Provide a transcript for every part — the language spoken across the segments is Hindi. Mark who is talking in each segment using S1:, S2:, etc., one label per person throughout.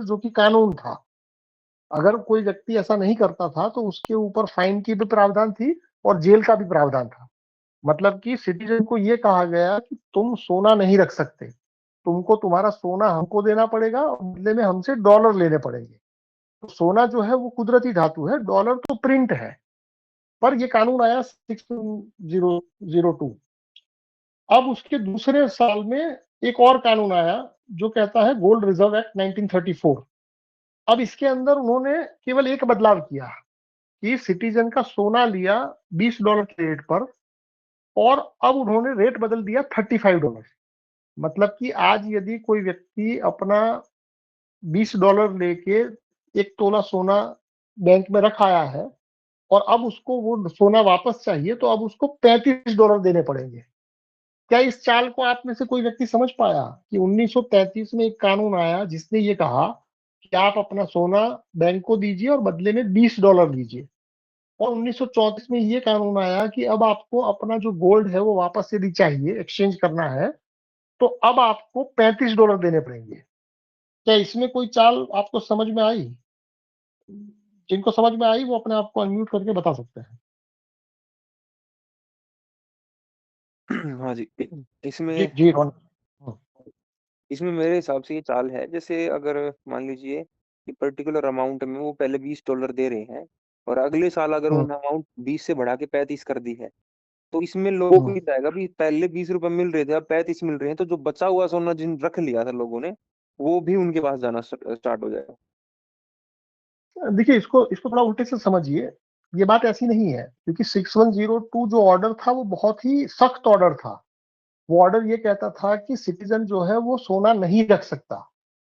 S1: जो कि कानून था। अगर कोई व्यक्ति ऐसा नहीं करता था तो उसके ऊपर फाइन की भी प्रावधान थी और जेल का भी प्रावधान था। मतलब कि सिटीजन को ये कहा गया कि तुम सोना नहीं रख सकते, तुमको तुम्हारा सोना हमको देना पड़ेगा और बदले में हमसे डॉलर लेने पड़ेंगे। तो सोना जो है वो कुदरती धातु है, डॉलर तो प्रिंट है। पर ये कानून आया 6002। अब उसके दूसरे साल में एक और कानून आया जो कहता है गोल्ड रिजर्व एक्ट 1934। अब इसके अंदर उन्होंने केवल एक बदलाव किया कि सिटीजन का सोना लिया $20 के रेट पर, और अब उन्होंने रेट बदल दिया $35। मतलब कि आज यदि कोई व्यक्ति अपना $20 लेके 1 तोला सोना बैंक में रख आया है और अब उसको वो सोना वापस चाहिए, तो अब उसको $35 देने पड़ेंगे। क्या इस चाल को आप में से कोई व्यक्ति समझ पाया कि 1933 में एक कानून आया जिसने ये कहा कि आप अपना सोना बैंक को दीजिए और बदले में $20 लीजिए, और 1934 में ये कानून आया कि अब आपको अपना जो गोल्ड है वो वापस यदि चाहिए, एक्सचेंज करना है, तो अब आपको $35 देने पड़ेंगे। क्या इसमें कोई चाल आपको समझ में आई? जिनको समझ में आई वो अपने आप को अनम्यूट करके बता सकते हैं।
S2: हाँ जी।
S1: जी
S2: इसमें
S1: जी रोन।
S2: इसमें मेरे हिसाब से ये चाल है, जैसे अगर मान लीजिए कि पर्टिकुलर अमाउंट में वो पहले $20 दे रहे हैं और अगले साल अगर
S1: हम्म,
S2: उन्होंने अमाउंट 20 से बढ़ा के 35 कर दी है, तो इसमें लोगों को
S1: हम्म।
S2: ये जाएगा भी पहले ₹20 मिल रहे थे, अब 35 मिल रहे हैं, तो जो बचा हुआ सोना जिन रख लिया था लोगों ने, वो भी उनके पास जाना स्टार्ट हो जाएगा।
S1: देखिए, इसको इसको थोड़ा उल्टे से समझिए। ये बात ऐसी नहीं है, क्योंकि 6102 जो ऑर्डर था वो बहुत ही सख्त ऑर्डर था। वो ऑर्डर ये कहता था कि सिटीजन जो है वो सोना नहीं रख सकता।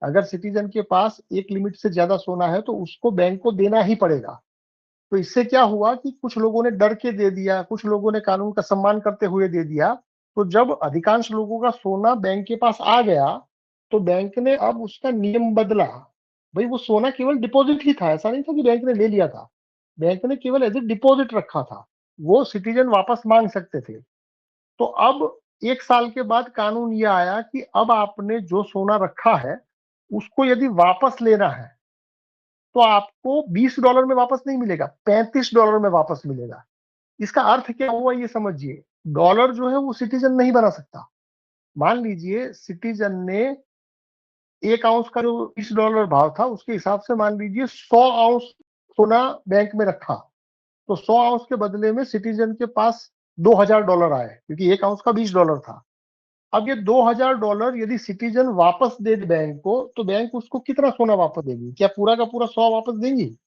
S1: अगर सिटीजन के पास एक लिमिट से ज्यादा सोना है तो उसको बैंक को देना ही पड़ेगा। तो इससे क्या हुआ कि कुछ लोगों ने डर के दे दिया, कुछ लोगों ने कानून का सम्मान करते हुए दे दिया। तो जब अधिकांश लोगों का सोना बैंक के पास आ गया, तो बैंक ने अब उसका नियम बदला। भाई, वो सोना केवल डिपॉजिट ही था, ऐसा नहीं था कि बैंक ने ले लिया था। बैंक ने केवल एज ए डिपॉजिट रखा था, वो सिटीजन वापस मांग सकते थे। तो अब 1 साल के बाद कानून ये आया कि अब आपने जो सोना रखा है उसको यदि वापस लेना है तो आपको $20 में वापस नहीं मिलेगा, $35 में वापस मिलेगा। इसका अर्थ क्या हुआ ये समझिए। डॉलर जो है वो सिटीजन नहीं बना सकता। मान लीजिए सिटीजन ने 1 आउंस का जो $20 भाव था उसके हिसाब से मान लीजिए 100 आउंस सोना बैंक में रखा, तो 100 आउंस के बदले में सिटीजन के पास $2000 आए, क्योंकि 1 आउंस का $20 था। अब ये $2000 यदि सिटीजन वापस दे बैंक को, तो बैंक उसको कितना सोना वापस देगी? क्या पूरा का पूरा 100 वापस देंगी,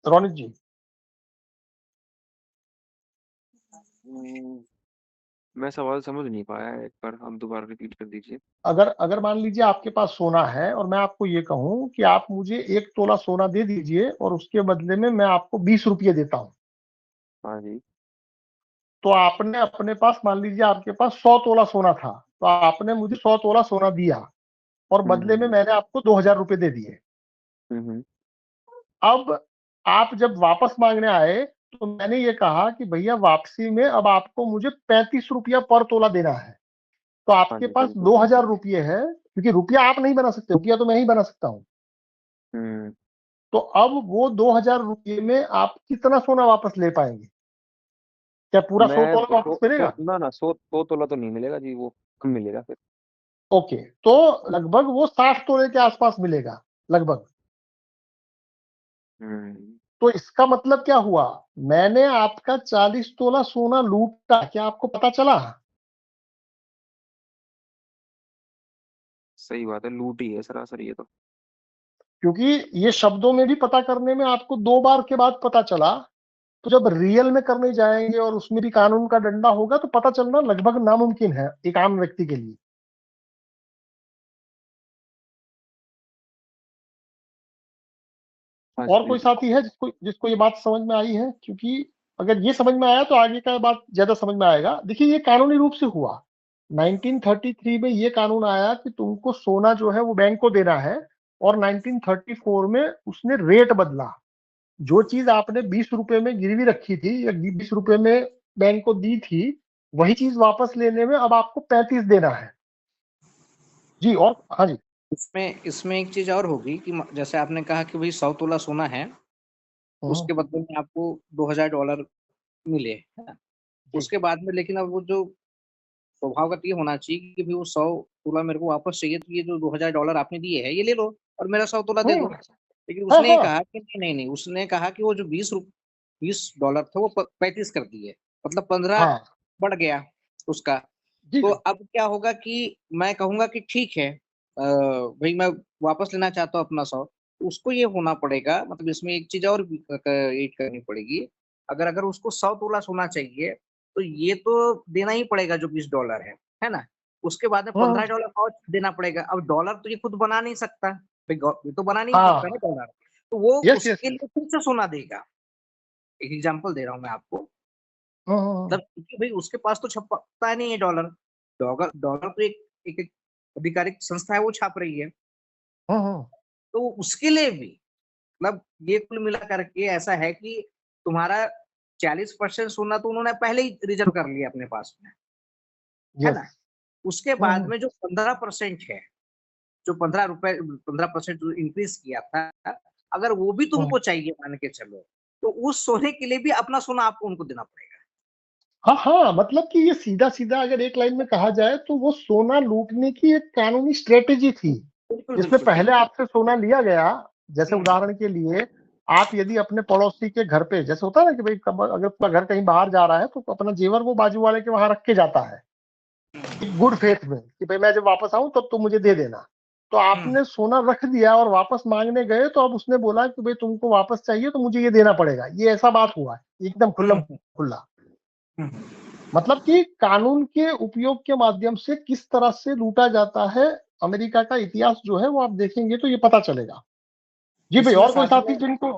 S1: रोनित जी?
S2: हम्म, मैं सवाल समझ नहीं पाया, एक बार आप दोबारा रिपीट कर दीजिए।
S1: अगर अगर मान लीजिए आपके पास सोना है और मैं आपको ये कहूं कि आप मुझे 1 तोला सोना दे दीजिए और उसके बदले में मैं आपको ₹20 देता हूं,
S2: हाँ जी।
S1: तो आपने अपने पास, मान लीजिए आपके पास 100 तोला सोना था, तो आपने मुझे 100 तोला सोना दिया और बदले में
S2: हम्म
S1: मैंने आपको ₹2000 दे दिए।
S2: हम्म हम्म,
S1: अब आप जब वापस मांगने आए तो मैंने ये कहा कि भैया वापसी में अब आपको मुझे ₹35 पर तोला देना है। तो
S2: हाँ
S1: आपके
S2: जी
S1: पास
S2: बिल्कुल।
S1: ₹2000 है, क्योंकि रुपया आप नहीं बना सकते, रुपया तो मैं ही बना सकता हूं।
S2: हम्म
S1: तो अब वो ₹2000 में आप कितना सोना वापस ले पाएंगे? क्या पूरा सौ
S2: मैं
S1: तोला वापस मिलेगा?
S2: ना ना 100 तोला तो नहीं मिलेगा जी, वो कम मिलेगा फिर।
S1: ओके, तो लगभग वो 60 तोले के आसपास मिलेगा, लगभग।
S2: हम्म
S1: तो इसका मतलब क्या हुआ? मैंने आपका 40 तोला सोना लूटा, क्या आपको पता चला?
S2: सही बात है, लूट ही है सरासर ये तो।
S1: क्योंकि ये शब्दों में भी पता करने में आपको 2 बार के बाद पता चला। तो जब रियल में करने जाएंगे और उसमें भी कानून का डंडा होगा तो पता चलना लगभग नामुमकिन है एक आम व्यक्ति के लिए।
S2: हाँ जी
S1: और कोई
S2: बिल्कुल।
S1: साथी है जिसको जिसको ये बात समझ में आई है? क्योंकि अगर ये समझ में आया तो आगे का बात ज्यादा समझ में आएगा। देखिए, ये कानूनी रूप से हुआ। 1933 में ये कानून आया कि तुमको सोना जो है वो बैंक को देना है, और 1934 में उसने रेट बदला। जो चीज आपने ₹20 में गिरवी रखी थी या ₹20 में बैंक को दी थी, वही चीज वापस लेने में अब आपको 35 देना है। जी। और हाँ जी।
S3: इसमें एक चीज और होगी कि जैसे आपने कहा कि भाई 100 तोला सोना है, उसके बदले में आपको $2000 मिले, है ना?
S1: जी।
S3: उसके बाद में लेकिन अब वो जो स्वभावगत ये होना चाहिए कि भाई वो 100 तोला मेरे को वापस चाहिए, तो ये जो $2000 आपने दिए है ये ले लो और मेरा 100 तोला दे दो। लेकिन
S1: हाँ
S3: उसने ये
S1: हाँ
S3: कहा कि नहीं, उसने कहा कि वो जो $20 था वो 35 कर दिए, मतलब 15
S1: हाँ
S3: बढ़ गया उसका।
S1: जी।
S3: तो अब क्या होगा कि मैं कहूंगा कि ठीक है, भाई मैं वापस लेना चाहता हूँ अपना 100, तो उसको ये होना पड़ेगा, मतलब इसमें एक चीज और ऐड करनी पड़ेगी। अगर अगर उसको 100 तोला सोना चाहिए, तो ये तो देना ही पड़ेगा जो $20 है ना? उसके बाद में
S1: हाँ
S3: $15 और देना पड़ेगा। अब डॉलर तो ये खुद बना नहीं सकता, भाई ये तो बना नहीं सकता
S1: हाँ।
S3: ना डॉलर, तो वो
S1: यस यस।
S3: उसके लिए फिर से सोना देगा। एक एग्जांपल दे रहा हूँ मैं आपको,
S1: हाँ
S3: मतलब क्योंकि भाई उसके पास तो छपता नहीं है डॉलर। डॉलर डॉलर तो एक आधिकारिक संस्था है, वो छाप रही है।
S1: हाँ।
S3: तो उसके लिए भी, मतलब ये कुल मिला करके ऐसा है कि तुम्हारा 40% सोना तो उन्होंने पहले ही रिजर्व कर लिया अपने पास में, है
S1: यस।
S3: ना? उसके बाद में जो 15% है, जो 15% जो इंक्रीज किया था, अगर वो भी तुमको चाहिए मान के चलो, तो उस सोने के लिए भी अपना सोना आपको उनको देना पड़ेगा।
S1: हाँ हाँ, मतलब कि ये सीधा सीधा अगर एक लाइन में कहा जाए तो वो सोना लूटने की एक कानूनी स्ट्रेटेजी थी,
S3: बिल्कुल
S1: जिसमें
S3: बिल्कुल
S1: पहले
S3: बिल्कुल।
S1: आपसे सोना लिया गया। जैसे
S3: हम्म,
S1: उदाहरण के लिए, आप यदि अपने पड़ोसी के घर पे, जैसे होता है ना कि भाई अगर पूरा घर कहीं बाहर जा रहा है तो अपना जेवर वो बाजू वाले के वहां रख के जाता है, एक गुड फेथ में कि भाई मैं जब वापस आऊं तब तो मुझे दे देना। तो
S3: हम्म,
S1: आपने सोना रख दिया और वापस मांगने गए तो अब उसने बोला कि भाई तुमको वापस चाहिए तो मुझे ये देना पड़ेगा। ये ऐसा बात हुआ है एकदम खुल्लम
S3: हम्म,
S1: खुल्ला।
S3: हम्म।
S1: मतलब कि कानून के उपयोग के माध्यम से किस तरह से लूटा जाता है, अमेरिका का इतिहास जो है वो आप देखेंगे तो ये पता चलेगा। जी भाई,
S3: इसमें
S1: और कोई
S3: साथ
S1: साथी
S3: में
S1: जिनको।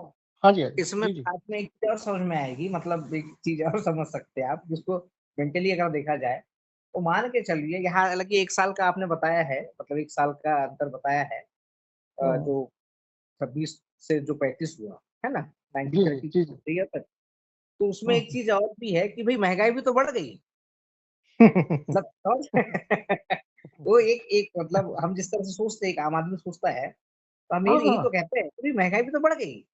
S1: हाँ जी हाँ जी
S3: इसमें
S1: जी जी।
S3: साथ में एक चीज और समझ में आएगी, मतलब एक चीज और समझ सकते हैं आप, जिसको मेंटली अगर देखा जाए, तो मान के चलिए यहाँ, हालांकि 1 साल का आपने बताया है, मतलब 1 साल का अंतर बताया है, जो 26 से जो 35 हुआ है ना,
S1: जी जी
S3: 1930
S1: जी जी।
S3: ईयर तक। तो उसमें एक चीज और भी है कि भाई महंगाई भी तो बढ़ गई, मतलब वो एक एक मतलब हम जिस तरह से सोचते हैं, एक आम आदमी सोचता है, तो हम यही तो
S1: हाँ
S3: कहते हैं कि भाई महंगाई भी तो बढ़ गई।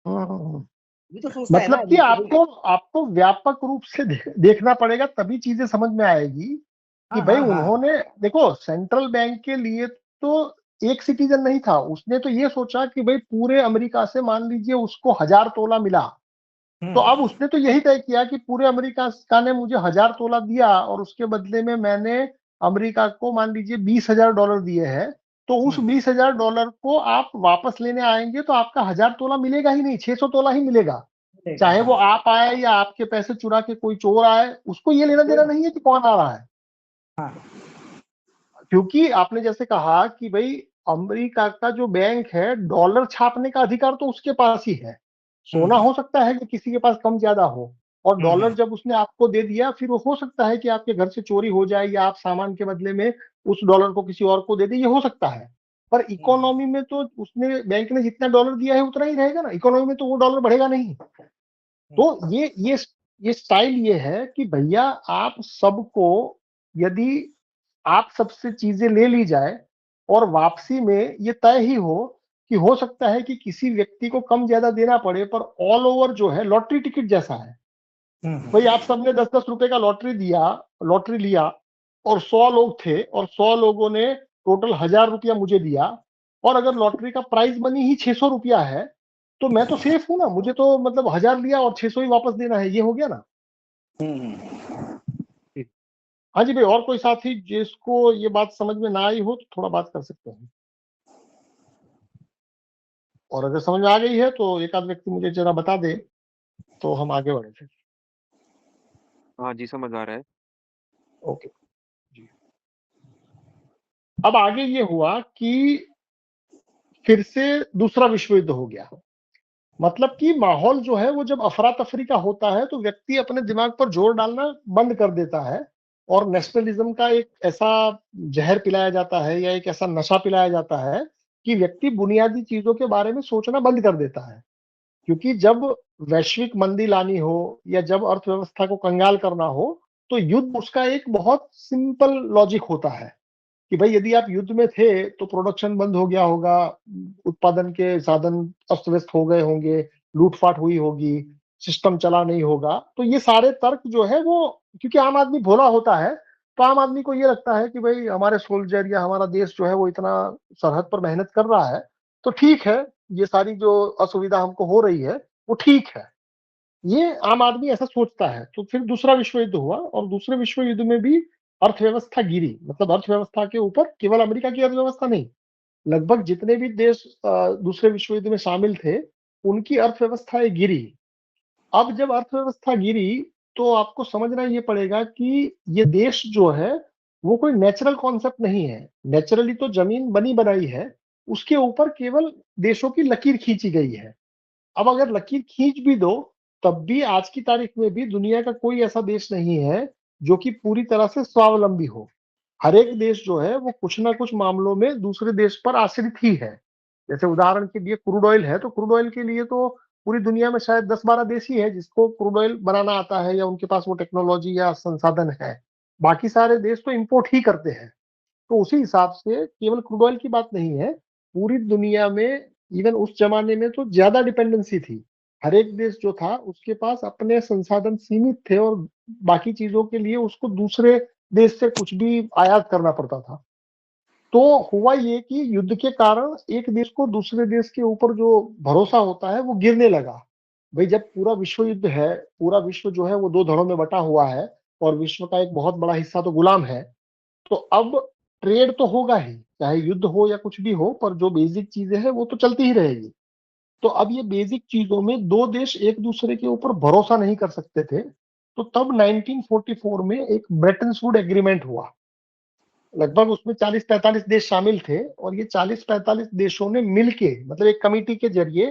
S1: हाँ।
S3: ये तो सोचता है ना
S1: मतलब कि
S3: आदमी कि भाई।
S1: आपको आपको व्यापक रूप से देखना पड़ेगा, तभी चीजें समझ में आएगी कि
S3: हाँ
S1: भाई
S3: हाँ हाँ।
S1: उन्होंने, देखो सेंट्रल बैंक के लिए तो एक सिटीजन नहीं था, उसने तो ये सोचा कि भाई पूरे अमेरिका से मान लीजिए उसको 1000 तोला मिला, तो अब
S3: हम्म
S1: उसने तो यही तय किया कि पूरे अमेरिका का ने मुझे 1000 तोला दिया और उसके बदले में मैंने अमेरिका को मान लीजिए $20,000 दिए हैं। तो उस
S3: हम्म।
S1: $20,000 को आप वापस लेने आएंगे तो आपका 1000 तोला मिलेगा ही नहीं, 600 तोला ही मिलेगा।
S3: मिलेगा,
S1: चाहे वो
S3: हाँ।
S1: आप आए या आपके पैसे चुरा के कोई चोर आए, उसको ये लेना
S3: कोई
S1: देना नहीं है कि कौन आ रहा है।
S3: हाँ।
S1: क्योंकि आपने जैसे कहा कि भाई अमेरिका का जो बैंक है, डॉलर छापने का अधिकार तो उसके पास ही है। सोना
S3: हम्म
S1: हो सकता है कि किसी के पास कम ज्यादा हो, और डॉलर
S3: हम्म
S1: जब उसने आपको दे दिया, फिर वो हो सकता है कि आपके घर से चोरी हो जाए या आप सामान के बदले में उस डॉलर को किसी और को दे दे, ये हो सकता है। पर
S3: हम्म
S1: इकोनॉमी में तो उसने, बैंक ने जितना डॉलर दिया है उतना ही रहेगा ना, इकोनॉमी में तो वो डॉलर बढ़ेगा नहीं।
S3: हम्म
S1: तो ये स्टाइल ये है कि भैया आप सबको, यदि आप सबसे चीजें ले ली जाए और वापसी में ये तय ही हो कि हो सकता है कि किसी व्यक्ति को कम ज्यादा देना पड़े, पर ऑल ओवर जो है लॉटरी टिकट जैसा है। भाई आप सबने 10-10 रुपए का लॉटरी लिया, और 100 लोग थे और 100 लोगों ने टोटल 1000 रुपया मुझे दिया, और अगर लॉटरी का प्राइस मनी ही 600 रुपया है, तो मैं तो सेफ हूं ना, मुझे तो मतलब 1000 लिया और 600 ही वापस देना है, ये हो गया ना।
S3: हम्म।
S1: हाँ जी भाई, और कोई साथी जिसको ये बात समझ में ना आई हो तो थोड़ा बात कर सकते हैं, और अगर समझ में आ गई है तो एक आध व्यक्ति मुझे जरा बता दे तो हम आगे बढ़े थे।
S2: हाँ जी, समझ आ रहा है।
S1: ओके जी। अब आगे ये हुआ कि फिर से दूसरा विश्व युद्ध हो गया। मतलब कि माहौल जो है वो जब अफरा तफरी का होता है तो व्यक्ति अपने दिमाग पर जोर डालना बंद कर देता है, और नेशनलिज्म का एक ऐसा जहर पिलाया जाता है या एक ऐसा नशा पिलाया जाता है कि व्यक्ति बुनियादी चीजों के बारे में सोचना बंद कर देता है। क्योंकि जब वैश्विक मंदी लानी हो या जब अर्थव्यवस्था को कंगाल करना हो, तो युद्ध उसका एक बहुत सिंपल लॉजिक होता है कि भाई यदि आप युद्ध में थे तो प्रोडक्शन बंद हो गया होगा, उत्पादन के साधन अस्त व्यस्त हो गए होंगे, लूटपाट हुई होगी, सिस्टम चला नहीं होगा। तो ये सारे तर्क जो है वो, क्योंकि आम आदमी भोला होता है, तो आम आदमी को ये लगता है कि भाई हमारे सोल्जर या हमारा देश जो है वो इतना सरहद पर मेहनत कर रहा है, तो ठीक है, ये सारी जो असुविधा हमको हो रही है वो ठीक है। ये आम आदमी ऐसा सोचता है। तो फिर दूसरा विश्व युद्ध हुआ, और दूसरे विश्व युद्ध में भी अर्थव्यवस्था गिरी। मतलब अर्थव्यवस्था के ऊपर केवल अमेरिका की अर्थव्यवस्था नहीं, लगभग जितने भी देश दूसरे विश्व युद्ध में शामिल थे, उनकी अर्थव्यवस्थाएं गिरी। अब जब अर्थव्यवस्था गिरी, तो आपको समझना ये पड़ेगा कि ये देश जो है वो कोई नेचुरल कॉन्सेप्ट नहीं है। नेचुरली तो जमीन बनी बनाई है, उसके ऊपर केवल देशों की लकीर खींची गई है। अब अगर लकीर खींच भी दो, तब भी आज की तारीख में भी दुनिया का कोई ऐसा देश नहीं है जो कि पूरी तरह से स्वावलंबी हो। हर एक देश जो है वो कुछ ना कुछ मामलों में दूसरे देश पर आश्रित ही है। जैसे उदाहरण के लिए क्रूड ऑयल है, तो क्रूड ऑयल के लिए तो पूरी दुनिया में शायद 10-12 देश ही है जिसको क्रूड ऑयल बनाना आता है या उनके पास वो टेक्नोलॉजी या संसाधन है। बाकी सारे देश तो इंपोर्ट ही करते हैं। तो उसी हिसाब से केवल क्रूड ऑयल की बात नहीं है, पूरी दुनिया में इवन उस जमाने में तो ज्यादा डिपेंडेंसी थी। हर एक देश जो था उसके पास अपने संसाधन सीमित थे, और बाकी चीजों के लिए उसको दूसरे देश से कुछ भी आयात करना पड़ता था। तो हुआ ये कि युद्ध के कारण एक देश को दूसरे देश के ऊपर जो भरोसा होता है वो गिरने लगा। भाई जब पूरा विश्व युद्ध है, पूरा विश्व जो है वो दो धड़ों में बटा हुआ है, और विश्व का एक बहुत बड़ा हिस्सा तो गुलाम है, तो अब ट्रेड तो होगा ही, चाहे युद्ध हो या कुछ भी हो, पर जो बेसिक चीजें हैं वो तो चलती ही रहेगी। तो अब ये बेसिक चीजों में दो देश एक दूसरे के ऊपर भरोसा नहीं कर सकते थे। तो तब 1944 में एक ब्रेटन वुड एग्रीमेंट हुआ। लगभग उसमें 40-45 देश शामिल थे, और ये 40-45 देशों ने मिलके, मतलब एक कमेटी के जरिए,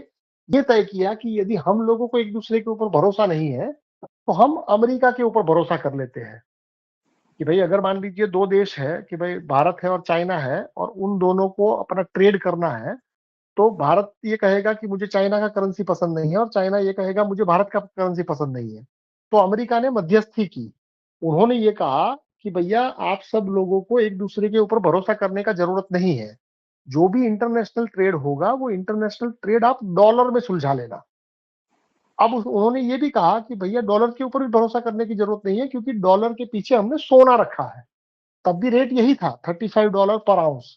S1: ये तय किया कि यदि हम लोगों को एक दूसरे के ऊपर भरोसा नहीं है, तो हम अमेरिका के ऊपर भरोसा कर लेते हैं। कि भाई अगर मान लीजिए दो देश है, कि भाई भारत है और चाइना है, और उन दोनों को अपना ट्रेड करना है, तो भारत ये कहेगा कि मुझे चाइना का करेंसी पसंद नहीं है, और चाइना ये कहेगा मुझे भारत का करेंसी पसंद नहीं है। तो अमेरिका ने मध्यस्थी की। उन्होंने ये कहा कि भैया आप सब लोगों को एक दूसरे के ऊपर भरोसा करने का जरूरत नहीं है। जो भी इंटरनेशनल ट्रेड होगा वो इंटरनेशनल ट्रेड आप डॉलर में सुलझा लेना। अब उन्होंने ये भी कहा कि भैया डॉलर के ऊपर भी भरोसा करने की जरूरत नहीं है, क्योंकि डॉलर के पीछे हमने सोना रखा है। तब भी रेट यही था, $35 पर आउंस।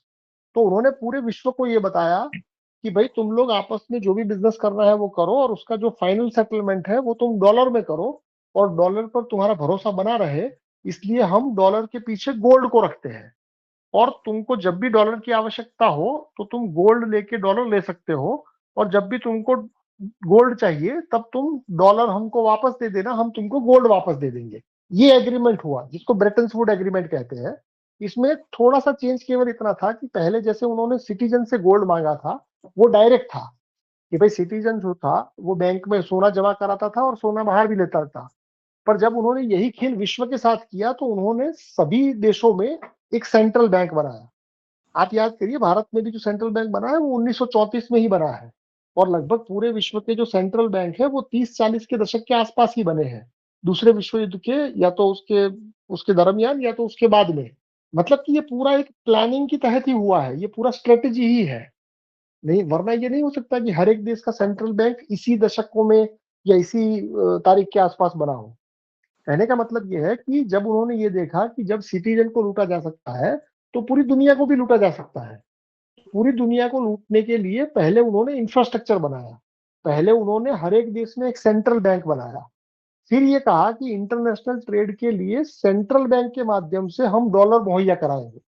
S1: तो उन्होंने पूरे विश्व को ये बताया कि भाई तुम लोग आपस में जो भी बिजनेस करना है वो करो, और उसका जो फाइनल सेटलमेंट है वो तुम डॉलर में करो, और डॉलर पर तुम्हारा भरोसा बना रहे, इसलिए हम डॉलर के पीछे गोल्ड को रखते हैं। और तुमको जब भी डॉलर की आवश्यकता हो तो तुम गोल्ड लेके डॉलर ले सकते हो, और जब भी तुमको गोल्ड चाहिए तब तुम डॉलर हमको वापस दे देना, हम तुमको गोल्ड वापस दे देंगे। ये एग्रीमेंट हुआ जिसको ब्रेटन वुड एग्रीमेंट कहते हैं। इसमें थोड़ा सा चेंज केवल इतना था कि पहले जैसे उन्होंने सिटीजन से गोल्ड मांगा था, वो डायरेक्ट था कि भाई सिटीजन जो था वो बैंक में सोना जमा कराता था और सोना बाहर भी लेता था। पर जब उन्होंने यही खेल विश्व के साथ किया, तो उन्होंने सभी देशों में एक सेंट्रल बैंक बनाया। आप याद करिए, भारत में भी जो सेंट्रल बैंक बना है वो 1934 में ही बना है, और लगभग पूरे विश्व के जो सेंट्रल बैंक है वो 30-40 के दशक के आसपास ही बने हैं, दूसरे विश्व युद्ध के या तो उसके उसके दरमियान या तो उसके बाद में। मतलब कि ये पूरा एक प्लानिंग के तहत ही हुआ है, ये पूरा स्ट्रेटेजी ही है। नहीं, वरना ये नहीं हो सकता कि हर एक देश का सेंट्रल बैंक इसी दशकों में या इसी तारीख के आसपास बना हो। कहने का मतलब ये है कि जब उन्होंने ये देखा कि जब सिटीजन को लूटा जा सकता है, तो पूरी दुनिया को भी लूटा जा सकता है। पूरी दुनिया को लूटने के लिए पहले उन्होंने इंफ्रास्ट्रक्चर बनाया, पहले उन्होंने हर एक देश में एक सेंट्रल बैंक बनाया। फिर ये कहा कि इंटरनेशनल ट्रेड के लिए सेंट्रल बैंक के माध्यम से हम डॉलर मुहैया कराएंगे।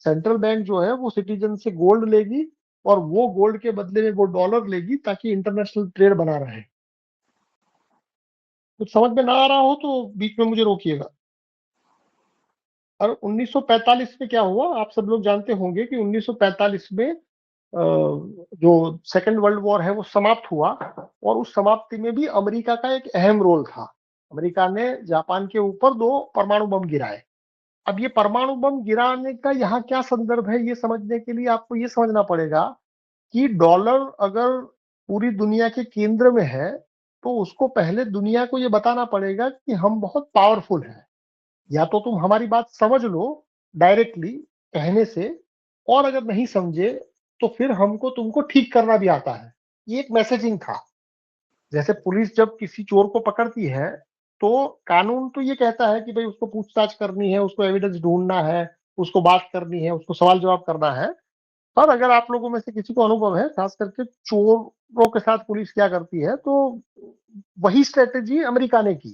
S1: सेंट्रल बैंक जो है वो सिटीजन से गोल्ड लेगी, और वो गोल्ड के बदले में वो डॉलर लेगी, ताकि इंटरनेशनल ट्रेड बना रहे। कुछ समझ में ना आ रहा हो तो बीच में मुझे रोकिएगा। और 1945 में क्या हुआ, आप सब लोग जानते होंगे कि 1945 में जो सेकेंड वर्ल्ड वॉर है वो समाप्त हुआ, और उस समाप्ति में भी अमेरिका का एक अहम रोल था। अमेरिका ने जापान के ऊपर 2 परमाणु बम गिराए। अब ये परमाणु बम गिराने का यहाँ क्या संदर्भ है, ये समझने के लिए आपको ये समझना पड़ेगा कि डॉलर अगर पूरी दुनिया के केंद्र में है, तो उसको पहले दुनिया को ये बताना पड़ेगा कि हम बहुत पावरफुल हैं। या तो तुम हमारी बात समझ लो डायरेक्टली कहने से, और अगर नहीं समझे तो फिर हमको तुमको ठीक करना भी आता है। ये एक मैसेजिंग था। जैसे पुलिस जब किसी चोर को पकड़ती है तो कानून तो ये कहता है कि भाई उसको पूछताछ करनी है, उसको एविडेंस ढूंढना है, उसको बात करनी है, उसको सवाल जवाब करना है। पर अगर आप लोगों में से किसी को अनुभव है, खास करके चोरों के साथ पुलिस क्या करती है, तो वही स्ट्रेटेजी अमेरिका ने की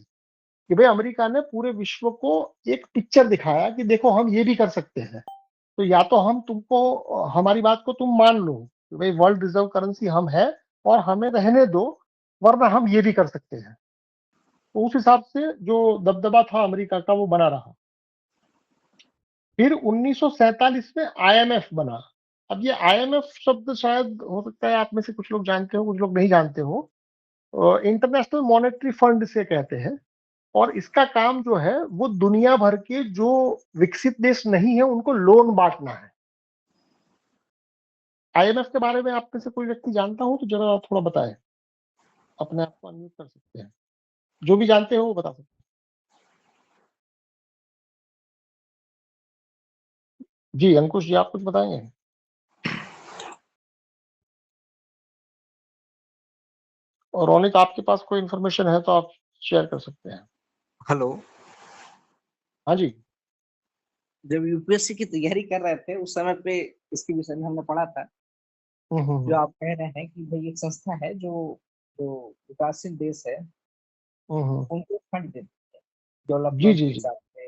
S1: कि भाई अमेरिका ने पूरे विश्व को एक पिक्चर दिखाया कि देखो हम ये भी कर सकते हैं। तो या तो हम तुमको, हमारी बात को तुम मान लो कि भाई वर्ल्ड रिजर्व करेंसी हम है और हमें रहने दो, वरना हम ये भी कर सकते हैं। तो उस हिसाब से जो दबदबा था अमेरिका का वो बना रहा। फिर 1947 में आईएमएफ बना। अब ये आईएमएफ शब्द शायद हो सकता है आप में से कुछ लोग जानते हो, कुछ लोग नहीं जानते हो। इंटरनेशनल मॉनेटरी फंड से कहते हैं, और इसका काम जो है वो दुनिया भर के जो विकसित देश नहीं है उनको लोन बांटना है। आईएमएफ के बारे में आप में से कोई व्यक्ति जानता हो तो जरा थोड़ा बताएं। अपने आप को अनम्यूट कर सकते हैं, जो भी जानते हो वो बता सकते हैं। जी अंकुश जी, आप कुछ बताएंगे? और रोनित, आपके पास कोई इन्फॉर्मेशन है तो आप शेयर कर सकते हैं।
S3: हेलो।
S1: हाँ जी।
S3: जब यूपीएससी की तैयारी कर रहे थे उस समय पे इसके विषय में हमने पढ़ा था। जो आप कह रहे हैं कि भाई एक संस्था है जो जो विकासशील देश है उनको फंड देती है
S1: जी
S3: डेवलपमेंट
S1: जी
S3: के
S1: जी।
S3: हिसाब से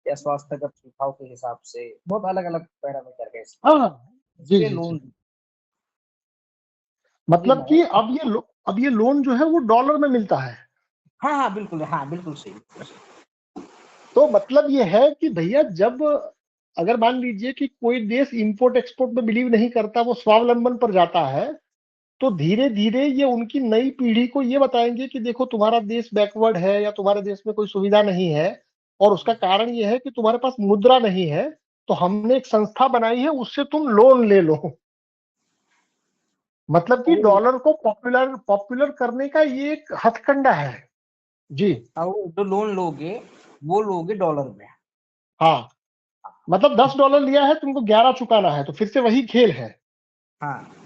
S3: या स्वास्थ्यगत सुविधाओं के हिसाब से, बहुत अलग अलग पैरामीटर है
S1: हाँ हाँ, जी
S3: इसके
S1: जी
S3: लोन।
S1: जी।
S3: जी
S1: मतलब
S3: मैं,
S1: कि अब ये लोन जो है वो डॉलर में मिलता है।
S3: हाँ हाँ बिल्कुल, हाँ बिल्कुल सही।
S1: तो मतलब ये है कि भैया, जब अगर मान लीजिए कि कोई देश इंपोर्ट एक्सपोर्ट में बिलीव नहीं करता, वो स्वावलंबन पर जाता है, तो धीरे धीरे ये उनकी नई पीढ़ी को ये बताएंगे कि देखो तुम्हारा देश बैकवर्ड है या तुम्हारे देश में कोई सुविधा नहीं है, और उसका कारण ये है कि तुम्हारे पास मुद्रा नहीं है, तो हमने एक संस्था बनाई है, उससे तुम लोन ले लो। मतलब कि
S3: वो
S1: डॉलर को पॉपुलर पॉपुलर करने का ये एक हथकंडा है। जी
S3: वो जो लोन लोगे वो लोगे डॉलर में।
S1: हाँ, मतलब $10 लिया है, तुमको 11 चुकाना है, तो फिर से वही खेल है।
S3: हाँ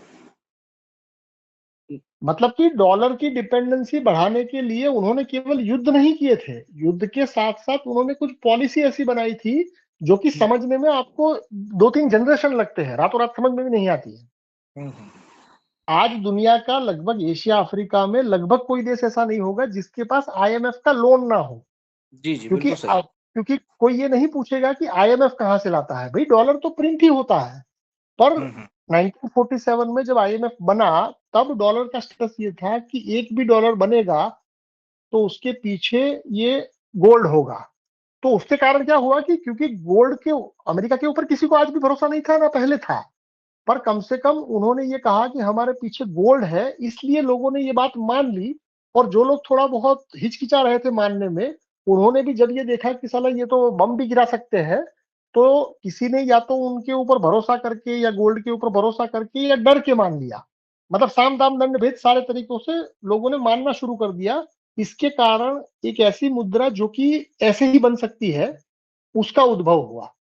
S1: मतलब कि डॉलर की डिपेंडेंसी बढ़ाने के लिए उन्होंने केवल युद्ध नहीं किए थे, युद्ध के साथ साथ उन्होंने कुछ पॉलिसी ऐसी बनाई थी जो कि समझने में आपको 2-3 जनरेशन लगते हैं, रातों रात समझ में भी नहीं आती है। आज दुनिया का लगभग एशिया अफ्रीका में लगभग कोई देश ऐसा नहीं होगा जिसके पास आईएमएफ का लोन ना हो।
S3: जी जी
S1: क्योंकि
S3: बिल्कुल सही।
S1: क्योंकि कोई ये नहीं पूछेगा कि आईएमएफ कहां से लाता है, भाई डॉलर तो प्रिंट ही होता है। पर 1947 में जब आईएमएफ बना, तब डॉलर का स्टेटस ये था कि एक भी डॉलर बनेगा तो उसके पीछे ये गोल्ड होगा। तो उसके कारण क्या हुआ कि क्योंकि गोल्ड के, अमेरिका के ऊपर किसी को आज भी भरोसा नहीं था, ना पहले था, पर कम से कम उन्होंने ये कहा कि हमारे पीछे गोल्ड है, इसलिए लोगों ने ये बात मान ली। और जो लोग थोड़ा बहुत हिचकिचा रहे थे मानने में, उन्होंने भी जब ये देखा कि साला ये तो बम भी गिरा सकते हैं, तो किसी ने या तो उनके ऊपर भरोसा करके या गोल्ड के ऊपर भरोसा करके या डर के मान लिया। मतलब साम दाम दंड भेद सारे तरीकों से लोगों ने मानना शुरू कर दिया। इसके कारण एक ऐसी मुद्रा जो कि ऐसे ही बन सकती है, उसका उद्भव हुआ।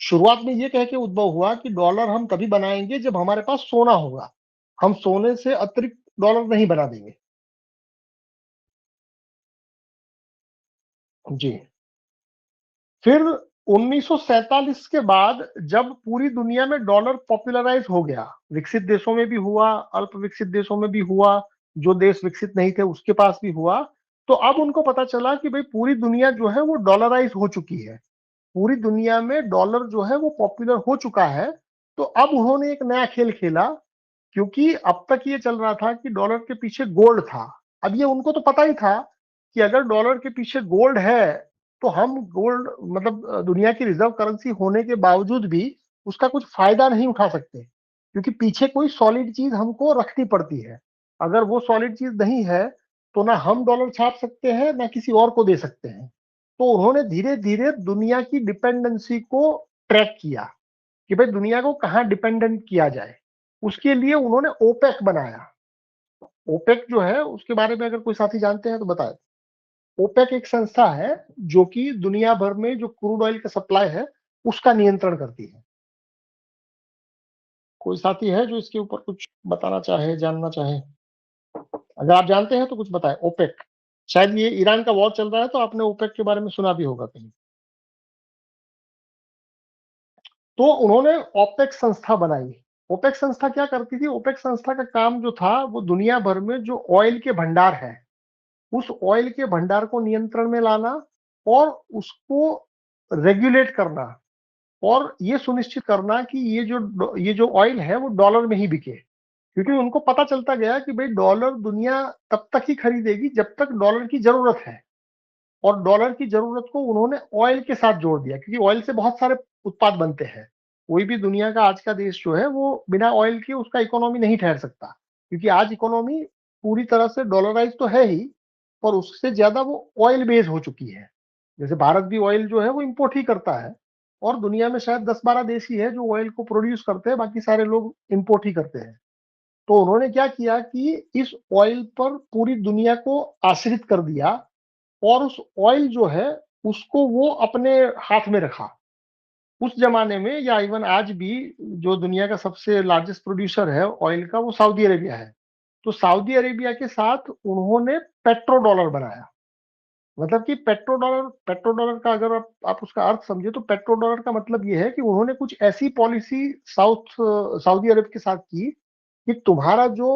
S1: शुरुआत में ये कह के उद्भव हुआ कि डॉलर हम तभी बनाएंगे जब हमारे पास सोना होगा, हम सोने से अतिरिक्त डॉलर नहीं बना देंगे। जी। फिर 1947 के बाद जब पूरी दुनिया में डॉलर पॉपुलराइज हो गया, विकसित देशों में भी हुआ, अल्प विकसित देशों में भी हुआ, जो देश विकसित नहीं थे उसके पास भी हुआ, तो अब उनको पता चला कि भाई पूरी दुनिया जो है वो डॉलराइज हो चुकी है, पूरी दुनिया में डॉलर जो है वो पॉपुलर हो चुका है। तो अब उन्होंने एक नया खेल खेला, क्योंकि अब तक ये चल रहा था कि डॉलर के पीछे गोल्ड था। अब ये उनको तो पता ही था कि अगर डॉलर के पीछे गोल्ड है तो हम गोल्ड, मतलब दुनिया की रिजर्व करेंसी होने के बावजूद भी उसका कुछ फायदा नहीं उठा सकते, क्योंकि पीछे कोई सॉलिड चीज हमको रखनी पड़ती है। अगर वो सॉलिड चीज नहीं है तो ना हम डॉलर छाप सकते हैं ना किसी और को दे सकते हैं। तो उन्होंने धीरे धीरे दुनिया की डिपेंडेंसी को ट्रैक किया कि भाई दुनिया को कहाँ डिपेंडेंट किया जाए। उसके लिए उन्होंने ओपेक बनाया। ओपेक जो है उसके बारे में अगर कोई साथी जानते हैं तो बताए। ओपेक एक संस्था है जो कि दुनिया भर में जो क्रूड ऑयल का सप्लाई है उसका नियंत्रण करती है। कोई साथी है जो इसके ऊपर कुछ बताना चाहे, जानना चाहे? अगर आप जानते हैं तो कुछ बताएं। ओपेक, शायद ये ईरान का वॉर चल रहा है तो आपने ओपेक के बारे में सुना भी होगा कहीं। तो उन्होंने ओपेक संस्था बनाई। ओपेक संस्था क्या करती थी? ओपेक संस्था का काम जो था वो दुनिया भर में जो ऑयल के भंडार है उस ऑयल के भंडार को नियंत्रण में लाना और उसको रेगुलेट करना और ये सुनिश्चित करना कि ये जो ऑयल है वो डॉलर में ही बिके, क्योंकि उनको पता चलता गया कि भाई डॉलर दुनिया तब तक ही खरीदेगी जब तक डॉलर की जरूरत है, और डॉलर की जरूरत को उन्होंने ऑयल के साथ जोड़ दिया, क्योंकि ऑयल से बहुत सारे उत्पाद बनते हैं। कोई भी दुनिया का आज का देश जो है वो बिना ऑयल के उसका इकोनॉमी नहीं ठहर सकता, क्योंकि आज इकोनॉमी पूरी तरह से डॉलराइज तो है ही, पर उससे ज्यादा वो ऑयल बेस्ड हो चुकी है। जैसे भारत भी ऑयल जो है वो इंपोर्ट ही करता है, और दुनिया में शायद 10-12 देश ही है जो ऑयल को प्रोड्यूस करते हैं, बाकी सारे लोग इंपोर्ट ही करते हैं। तो उन्होंने क्या किया कि इस ऑयल पर पूरी दुनिया को आश्रित कर दिया, और उस ऑयल जो है उसको वो अपने हाथ में रखा। उस जमाने में या इवन आज भी जो दुनिया का सबसे लार्जेस्ट प्रोड्यूसर है ऑयल का वो सऊदी अरेबिया है। तो सऊदी अरेबिया के साथ उन्होंने पेट्रो डॉलर बनाया। मतलब कि पेट्रो डॉलर का अगर आप उसका अर्थ समझे तो पेट्रो डॉलर का मतलब ये है कि उन्होंने कुछ ऐसी पॉलिसी सऊदी अरब के साथ की कि तुम्हारा जो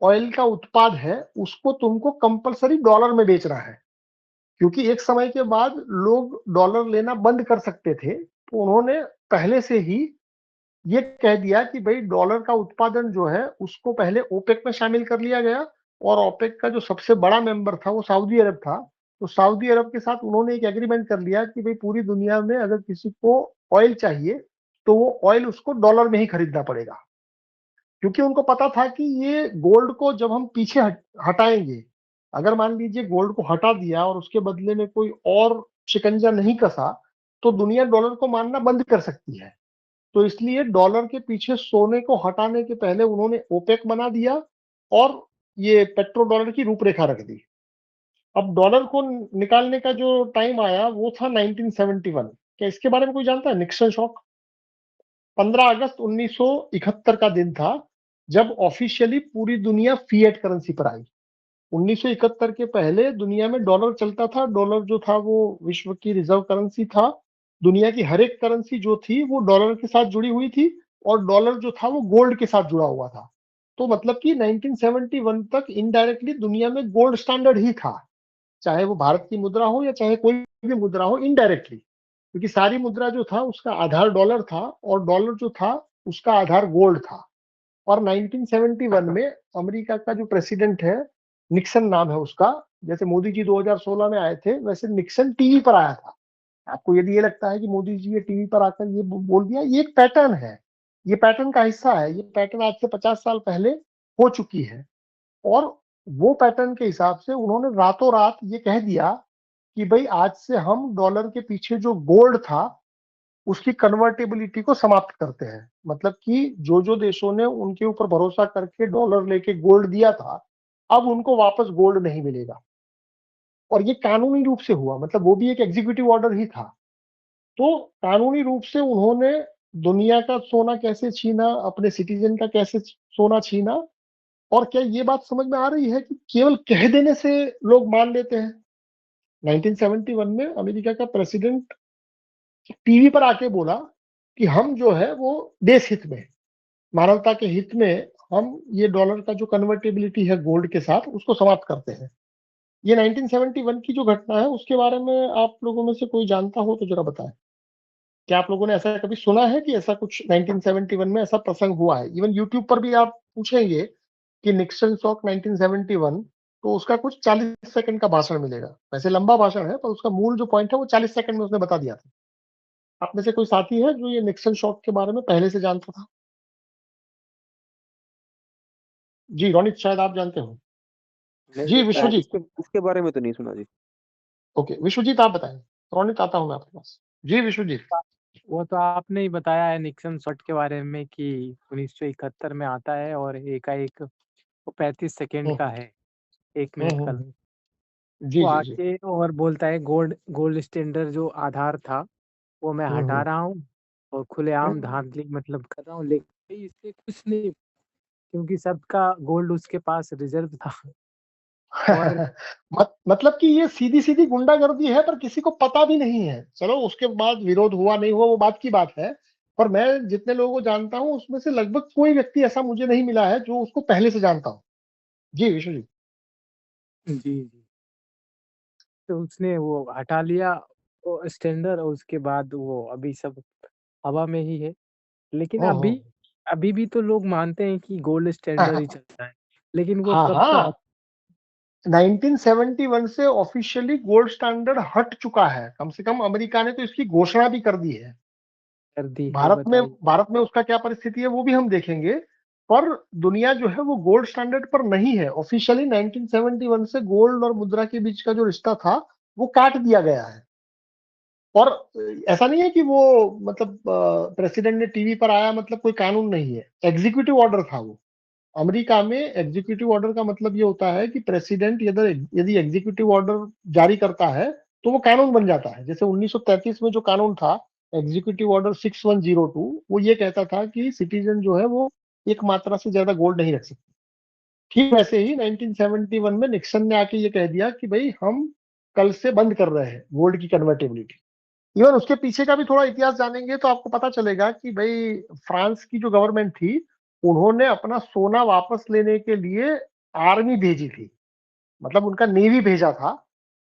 S1: ऑयल का उत्पाद है उसको तुमको कंपलसरी डॉलर में बेचना है, क्योंकि एक समय के बाद लोग डॉलर लेना बंद कर सकते थे। तो उन्होंने पहले से ही ये कह दिया कि भाई डॉलर का उत्पादन जो है उसको पहले ओपेक में शामिल कर लिया गया, और ओपेक का जो सबसे बड़ा मेंबर था वो सऊदी अरब था। तो सऊदी अरब के साथ उन्होंने एक एग्रीमेंट कर लिया कि भाई पूरी दुनिया में अगर किसी को ऑयल चाहिए तो वो ऑयल उसको डॉलर में ही खरीदना पड़ेगा, क्योंकि उनको पता था कि ये गोल्ड को जब हम पीछे हटाएंगे, अगर मान लीजिए गोल्ड को हटा दिया और उसके बदले में कोई और शिकंजा नहीं कसा, तो दुनिया डॉलर को मानना बंद कर सकती है। तो इसलिए डॉलर के पीछे सोने को हटाने के पहले उन्होंने ओपेक बना दिया और ये पेट्रो डॉलर की रूपरेखा रख दी। अब डॉलर को निकालने का जो टाइम आया वो था 1971। क्या इसके बारे में कोई जानता है? निक्सन शॉक 15 अगस्त 1971 का दिन था जब ऑफिशियली पूरी दुनिया फिएट करेंसी पर आई। 1971 के पहले दुनिया में डॉलर चलता था। डॉलर जो था वो विश्व की रिजर्व करेंसी था। दुनिया की हर एक करेंसी जो थी वो डॉलर के साथ जुड़ी हुई थी, और डॉलर जो था वो गोल्ड के साथ जुड़ा हुआ था। तो मतलब कि 1971 तक इनडायरेक्टली दुनिया में गोल्ड स्टैंडर्ड ही था, चाहे वो भारत की मुद्रा हो या चाहे कोई भी मुद्रा हो, इनडायरेक्टली, क्योंकि सारी मुद्रा जो था उसका आधार डॉलर था और डॉलर जो था उसका आधार गोल्ड था। और 1971 में अमेरिका का जो प्रेसिडेंट है, निक्सन नाम है उसका, जैसे मोदी जी 2016 में आए थे वैसे निक्सन टीवी पर आया था। आपको यदि ये लगता है कि मोदी जी ये टीवी पर आकर ये बोल दिया, ये एक पैटर्न है, ये पैटर्न का हिस्सा है। ये पैटर्न आज से 50 साल पहले हो चुकी है, और वो पैटर्न के हिसाब से उन्होंने रातों रात ये कह दिया कि भाई आज से हम डॉलर के पीछे जो गोल्ड था उसकी कन्वर्टेबिलिटी को समाप्त करते हैं। मतलब कि जो जो देशों ने उनके ऊपर भरोसा करके डॉलर लेके गोल्ड दिया था, अब उनको वापस गोल्ड नहीं मिलेगा। और ये कानूनी रूप से हुआ, मतलब वो भी एक एग्जीक्यूटिव ऑर्डर ही था। तो कानूनी रूप से उन्होंने दुनिया का सोना कैसे छीना, अपने सिटीजन का कैसे सोना छीना। और क्या ये बात समझ में आ रही है कि केवल कह देने से लोग मान लेते हैं? 1971 में अमेरिका का प्रेसिडेंट टीवी पर आके बोला कि हम जो है वो देश हित में, मानवता के हित में हम ये डॉलर का जो कन्वर्टेबिलिटी है गोल्ड के साथ उसको समाप्त करते हैं। ये 1971 की जो घटना है उसके बारे में आप लोगों में से कोई जानता हो तो जरा बताएं। क्या आप लोगों ने ऐसा कभी सुना है कि ऐसा कुछ 1971 में ऐसा प्रसंग हुआ है? इवन यूट्यूब पर भी आप पूछेंगे कि निक्सन शॉक 1971, तो उसका कुछ 40 सेकंड का भाषण मिलेगा। वैसे लंबा भाषण है पर उसका मूल जो पॉइंट है वो 40 सेकंड में उसने बता दिया था। आप में से कोई साथी है जो ये निक्सन शॉक के बारे में पहले से जानता था? जी रोनित, शायद आप जानते हो। जी विश्वजीत।
S2: इसके बारे में तो नहीं सुना जी।
S1: ओके विश्वजीत आप बताएं। रोनित आता हूं मैं आपके पास। जी विश्वजीत।
S4: वो तो आपने ही बताया है निक्सन शॉट के बारे में कि 1971 में आता है और एकाएक वो 35 सेकंड का है, 1 मिनट का।
S1: जी
S4: वो
S1: जी जी।
S4: आके और बोलता है गोल्ड स्टैंडर्ड जो आधार था वो मैं हटा रहा हूँ और खुलेआम धांधली मतलब कर रहा हूँ, लेकिन इससे कुछ नहीं, क्योंकि सबका गोल्ड उसके पास रिजर्व था और
S1: मतलब कि ये सीधी-सीधी गुंडागर्दी है, पर किसी को पता भी नहीं है। चलो उसके बाद विरोध हुआ नहीं हुआ वो बात की बात है। पर मैं जितने लोगों को जानता हूँ उसमें से लगभग कोई व्यक्ति ऐसा मुझे नहीं मिला है जो उसको पहले से जानता हो। जी, विशु जी।
S4: जी। तो उसने वो हटा लिया वो स्टैंडर्ड और उसके बाद वो अभी सब हवा में ही है। लेकिन
S1: हुँ,
S4: अभी
S1: हुँ।
S4: अभी भी तो लोग मानते हैं कि गोल्ड स्टैंडर्ड ही चलता है। लेकिन वो
S1: हाँ,
S4: कब का
S1: हाँ। 1971 से ऑफिशियली गोल्ड स्टैंडर्ड हट चुका है। कम से कम अमेरिका ने तो इसकी घोषणा भी कर दी है।
S4: कर दी है बताइए?
S1: भारत में उसका क्या परिस्थिति है वो भी हम देखेंगे। पर दुनिया जो है वो गोल्ड स्टैंडर्ड पर नहीं है। ऑफिशियली 1971 से गोल्ड और मुद्रा के बीच का जो रिश्ता था वो काट दिया गया है। और ऐसा नहीं है कि वो मतलब प्रेसिडेंट ने टीवी पर आया मतलब कोई कानून नहीं है। एग्जीक्यूटिव ऑर्डर था वो। अमेरिका में एग्जीक्यूटिव ऑर्डर का मतलब ये होता है कि प्रेसिडेंट यदि एग्जीक्यूटिव ऑर्डर जारी करता है तो वो कानून बन जाता है। जैसे 1933 में जो कानून था एग्जीक्यूटिव ऑर्डर 6102 वो ये कहता था कि सिटीजन जो है वो एक मात्रा से ज्यादा गोल्ड नहीं रख सकते। ठीक वैसे ही 1971 में निक्सन ने आके ये कह दिया कि भाई हम कल से बंद कर रहे हैं गोल्ड की कन्वर्टेबिलिटी। इवन उसके पीछे का भी थोड़ा इतिहास जानेंगे तो आपको पता चलेगा कि भाई फ्रांस की जो गवर्नमेंट थी उन्होंने अपना सोना वापस लेने के लिए आर्मी भेजी थी। मतलब उनका नेवी भेजा था।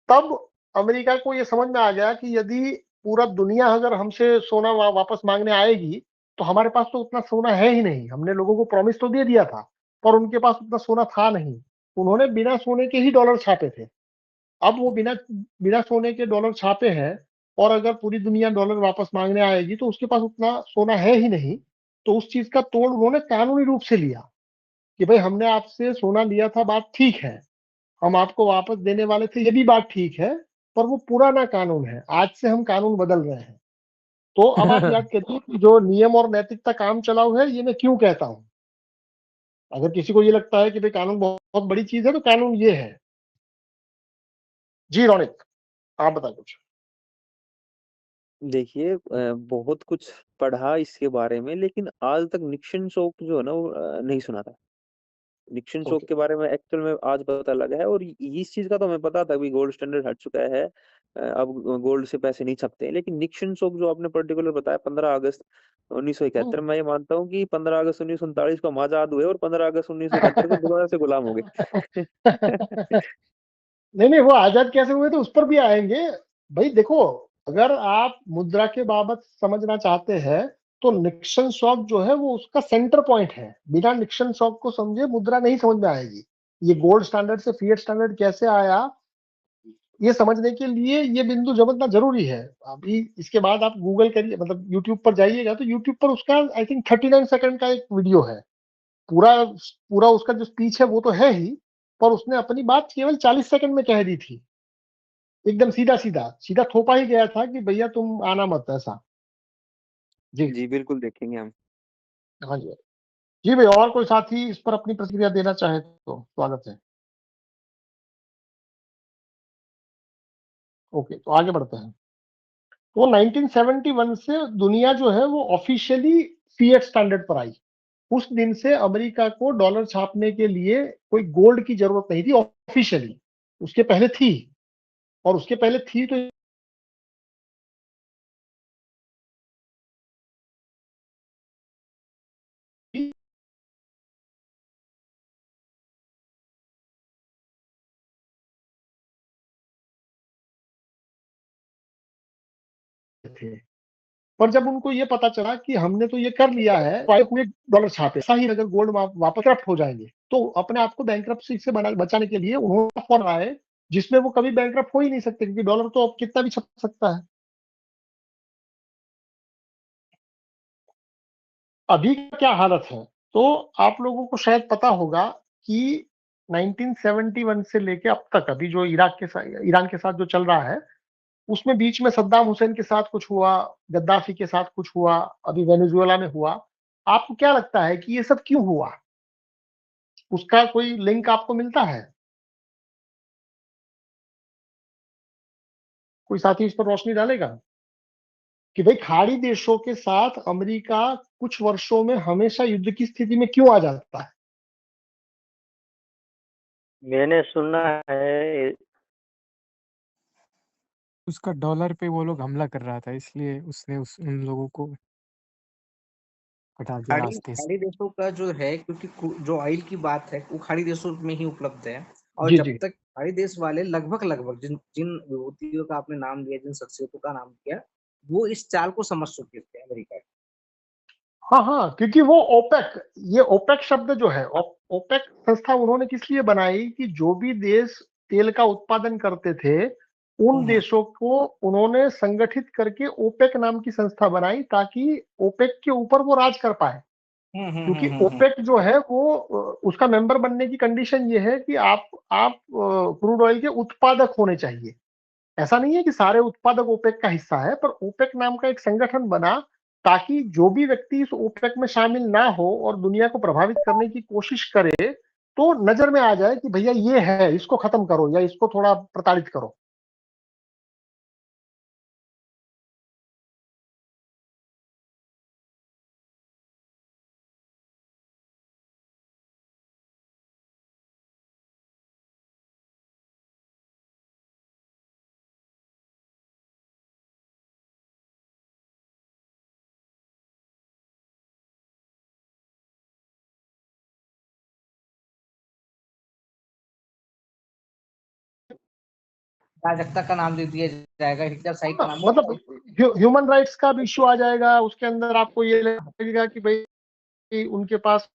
S1: तब अमेरिका को यह समझ में आ गया कि यदि पूरा दुनिया अगर हमसे सोना वापस मांगने आएगी तो हमारे पास तो उतना सोना है ही नहीं। हमने लोगों को प्रॉमिस तो दे दिया था पर उनके पास उतना सोना था नहीं। उन्होंने बिना सोने के ही डॉलर छापे थे। अब वो बिना बिना सोने के डॉलर छापे हैं और अगर पूरी दुनिया डॉलर वापस मांगने आएगी तो उसके पास उतना सोना है ही नहीं। तो उस चीज का तोड़ उन्होंने कानूनी रूप से लिया कि भाई हमने आपसे सोना लिया था, बात ठीक है, हम आपको वापस देने वाले थे, ये भी बात ठीक है, पर वो पुराना कानून है, आज से हम कानून बदल रहे हैं। तो अब आप याद करिए कि जो नियम और नैतिकता काम चलाऊ है ये मैं क्यों कहता हूं। अगर किसी को ये लगता है कि भाई कानून बहुत बड़ी चीज है तो कानून ये है। जी रौनिक, आप बताएं कुछ।
S2: देखिए बहुत कुछ पढ़ा इसके बारे में, लेकिन आज तक निक्सन शॉक जो है ना वो नहीं सुना था। Nixon shock
S1: okay.
S2: के बारे में एक्चुअल में आज पता लगा है, और इस चीज़ का तो हमें पता था कि गोल्ड स्टैंडर्ड हट चुका है। अब गोल्ड से पैसे नहीं छपते हैं। लेकिन निक्सन शॉक जो आपने पर्टिकुलर बताया 15 अगस्त 1971, मैं ये मानता हूँ कि 15 अगस्त 1939 को हम आज़ाद हुए और 15 अगस्त 1971 को दोबारा से गुलाम हो गए।
S1: नहीं नहीं, वो आजाद कैसे हुए थे उस पर भी आएंगे। भाई देखो, अगर आप मुद्रा के बाबत समझना चाहते हैं तो निक्सन शॉक जो है वो उसका सेंटर पॉइंट है। बिना निक्सन शॉक को समझे मुद्रा नहीं समझ में आएगी। ये गोल्ड स्टैंडर्ड से फिएट स्टैंडर्ड कैसे आया ये समझने के लिए ये बिंदु समझना जरूरी है। अभी इसके बाद आप गूगल करिए, मतलब यूट्यूब पर जाइएगा तो यूट्यूब पर उसका आई थिंक 39 सेकंड का एक वीडियो है। पूरा पूरा उसका जो स्पीच है वो तो है ही, पर उसने अपनी बात केवल 40 सेकंड में कह दी थी। एकदम सीधा सीधा सीधा थोपा ही गया था कि भैया तुम आना मत ऐसा। जी।
S2: जी, बिल्कुल देखेंगे हम।
S1: हाँ जी। जी भाई, और कोई साथी इस पर अपनी प्रतिक्रिया देना चाहे तो स्वागत है। ओके, तो आगे बढ़ते हैं। तो 1971 से दुनिया जो है वो ऑफिशियली फिएट स्टैंडर्ड पर आई। उस दिन से अमेरिका को डॉलर छापने के लिए कोई गोल्ड की जरूरत नहीं थी ऑफिशियली। उसके पहले थी, और उसके पहले थी तो थे। पर जब उनको ये पता चला कि हमने तो ये कर लिया है तो हुए डॉलर छापे, ऐसा ही अगर गोल्ड वापस करप्ट हो जाएंगे तो अपने आप को बैंकरप्सी से बचाने के लिए उन्होंने फॉर्म आए जिसमें वो कभी बैंकरप्ट हो ही नहीं सकते क्योंकि डॉलर तो अब कितना भी छप सकता है। अभी का क्या हालत है तो आप लोगों को शायद पता होगा कि 1971 से लेके अब तक अभी जो ईरान के साथ जो चल रहा है उसमें बीच में सद्दाम हुसैन के साथ कुछ हुआ, गद्दाफी के साथ कुछ हुआ, अभी वेनेजुएला में हुआ। आपको क्या लगता है कि ये सब क्यों हुआ? उसका कोई लिंक आपको मिलता है? कोई साथी इस पर रोशनी डालेगा? कि भाई खाड़ी देशों के साथ अमेरिका कुछ वर्षों में हमेशा युद्ध की स्थिति में क्यों आ जाता है?
S5: मैंने सुना है
S4: उसका डॉलर पे वो लोग हमला कर रहा था, इसलिए उसने उन लोगों को हटा दिया रास्ते से।
S3: खाड़ी देशों का जो है, क्योंकि जो ऑयल की बात है वो खाड़ी देशों में ही उपलब्ध है, और
S1: जी
S3: जब
S1: जी
S3: तक खाड़ी देश वाले लगभग जिन जिन विभूतियों का आपने नाम लिया, जिन शख्सियतों का नाम किया, वो इस चाल को समझ चुके थे अमेरिका के।
S1: हाँ हाँ, क्योंकि वो ओपेक, ये ओपेक शब्द जो है, ओपेक संस्था उन्होंने किस लिए बनाई कि जो भी देश तेल का उत्पादन करते थे उन देशों को उन्होंने संगठित करके ओपेक नाम की संस्था बनाई, ताकि ओपेक के ऊपर वो राज कर पाए। क्योंकि ओपेक जो है वो उसका मेंबर बनने की कंडीशन ये है कि आप क्रूड ऑयल के उत्पादक होने चाहिए। ऐसा नहीं है कि सारे उत्पादक ओपेक का हिस्सा है, पर ओपेक नाम का एक संगठन बना ताकि जो भी व्यक्ति इस ओपेक में शामिल ना हो और दुनिया को प्रभावित करने की कोशिश करे तो नजर में आ जाए कि भैया ये है, इसको खत्म करो या इसको थोड़ा प्रताड़ित करो।
S3: अराजकता का नाम दे दिया जाएगा, हिटलर साइड का नाम।
S1: मतलब ह्यूमन राइट्स का भी इश्यू आ जाएगा उसके अंदर। आपको ये लगेगा कि भाई उनके पास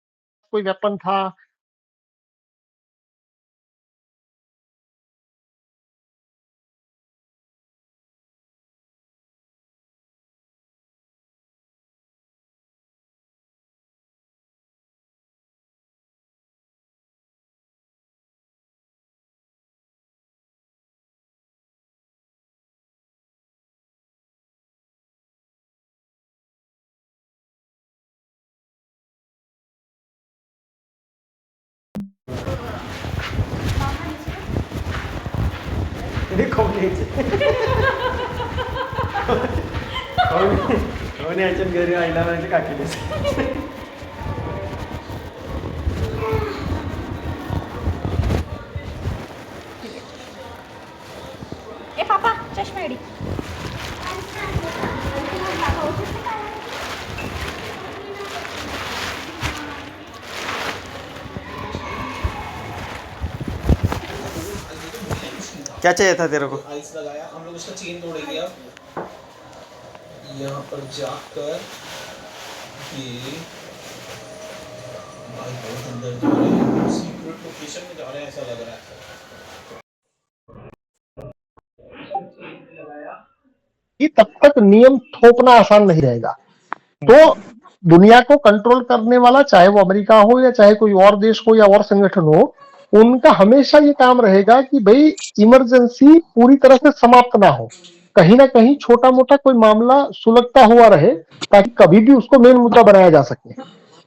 S1: कोई वेपन था।
S6: याच्यात घरी आईला म्हणजे काकीला
S7: ए पापा चष्मा रेडी।
S6: क्या चाहिए था तेरे को?
S8: आइस लगाया, हम लोग उसका चेन तोड़ेंगे अब यहाँ पर जाकर। ये भाई बहुत अंदर जा रहे हैं, सीक्रेट लोकेशन में जा रहे हैं ऐसा लग रहा है।
S1: कि तब तक नियम थोपना आसान नहीं रहेगा। तो दुनिया को कंट्रोल करने वाला, चाहे वो अमेरिका हो या चाहे कोई और देश हो या और संगठन हो, उनका हमेशा ये काम रहेगा कि भाई इमरजेंसी पूरी तरह से समाप्त ना हो, कहीं ना कहीं छोटा मोटा कोई मामला सुलगता हुआ रहे ताकि कभी भी उसको मेन मुद्दा बनाया जा सके।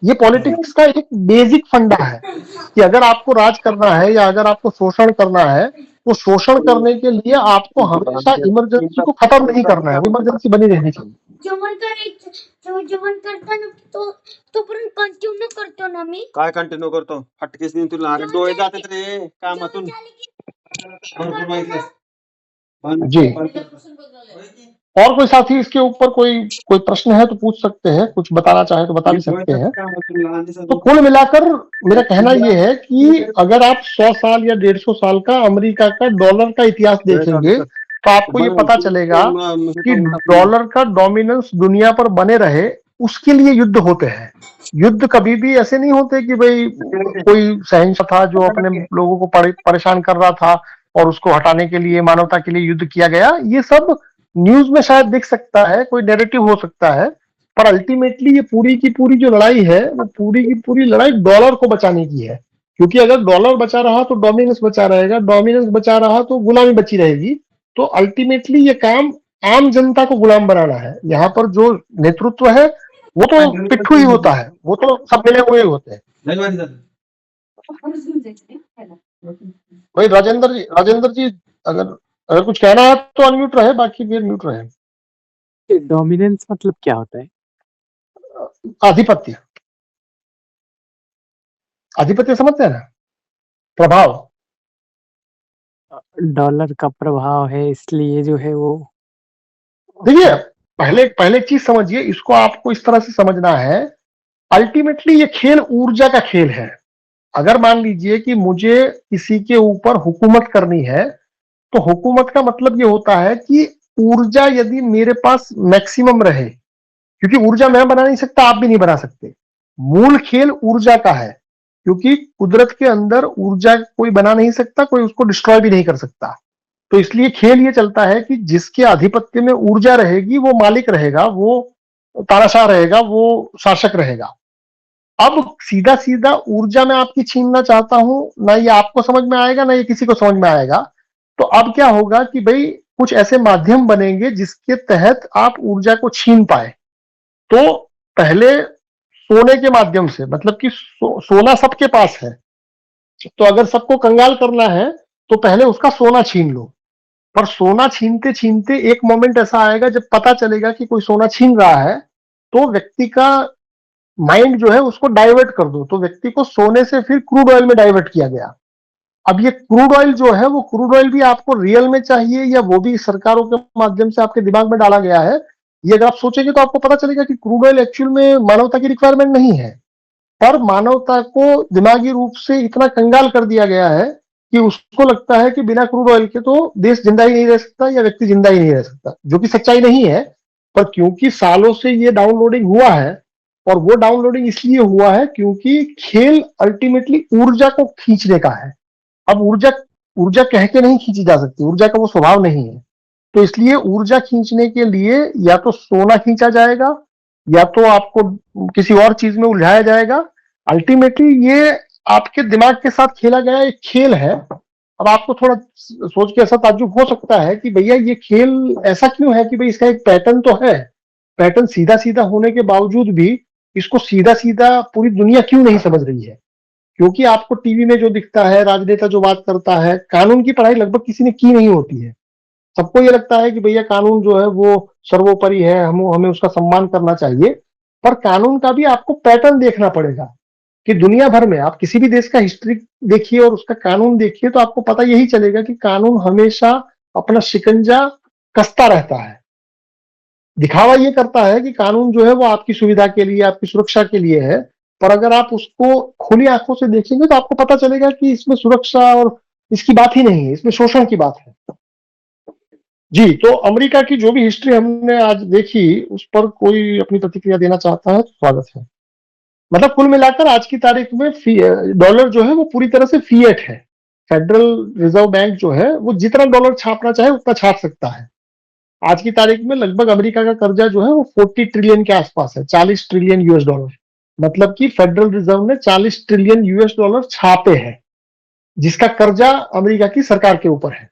S1: ये पॉलिटिक्स का एक बेसिक फंडा है कि अगर आपको राज करना है या अगर आपको शोषण करना है, तो शोषण करने के लिए आपको हमेशा इमरजेंसी को खत्म नहीं करना है, इमरजेंसी बनी रहनी चाहिए।
S7: जेवण करताना तोपर्यंत कंटिन्यू करतो ना मी।
S6: काय कंटिन्यू करतो? फटकेच देऊन तुला, अरे डोळे जातात रे कामातून।
S1: जी, और कोई साथी इसके ऊपर कोई प्रश्न है तो पूछ सकते हैं, कुछ बताना चाहे तो बता भी सकते हैं। तो कुल मिलाकर मेरा कहना यह है कि अगर आप 100 साल या 150 साल का अमेरिका का डॉलर का इतिहास देखेंगे तो आपको ये पता चलेगा कि डॉलर का डोमिनेंस दुनिया पर बने रहे, उसके लिए युद्ध होते हैं। युद्ध कभी भी ऐसे नहीं होते कि भाई कोई शहंशाह था जो अपने लोगों को परेशान कर रहा था और उसको हटाने के लिए, मानवता के लिए युद्ध किया गया। ये सब न्यूज में शायद दिख सकता है, कोई नैरेटिव हो सकता है, पर अल्टीमेटली ये पूरी की पूरी जो लड़ाई है वो पूरी की पूरी लड़ाई डॉलर को बचाने की है। क्योंकि अगर डॉलर बचा रहा तो डोमिनेंस बचा रहेगा, डोमिनेंस बचा रहा तो गुलामी बची रहेगी। तो अल्टीमेटली ये काम आम जनता को गुलाम बनाना है। यहाँ पर जो नेतृत्व है वो तो पिट्ठू ही होता है, वो तो सब मिले हुए होते हैं। भाई राजेंद्र जी अगर कुछ कहना है तो अनम्यूट रहे, बाकी फिर म्यूट रहे।
S4: डोमिनेंस मतलब क्या होता है?
S1: आधिपत्य, आधिपत्य समझते हैं ना, प्रभाव।
S4: डॉलर का प्रभाव है इसलिए जो है वो
S1: देखिए, पहले एक चीज समझिए, इसको आपको इस तरह से समझना है, अल्टीमेटली ये खेल ऊर्जा का खेल है। अगर मान लीजिए कि मुझे किसी के ऊपर हुकूमत करनी है, तो हुकूमत का मतलब ये होता है कि ऊर्जा यदि मेरे पास मैक्सिमम रहे, क्योंकि ऊर्जा मैं बना नहीं सकता, आप भी नहीं बना सकते, मूल खेल ऊर्जा का है, क्योंकि कुदरत के अंदर ऊर्जा कोई बना नहीं सकता, कोई उसको डिस्ट्रॉय भी नहीं कर सकता। तो इसलिए खेल ये चलता है कि जिसके आधिपत्य में ऊर्जा रहेगी वो मालिक रहेगा, वो तानाशाह रहेगा, वो शासक रहेगा। अब सीधा सीधा ऊर्जा मैं आपकी छीनना चाहता हूं, ना ये आपको समझ में आएगा, ना ये किसी को समझ में आएगा। तो अब क्या होगा कि भाई कुछ ऐसे माध्यम बनेंगे जिसके तहत आप ऊर्जा को छीन पाए। तो पहले सोने के माध्यम से, मतलब कि सोना सबके पास है, तो अगर सबको कंगाल करना है तो पहले उसका सोना छीन लो। पर सोना छीनते छीनते एक मोमेंट ऐसा आएगा जब पता चलेगा कि कोई सोना छीन रहा है, तो व्यक्ति का माइंड जो है उसको डाइवर्ट कर दो। तो व्यक्ति को सोने से फिर क्रूड ऑयल में डाइवर्ट किया गया। अब ये क्रूड ऑयल जो है, वो क्रूड ऑयल भी आपको रियल में चाहिए या वो भी सरकारों के माध्यम से आपके दिमाग में डाला गया है, ये अगर आप सोचेंगे तो आपको पता चलेगा कि क्रूड ऑयल एक्चुअल में मानवता की रिक्वायरमेंट नहीं है, पर मानवता को दिमागी रूप से इतना कंगाल कर दिया गया है कि उसको लगता है कि बिना क्रूड ऑयल के तो देश जिंदा ही नहीं रह सकता या व्यक्ति जिंदा ही नहीं रह सकता, जो कि सच्चाई नहीं है। पर क्योंकि सालों से ये डाउनलोडिंग हुआ है, और वो डाउनलोडिंग इसलिए हुआ है क्योंकि खेल अल्टीमेटली ऊर्जा को खींचने का है। अब ऊर्जा ऊर्जा कह के नहीं खींची जा सकती, ऊर्जा का वो स्वभाव नहीं है। तो इसलिए ऊर्जा खींचने के लिए या तो सोना खींचा जाएगा, या तो आपको किसी और चीज में उलझाया जाएगा। अल्टीमेटली ये आपके दिमाग के साथ खेला गया एक खेल है। अब आपको थोड़ा सोच के ऐसा ताज्जुब हो सकता है कि भैया ये खेल ऐसा क्यों है कि भाई इसका एक पैटर्न तो है, पैटर्न सीधा सीधा होने के बावजूद भी इसको सीधा सीधा पूरी दुनिया क्यों नहीं समझ रही है। क्योंकि आपको टीवी में जो दिखता है, राजनेता जो बात करता है, कानून की पढ़ाई लगभग किसी ने की नहीं होती है। सबको ये लगता है कि भैया कानून जो है वो सर्वोपरि है, हमें उसका सम्मान करना चाहिए। पर कानून का भी आपको पैटर्न देखना पड़ेगा कि दुनिया भर में आप किसी भी देश का हिस्ट्री देखिए और उसका कानून देखिए, तो आपको पता यही चलेगा कि कानून हमेशा अपना शिकंजा कसता रहता है। दिखावा ये करता है कि कानून जो है वो आपकी सुविधा के लिए, आपकी सुरक्षा के लिए है, पर अगर आप उसको खुली आंखों से देखेंगे तो आपको पता चलेगा कि इसमें सुरक्षा और इसकी बात ही नहीं है, इसमें शोषण की बात है। जी, तो अमेरिका की जो भी हिस्ट्री हमने आज देखी, उस पर कोई अपनी प्रतिक्रिया देना चाहता है तो स्वागत है। मतलब कुल मिलाकर आज की तारीख में डॉलर जो है वो पूरी तरह से फिएट है। फेडरल रिजर्व बैंक जो है वो जितना डॉलर छापना चाहे उतना छाप सकता है। आज की तारीख में लगभग अमेरिका का कर्जा जो है वो 40 ट्रिलियन के आसपास है, 40 ट्रिलियन यूएस डॉलर। मतलब कि फेडरल रिजर्व ने 40 ट्रिलियन यूएस डॉलर छापे हैं, जिसका कर्जा अमेरिका की सरकार के ऊपर है।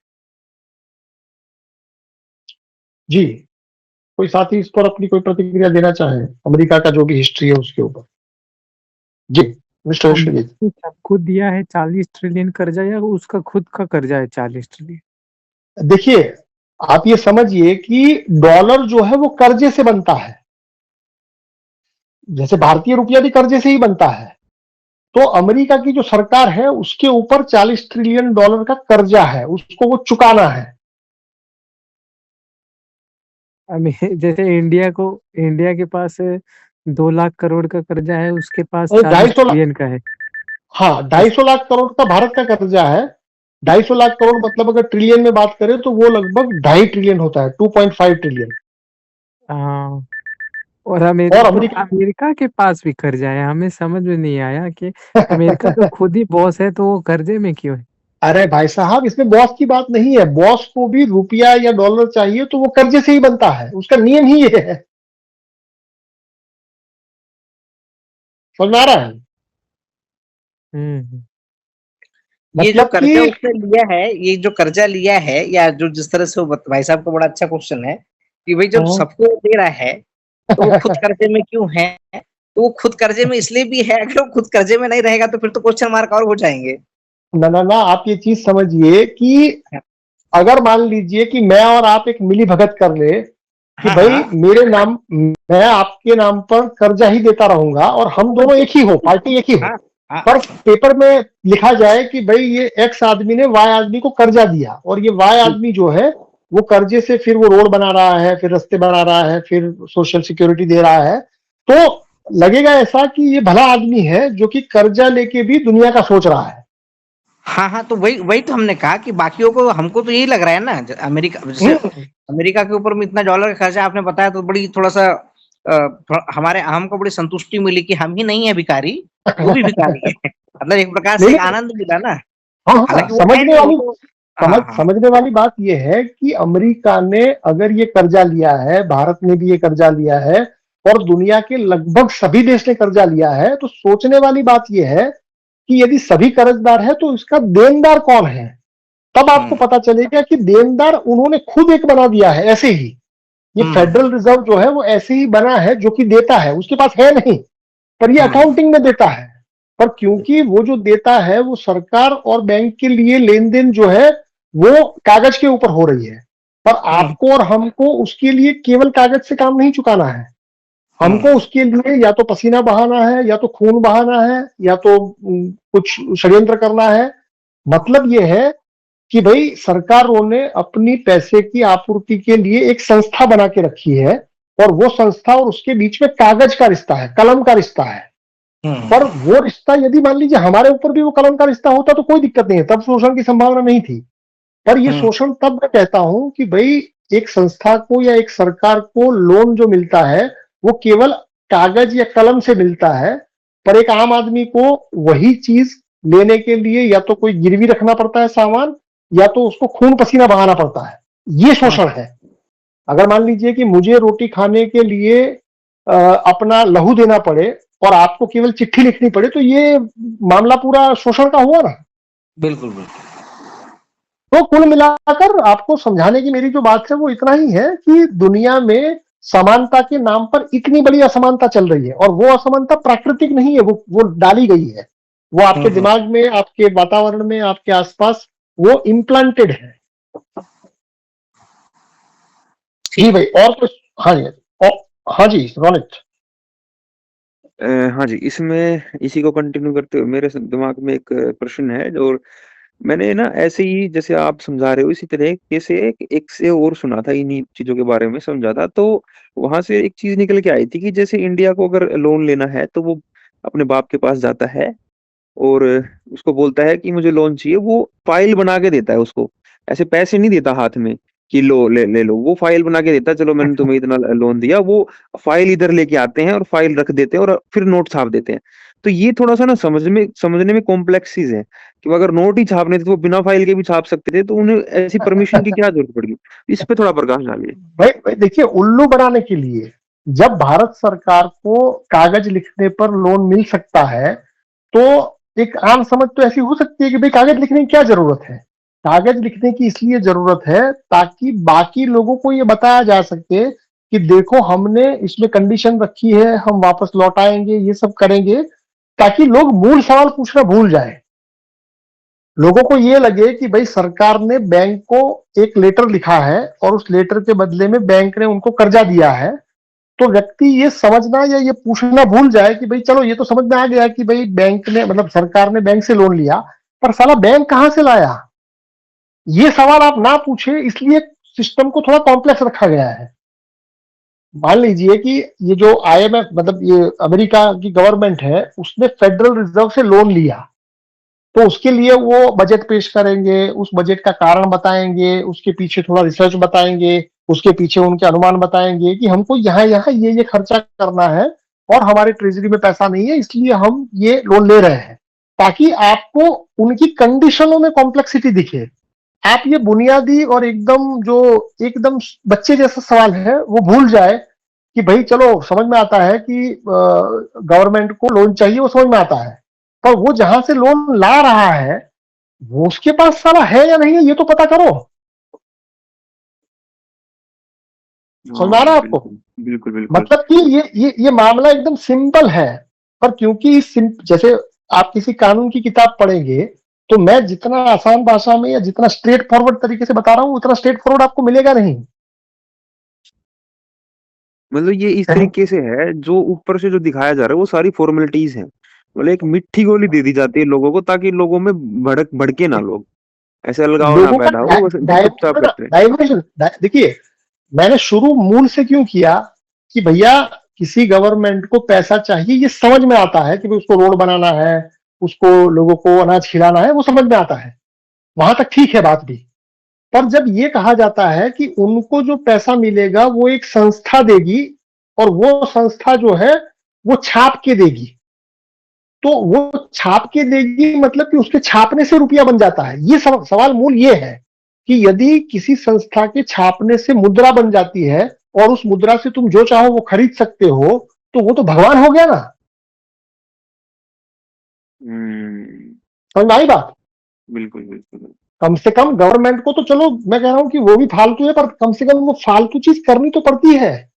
S1: जी, कोई साथी इस पर अपनी कोई प्रतिक्रिया देना चाहे, अमेरिका का जो भी हिस्ट्री है उसके ऊपर। जी मिस्टर
S4: हमने सबको दिया है 40 ट्रिलियन कर्जा या उसका खुद का कर्जा है 40 ट्रिलियन?
S1: देखिए, आप ये समझिए कि डॉलर जो है वो कर्जे से बनता है, जैसे भारतीय रुपया भी कर्जे से ही बनता है। तो अमेरिका की जो सरकार है उसके ऊपर 40 ट्रिलियन डॉलर का कर्जा है, उसको वो चुकाना है।
S4: जैसे इंडिया के पास 2 लाख करोड़ का कर्जा है, उसके पास
S1: और
S4: 40
S1: 250 लाख,
S4: ट्रिलियन का है।
S1: हाँ 250 लाख करोड़ का भारत का कर्जा है। 250 लाख करोड़ मतलब अगर ट्रिलियन में बात करें तो वो लगभग 2.5 ट्रिलियन होता है, 2.5 ट्रिलियन।
S4: हाँ, और अमेरिका के पास भी कर्जा है। हमें समझ में नहीं आया कि अमेरिका तो खुद ही बॉस है, तो वो कर्जे में क्यों है?
S1: अरे भाई साहब, इसमें बॉस की बात नहीं है, बॉस को भी रुपया या डॉलर चाहिए तो वो कर्जे से ही बनता है, उसका नियम ही ये है। समझ में आ रहा है?
S3: ये जो
S1: मतलब
S3: कर्जा
S1: कि
S3: उसने लिया है, ये जो कर्जा लिया है, या जो जिस तरह से भाई साहब का बड़ा अच्छा क्वेश्चन है कि भाई जब सबको दे रहा है तो वो खुद कर्जे में क्यों है? तो वो खुद कर्जे में इसलिए भी है, अगर वो खुद कर्जे में नहीं रहेगा तो फिर तो क्वेश्चन मार्क और हो जाएंगे।
S1: ना, आप ये चीज समझिए कि अगर मान लीजिए कि मैं और आप एक मिली भगत कर ले कि
S3: हाँ
S1: भाई
S3: हाँ
S1: मेरे नाम, मैं आपके नाम पर कर्जा ही देता रहूंगा और हम दोनों एक ही हो, पार्टी एक ही हो,
S3: हाँ हाँ
S1: पर पेपर में लिखा जाए कि भाई ये एक्स आदमी ने वाई आदमी को कर्जा दिया और ये वाई आदमी जो है वो कर्जे से फिर वो रोड बना रहा है, फिर रास्ते बना रहा है, फिर सोशल सिक्योरिटी दे रहा है, तो लगेगा ऐसा कि ये भला आदमी है जो कि कर्जा लेके भी दुनिया का सोच रहा है।
S3: हाँ हाँ, तो वही वही तो हमने कहा कि बाकियों को, हमको तो यही लग रहा है ना, अमेरिका जैसे अमेरिका के ऊपर में इतना डॉलर का खर्चा आपने बताया, तो बड़ी थोड़ा सा हमारे हमको बड़ी संतुष्टि मिली कि हम ही नहीं है भिखारी, वो भी भिखारी है। मतलब एक प्रकार से एक आनंद मिला ना।
S1: हाँ,
S3: हालांकि वो है
S1: समझने
S3: नहीं, वो
S1: वाली
S3: तो हाँ हाँ
S1: समझने वाली बात यह है कि अमेरिका ने अगर ये कर्जा लिया है, भारत ने भी ये कर्जा लिया है और दुनिया के लगभग सभी देश ने कर्जा लिया है, तो सोचने वाली बात यह है कि यदि सभी कर्जदार है तो इसका देनदार कौन है। तब आपको पता चलेगा कि देनदार उन्होंने खुद एक बना दिया है ऐसे ही। ये फेडरल रिजर्व जो है वो ऐसे ही बना है जो कि देता है, उसके पास है नहीं, पर ये अकाउंटिंग में देता है। पर क्योंकि वो जो देता है वो सरकार और बैंक के लिए लेन देन जो है वो कागज के ऊपर हो रही है, पर आपको और हमको उसके लिए केवल कागज से काम नहीं चुकाना है। हमको उसके लिए या तो पसीना बहाना है, या तो खून बहाना है, या तो कुछ षड्यंत्र करना है। मतलब ये है कि भाई सरकारों ने अपनी पैसे की आपूर्ति के लिए एक संस्था बना के रखी है और वो संस्था और उसके बीच में कागज का रिश्ता है, कलम का रिश्ता है। पर वो रिश्ता यदि मान लीजिए हमारे ऊपर भी वो कलम का रिश्ता होता तो कोई दिक्कत नहीं है, तब शोषण की संभावना नहीं थी। पर ये शोषण तब मैं कहता हूं कि भाई एक संस्था को या एक सरकार को लोन जो मिलता है वो केवल कागज या कलम से मिलता है, पर एक आम आदमी को वही चीज लेने के लिए या तो कोई गिरवी रखना पड़ता है सामान, या तो उसको खून पसीना बहाना पड़ता है। ये शोषण है। अगर मान लीजिए कि मुझे रोटी खाने के लिए अपना लहू देना पड़े और आपको केवल चिट्ठी लिखनी पड़े, तो ये मामला पूरा शोषण का हुआ ना।
S3: बिल्कुल बिल्कुल।
S1: तो कुल मिलाकर आपको समझाने की मेरी जो बात है वो इतना ही है कि दुनिया में समानता के नाम पर इतनी बड़ी असमानता चल रही है और वो असमानता प्राकृतिक नहीं है, वो डाली गई है, वो आपके दिमाग में, आपके वातावरण में, आपके आसपास वो इम्प्लांटेड है। जी भाई, और कुछ? हाँ जी, हाँ जी रोनित।
S2: हाँ जी, इसमें इसी को कंटिन्यू करते हुए मेरे दिमाग में एक प्रश्न है, और मैंने ना ऐसे ही जैसे आप समझा रहे हो इसी तरीके से एक से और सुना था, इन्हीं चीजों के बारे में समझा था। तो वहां से एक चीज निकल के आई थी कि जैसे इंडिया को अगर लोन लेना है तो वो अपने बाप के पास जाता है और उसको बोलता है कि मुझे लोन चाहिए। वो फाइल बना के देता है उसको, ऐसे पैसे नहीं देता हाथ में कि लो ले लो। वो फाइल बना के देता है, चलो मैंने तुम्हें इतना लोन दिया। वो फाइल इधर लेके आते हैं और फाइल रख देते हैं और फिर नोट छाप देते हैं। तो ये थोड़ा सा ना समझने में कॉम्प्लेक्स चीज है कि अगर नोट ही छापने थे तो वो बिना फाइल के भी छाप सकते थे, तो उन्हें ऐसी परमिशन की क्या जरूरत पड़ी? इस पे थोड़ा प्रकाश डालिए।
S1: भाई देखिए, उल्लू बनाने के लिए जब भारत सरकार को कागज लिखने पर लोन मिल सकता है तो एक आम समझ तो ऐसी हो सकती है कि भाई कागज लिखने की क्या जरूरत है। कागज लिखने की इसलिए जरूरत है ताकि बाकी लोगों को ये बताया जा सके कि देखो हमने इसमें कंडीशन रखी है, हम वापस लौट आएंगे, ये सब करेंगे, ताकि लोग मूल सवाल पूछना भूल जाए। लोगों को ये लगे कि भाई सरकार ने बैंक को एक लेटर लिखा है और उस लेटर के बदले में बैंक ने उनको कर्जा दिया है, तो व्यक्ति ये समझना या ये पूछना भूल जाए कि भाई चलो ये तो समझ में आ गया कि भाई बैंक ने, मतलब सरकार ने बैंक से लोन लिया, पर साला बैंक कहां से लाया, ये सवाल आप ना पूछे, इसलिए सिस्टम को थोड़ा कॉम्प्लेक्स रखा गया है। मान लीजिए कि ये जो IMF, मतलब ये अमेरिका की गवर्नमेंट है, उसने फेडरल रिजर्व से लोन लिया, तो उसके लिए वो बजट पेश करेंगे, उस बजट का कारण बताएंगे, उसके पीछे थोड़ा रिसर्च बताएंगे, उसके पीछे उनके अनुमान बताएंगे कि हमको यहाँ यहाँ ये खर्चा करना है और हमारे ट्रेजरी में पैसा नहीं है, इसलिए हम ये लोन ले रहे हैं, ताकि आपको उनकी कंडीशनों में कॉम्प्लेक्सिटी दिखे। आप ये बुनियादी और एकदम बच्चे जैसा सवाल है वो भूल जाए कि भाई चलो समझ में आता है कि गवर्नमेंट को लोन चाहिए, वो समझ में आता है, पर वो जहां से लोन ला रहा है वो उसके पास साला है या नहीं है ये तो पता करो। समझ में आ रहा है आपको?
S2: बिल्कुल बिल्कुल।
S1: मतलब कि ये मामला एकदम सिंपल है, पर क्योंकि जैसे आप किसी कानून की किताब पढ़ेंगे तो मैं जितना आसान भाषा में या जितना स्ट्रेट फॉरवर्ड तरीके से बता रहा हूं उतना स्ट्रेट फॉरवर्ड आपको मिलेगा नहीं।
S2: मतलब ये इस तरीके से है, जो ऊपर से जो दिखाया जा रहा है वो सारी फॉर्मेलिटीज हैं। मतलब एक मिट्टी गोली दे दी जाती है लोगों को, ताकि लोगों में भड़के ना लोग, ऐसे अलगाव ना
S1: लोगों का
S2: पैदा हो, बस चुपचाप करते रहे।
S1: डाइवर्शन। देखिए, मैंने शुरू मूल से क्यों किया कि भैया किसी गवर्नमेंट को पैसा चाहिए, ये समझ में आता है कि भाई उसको रोड बनाना है, उसको लोगों को अनाज खिलाना है, वो समझ में आता है, वहां तक ठीक है बात भी। पर जब ये कहा जाता है कि उनको जो पैसा मिलेगा वो एक संस्था देगी, और वो संस्था जो है वो छाप के देगी, तो वो छाप के देगी मतलब कि उसके छापने से रुपया बन जाता है। ये सवाल मूल ये है कि यदि किसी संस्था के छापने से मुद्रा बन जाती है और उस मुद्रा से तुम जो चाहो वो खरीद सकते हो, तो वो तो भगवान हो गया ना। समझ में आई बात?
S2: बिल्कुल बिल्कुल।
S1: कम से कम गवर्नमेंट को तो चलो मैं कह रहा हूं कि वो भी फालतू है, पर कम से कम वो फालतू चीज करनी तो पड़ती है।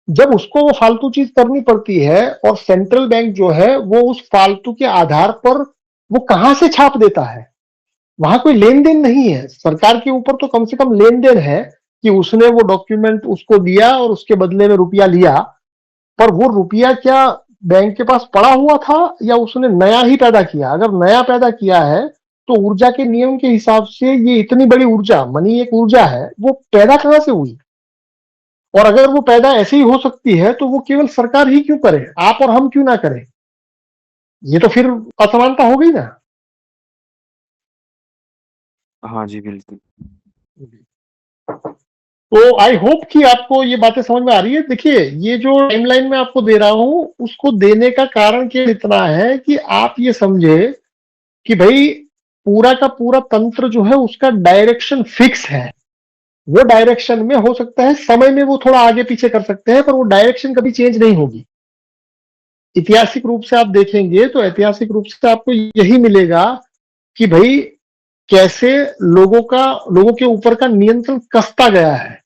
S1: जब उसको वो फालतू चीज करनी पड़ती है और सेंट्रल बैंक जो है वो उस फालतू के आधार पर वो कहां से छाप देता है, वहां कोई लेन देन नहीं है। सरकार के ऊपर तो कम से कम लेन देन है कि उसने वो डॉक्यूमेंट उसको दिया और उसके बदले में रुपया लिया, पर वो रुपया क्या बैंक के पास पड़ा हुआ था या उसने नया ही पैदा किया? अगर नया पैदा किया है तो ऊर्जा के नियम के हिसाब से ये इतनी बड़ी ऊर्जा, मनी एक ऊर्जा है, वो पैदा कहां से हुई? और अगर वो पैदा ऐसे ही हो सकती है तो वो केवल सरकार ही क्यों करे, आप और हम क्यों ना करें? ये तो फिर असमानता हो गई ना।
S2: हाँ जी बिल्कुल।
S1: तो आई होप कि आपको ये बातें समझ में आ रही है। देखिए, ये जो टाइमलाइन मैं आपको दे रहा हूं उसको देने का कारण केवल इतना है कि आप ये समझे कि भाई पूरा का पूरा तंत्र जो है उसका डायरेक्शन फिक्स है। वो डायरेक्शन में हो सकता है समय में वो थोड़ा आगे पीछे कर सकते हैं, पर वो डायरेक्शन कभी चेंज नहीं होगी। ऐतिहासिक रूप से आप देखेंगे तो ऐतिहासिक रूप से आपको यही मिलेगा कि भाई कैसे लोगों के ऊपर का नियंत्रण कसता गया है।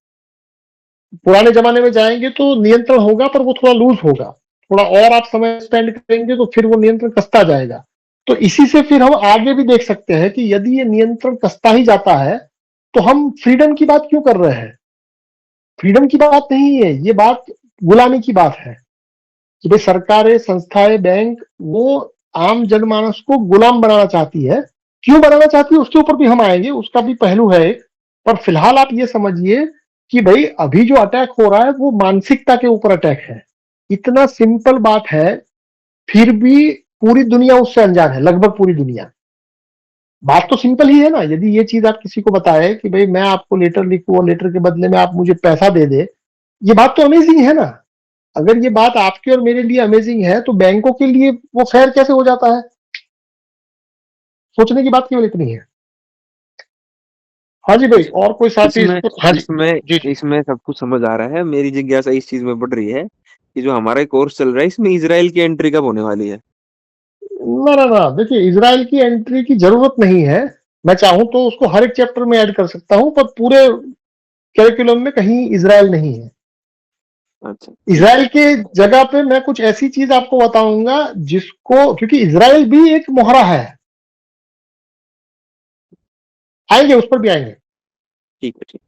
S1: पुराने जमाने में जाएंगे तो नियंत्रण होगा, पर वो थोड़ा लूज होगा, थोड़ा और आप समय स्पेंड करेंगे तो फिर वो नियंत्रण कसता जाएगा। तो इसी से फिर हम आगे भी देख सकते हैं कि यदि ये नियंत्रण कसता ही जाता है तो हम फ्रीडम की बात क्यों कर रहे हैं? फ्रीडम की बात नहीं है, ये बात गुलामी की बात है कि भाई सरकारें, संस्थाएं, बैंक वो आम जनमानस को गुलाम बनाना चाहती है। क्यों बनाना चाहती है उसके ऊपर भी हम आएंगे, उसका भी पहलू है। पर फिलहाल आप ये समझिए कि भाई अभी जो अटैक हो रहा है वो मानसिकता के ऊपर अटैक है। इतना सिंपल बात है, फिर भी पूरी दुनिया उससे अनजान है, लगभग पूरी दुनिया। बात तो सिंपल ही है ना। यदि ये चीज आप किसी को बताए कि भाई मैं आपको लेटर लिखूं और लेटर के बदले में आप मुझे पैसा दे दे, ये बात तो अमेजिंग है ना। अगर ये बात आपके और मेरे लिए अमेजिंग है तो बैंकों के लिए वो फेयर कैसे हो जाता है? सोचने की बात केवल इतनी है। हाँ जी भाई, और कोई साथी हाँ जी।
S2: इसमें सब कुछ समझ आ रहा है। मेरी जिज्ञासा इस चीज में बढ़ रही है कि जो हमारा कोर्स चल रहा है इसमें इजराइल की एंट्री कब होने वाली है?
S1: ना, देखिए, इजराइल की एंट्री की जरूरत नहीं है। मैं चाहूं तो उसको हर एक चैप्टर में ऐड कर सकता हूं, पर पूरे करिकुलम में कहीं इजराइल नहीं है।
S2: अच्छा।
S1: इजराइल के जगह पे मैं कुछ ऐसी चीज आपको बताऊंगा जिसको, क्योंकि इजराइल भी एक मोहरा है, आएंगे उस पर भी आएंगे।
S2: ठीक है ठीक।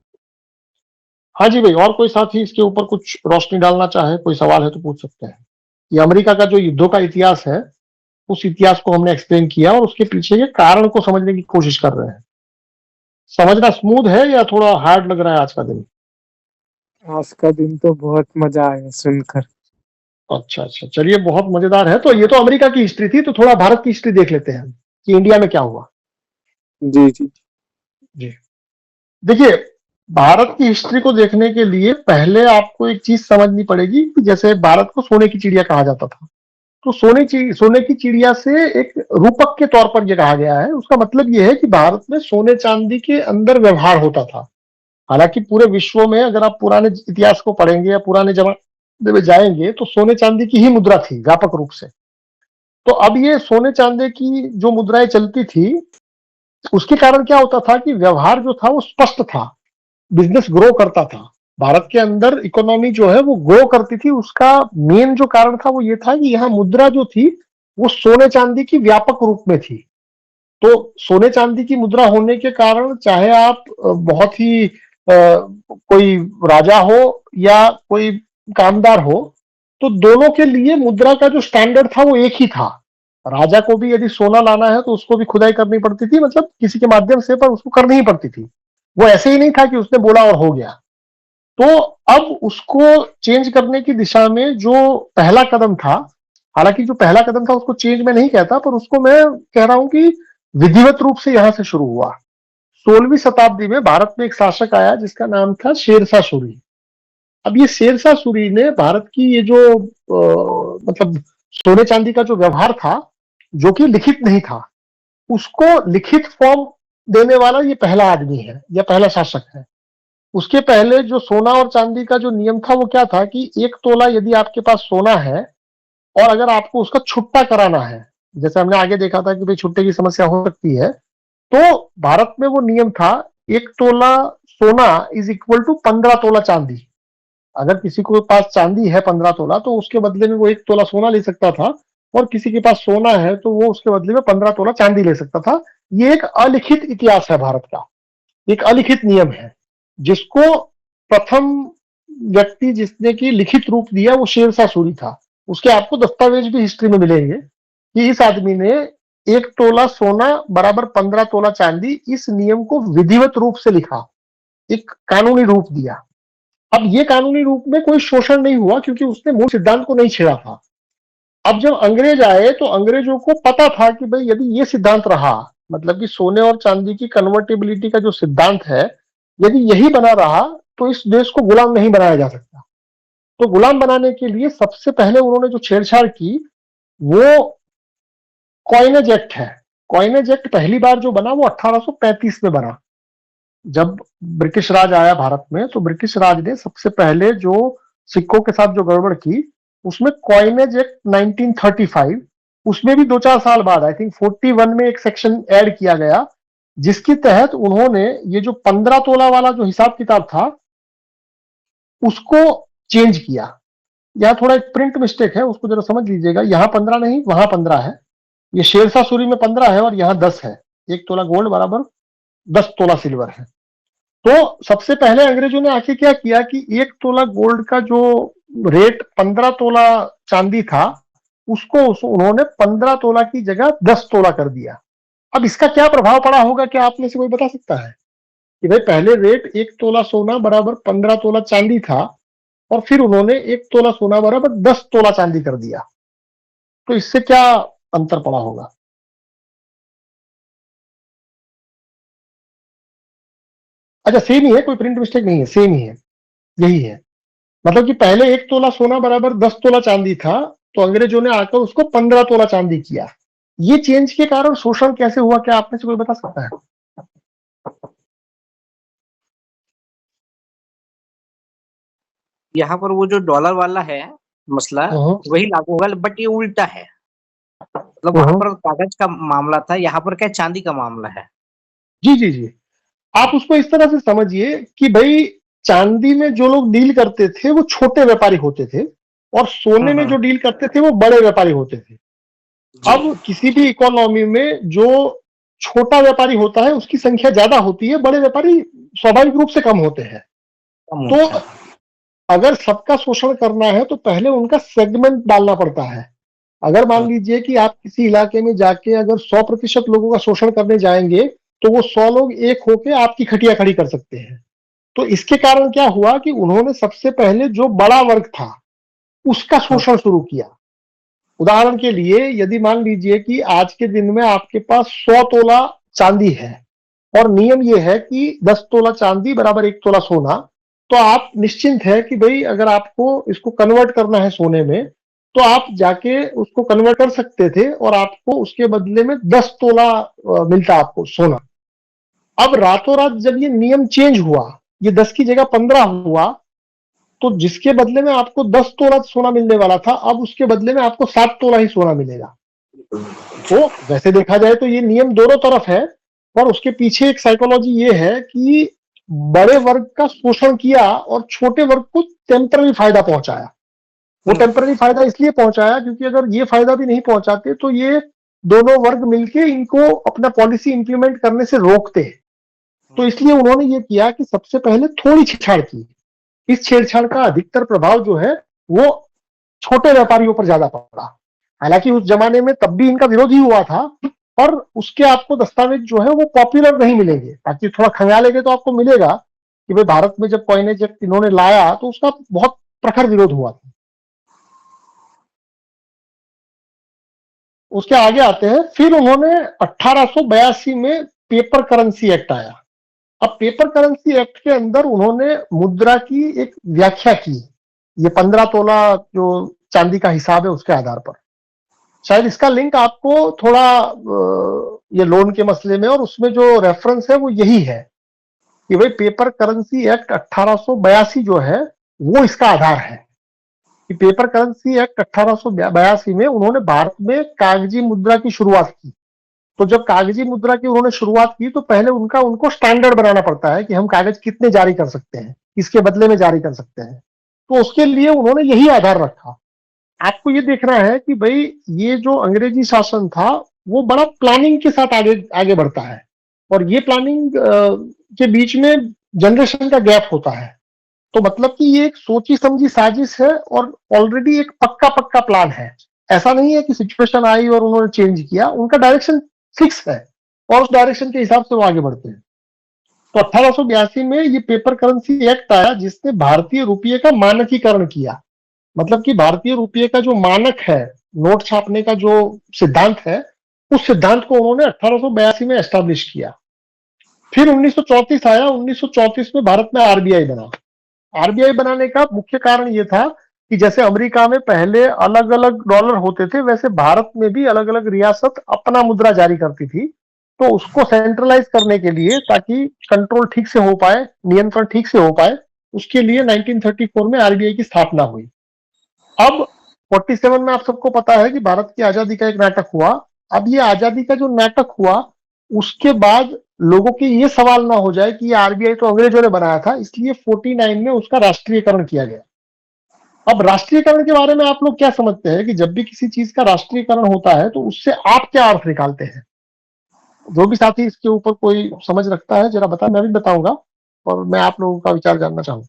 S1: हाँ जी भाई, और कोई साथी इसके ऊपर कुछ रोशनी डालना चाहे, कोई सवाल है तो पूछ सकते हैं। ये अमेरिका का जो युद्धों का इतिहास है उस इतिहास को हमने एक्सप्लेन किया और उसके पीछे के कारण को समझने की कोशिश कर रहे हैं। समझना स्मूथ है या थोड़ा हार्ड लग रहा है आज का दिन?
S4: आज का दिन तो बहुत मजा आया सुनकर।
S1: अच्छा, चलिए, बहुत मजेदार है। तो ये तो अमेरिका की हिस्ट्री थी, तो थोड़ा भारत की हिस्ट्री देख लेते हैं कि इंडिया में क्या हुआ।
S4: जी जी
S1: जी, देखिए, भारत की हिस्ट्री को देखने के लिए पहले आपको एक चीज समझनी पड़ेगी कि जैसे भारत को सोने की चिड़िया कहा जाता था, तो सोने की चिड़िया से एक रूपक के तौर पर यह कहा गया है। उसका मतलब यह है कि भारत में सोने चांदी के अंदर व्यवहार होता था। हालांकि पूरे विश्व में अगर आप पुराने इतिहास को पढ़ेंगे या पुराने जमाने में जाएंगे तो सोने चांदी की ही मुद्रा थी व्यापक रूप से। तो अब ये सोने चांदी की जो मुद्राएं चलती थी उसके कारण क्या होता था कि व्यवहार जो था वो स्पष्ट था, बिजनेस ग्रो करता था। भारत के अंदर इकोनॉमी जो है वो ग्रो करती थी। उसका मेन जो कारण था वो ये था कि यहाँ मुद्रा जो थी वो सोने चांदी की व्यापक रूप में थी। तो सोने चांदी की मुद्रा होने के कारण चाहे आप बहुत ही कोई राजा हो या कोई कामदार हो, तो दोनों के लिए मुद्रा का जो स्टैंडर्ड था वो एक ही था। राजा को भी यदि सोना लाना है तो उसको भी खुदाई करनी पड़ती थी, मतलब किसी के माध्यम से, पर उसको करनी ही पड़ती थी। वो ऐसे ही नहीं था कि उसने बोला और हो गया। तो अब उसको चेंज करने की दिशा में जो पहला कदम था, हालांकि जो पहला कदम था उसको चेंज में नहीं कहता, पर उसको मैं कह रहा हूं कि विधिवत रूप से यहां से शुरू हुआ। 16वीं शताब्दी में भारत में एक शासक आया जिसका नाम था शेरशाह सूरी। अब ये शेरशाह सूरी ने भारत की ये जो मतलब सोने चांदी का जो व्यवहार था, जो कि लिखित नहीं था, उसको लिखित फॉर्म देने वाला ये पहला आदमी है या पहला शासक है। उसके पहले जो सोना और चांदी का जो नियम था वो क्या था कि 1 तोला यदि आपके पास सोना है और अगर आपको उसका छुट्टा कराना है, जैसे हमने आगे देखा था कि भाई छुट्टे की समस्या हो सकती है, तो भारत में वो नियम था 1 तोला सोना इज इक्वल टू 15 तोला चांदी। अगर किसी के पास चांदी है 15 तोला तो उसके बदले में वो 1 तोला सोना ले सकता था, और किसी के पास सोना है तो वो उसके बदले में 15 तोला चांदी ले सकता था। ये एक अलिखित इतिहास है भारत का, एक अलिखित नियम है, जिसको प्रथम व्यक्ति जिसने की लिखित रूप दिया वो शेरशाह सूरी था। उसके आपको दस्तावेज भी हिस्ट्री में मिलेंगे कि इस आदमी ने 1 तोला सोना बराबर 15 तोला चांदी, इस नियम को विधिवत रूप से लिखा, एक कानूनी रूप दिया। अब ये कानूनी रूप में कोई शोषण नहीं हुआ क्योंकि उसने मूल सिद्धांत को नहीं छेड़ा था। अब जब अंग्रेज आए तो अंग्रेजों को पता था कि भाई यदि ये सिद्धांत रहा, मतलब कि सोने और चांदी की कन्वर्टेबिलिटी का जो सिद्धांत है, यदि यही बना रहा तो इस देश को गुलाम नहीं बनाया जा सकता। तो गुलाम बनाने के लिए सबसे पहले उन्होंने जो छेड़छाड़ की वो कॉइनेज एक्ट है। कॉइनेज एक्ट पहली बार जो बना वो 1835 में बना। जब ब्रिटिश राज आया भारत में तो ब्रिटिश राज ने सबसे पहले जो सिक्कों के साथ जो गड़बड़ की, उसमें कॉइनेज एक्ट 1935, उसमें भी 2-4 साल बाद आई थिंक 41 में एक सेक्शन ऐड किया गया, जिसके तहत उन्होंने ये जो 15 तोला वाला जो हिसाब किताब था उसको चेंज किया। यहाँ थोड़ा एक प्रिंट मिस्टेक है, उसको जरा समझ लीजिएगा। यहाँ 15 नहीं, वहां 15 है। ये शेरशाह सूरी में 15 है और यहाँ 10 है। 1 तोला गोल्ड बराबर 10 तोला सिल्वर है। तो सबसे पहले अंग्रेजों ने आके क्या किया कि 1 तोला गोल्ड का जो रेट 15 तोला चांदी था, उसको उन्होंने 15 तोला की जगह 10 तोला कर दिया। अब इसका क्या प्रभाव पड़ा होगा, क्या आप में से कोई बता सकता है कि भाई पहले रेट 1 तोला सोना बराबर 15 तोला चांदी था और फिर उन्होंने 1 तोला सोना बराबर 10 तोला चांदी कर दिया, तो इससे क्या अंतर पड़ा होगा? अच्छा, सेम ही है, कोई प्रिंट मिस्टेक नहीं है, सेम ही है, यही है। मतलब कि पहले 1 तोला सोना बराबर 10 तोला चांदी था, तो अंग्रेजों ने आकर उसको 15 तोला चांदी किया। ये चेंज के कारण शोषण कैसे हुआ, क्या आप में से कोई बता सकता है?
S3: यहाँ पर वो जो डॉलर वाला है मसला वही लागू होगा, बट ये उल्टा है। मतलब वहां पर कागज का मामला था, यहाँ पर क्या चांदी का मामला है।
S1: जी जी जी, आप उसको इस तरह से समझिए कि भाई चांदी में जो लोग डील करते थे वो छोटे व्यापारी होते थे और सोने में जो डील करते थे वो बड़े व्यापारी होते थे। अब किसी भी इकोनॉमी में जो छोटा व्यापारी होता है उसकी संख्या ज्यादा होती है, बड़े व्यापारी स्वाभाविक रूप से कम होते हैं। तो अगर सबका शोषण करना है तो पहले उनका सेगमेंट डालना पड़ता है। अगर मान लीजिए कि आप किसी इलाके में जाके अगर 100% लोगों का शोषण करने जाएंगे तो वो 100 लोग एक होके आपकी खटिया खड़ी कर सकते हैं। तो इसके कारण क्या हुआ कि उन्होंने सबसे पहले जो बड़ा वर्ग था उसका शोषण शुरू किया। उदाहरण के लिए यदि मान लीजिए कि आज के दिन में आपके पास 100 तोला चांदी है और नियम यह है कि 10 तोला चांदी बराबर 1 तोला सोना, तो आप निश्चिंत है कि भाई अगर आपको इसको कन्वर्ट करना है सोने में तो आप जाके उसको कन्वर्ट कर सकते थे और आपको उसके बदले में 10 तोला मिलता आपको सोना। अब रातों रात जब ये नियम चेंज हुआ, ये 10 की जगह 15 हुआ, तो जिसके बदले में आपको 10 तोला सोना मिलने वाला था, अब उसके बदले में आपको 7 तोला ही सोना मिलेगा। तो वैसे देखा जाए तो ये नियम दोनों तरफ है, और उसके पीछे एक साइकोलॉजी ये है कि बड़े वर्ग का शोषण किया और छोटे वर्ग को टेम्पररी फायदा पहुंचाया। वो टेम्पररी फायदा इसलिए पहुंचाया क्योंकि अगर ये फायदा भी नहीं पहुंचाते तो ये दोनों वर्ग मिलके इनको अपना पॉलिसी इंप्लीमेंट करने से रोकते। तो इसलिए उन्होंने ये किया कि सबसे पहले थोड़ी छेड़छाड़ की इस छेड़छाड़ का अधिकतर प्रभाव जो है वो छोटे व्यापारियों पर ज्यादा पड़ा। हालांकि उस जमाने में तब भी इनका विरोध ही हुआ था, पर उसके आपको दस्तावेज जो है वो पॉपुलर नहीं मिलेंगे। ताकि थोड़ा खंगालेंगे तो आपको मिलेगा कि भाई भारत में जब कॉइनेज एक्ट इन्होंने लाया तो उसका बहुत प्रखर विरोध हुआ था। उसके आगे आते हैं, फिर उन्होंने 1882 में पेपर करेंसी एक्ट आया। अब पेपर करेंसी एक्ट के अंदर उन्होंने मुद्रा की एक व्याख्या की, ये 15 तोला जो चांदी का हिसाब है उसके आधार पर। शायद इसका लिंक आपको थोड़ा ये लोन के मसले में, और उसमें जो रेफरेंस है वो यही है कि भाई पेपर करेंसी एक्ट 1882 जो है वो इसका आधार है। कि पेपर करेंसी एक्ट 1882 में उन्होंने भारत में कागजी मुद्रा की शुरुआत की। तो जब कागजी मुद्रा की उन्होंने शुरुआत की तो पहले उनको स्टैंडर्ड बनाना पड़ता है कि हम कागज कितने जारी कर सकते हैं, किसके बदले में जारी कर सकते हैं। तो उसके लिए उन्होंने यही आधार रखा। आपको ये देखना है कि भाई ये जो अंग्रेजी शासन था वो बड़ा प्लानिंग के साथ आगे बढ़ता है, और ये प्लानिंग के बीच में जनरेशन का गैप होता है। तो मतलब कि ये एक सोची समझी साजिश है और ऑलरेडी एक पक्का प्लान है। ऐसा नहीं है कि सिचुएशन आई और उन्होंने चेंज किया, उनका डायरेक्शन फिक्स है और उस डायरेक्शन के हिसाब से वो आगे बढ़ते हैं। तो 1882 में ये पेपर करेंसी एक्ट आया जिसने भारतीय रुपये का मानकीकरण किया। मतलब कि भारतीय रुपये का जो मानक है, नोट छापने का जो सिद्धांत है, उस सिद्धांत को उन्होंने 1882 में एस्टैब्लिश किया। फिर 1934 आया। 1934 में भारत में आरबीआई बना। आरबीआई बनाने का मुख्य कारण यह था कि जैसे अमेरिका में पहले अलग अलग डॉलर होते थे, वैसे भारत में भी अलग अलग रियासत अपना मुद्रा जारी करती थी। तो उसको सेंट्रलाइज करने के लिए, ताकि कंट्रोल ठीक से हो पाए, नियंत्रण ठीक से हो पाए, उसके लिए 1934 में आरबीआई की स्थापना हुई। अब 47 में आप सबको पता है कि भारत की आजादी का एक नाटक हुआ। अब ये आजादी का जो नाटक हुआ उसके बाद लोगों के ये सवाल ना हो जाए कि ये आरबीआई तो अंग्रेजों ने बनाया था, इसलिए 49 में उसका राष्ट्रीयकरण किया गया। अब राष्ट्रीयकरण के बारे में आप लोग क्या समझते हैं कि जब भी किसी चीज का राष्ट्रीयकरण होता है तो उससे आप क्या अर्थ निकालते हैं? जो भी साथी इसके ऊपर कोई समझ रखता है जरा बताएं, मैं भी बताऊंगा और मैं आप लोगों का विचार जानना चाहूंगा।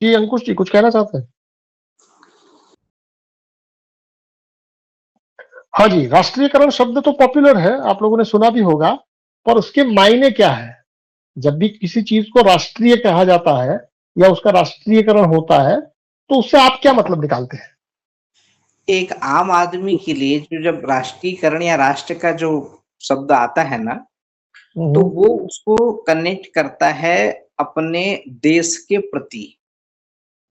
S1: जी अंकुश जी कुछ कहना चाहते हैं? हाँ जी, राष्ट्रीयकरण शब्द तो पॉपुलर है, आप लोगों ने सुना भी होगा, पर उसके मायने क्या है? जब भी किसी चीज को राष्ट्रीय कहा जाता है या उसका राष्ट्रीयकरण होता है तो उससे आप क्या मतलब निकालते हैं?
S3: एक आम आदमी के लिए जो जब राष्ट्रीयकरण या राष्ट्र का जो शब्द आता है ना, तो वो उसको कनेक्ट करता है अपने देश के प्रति,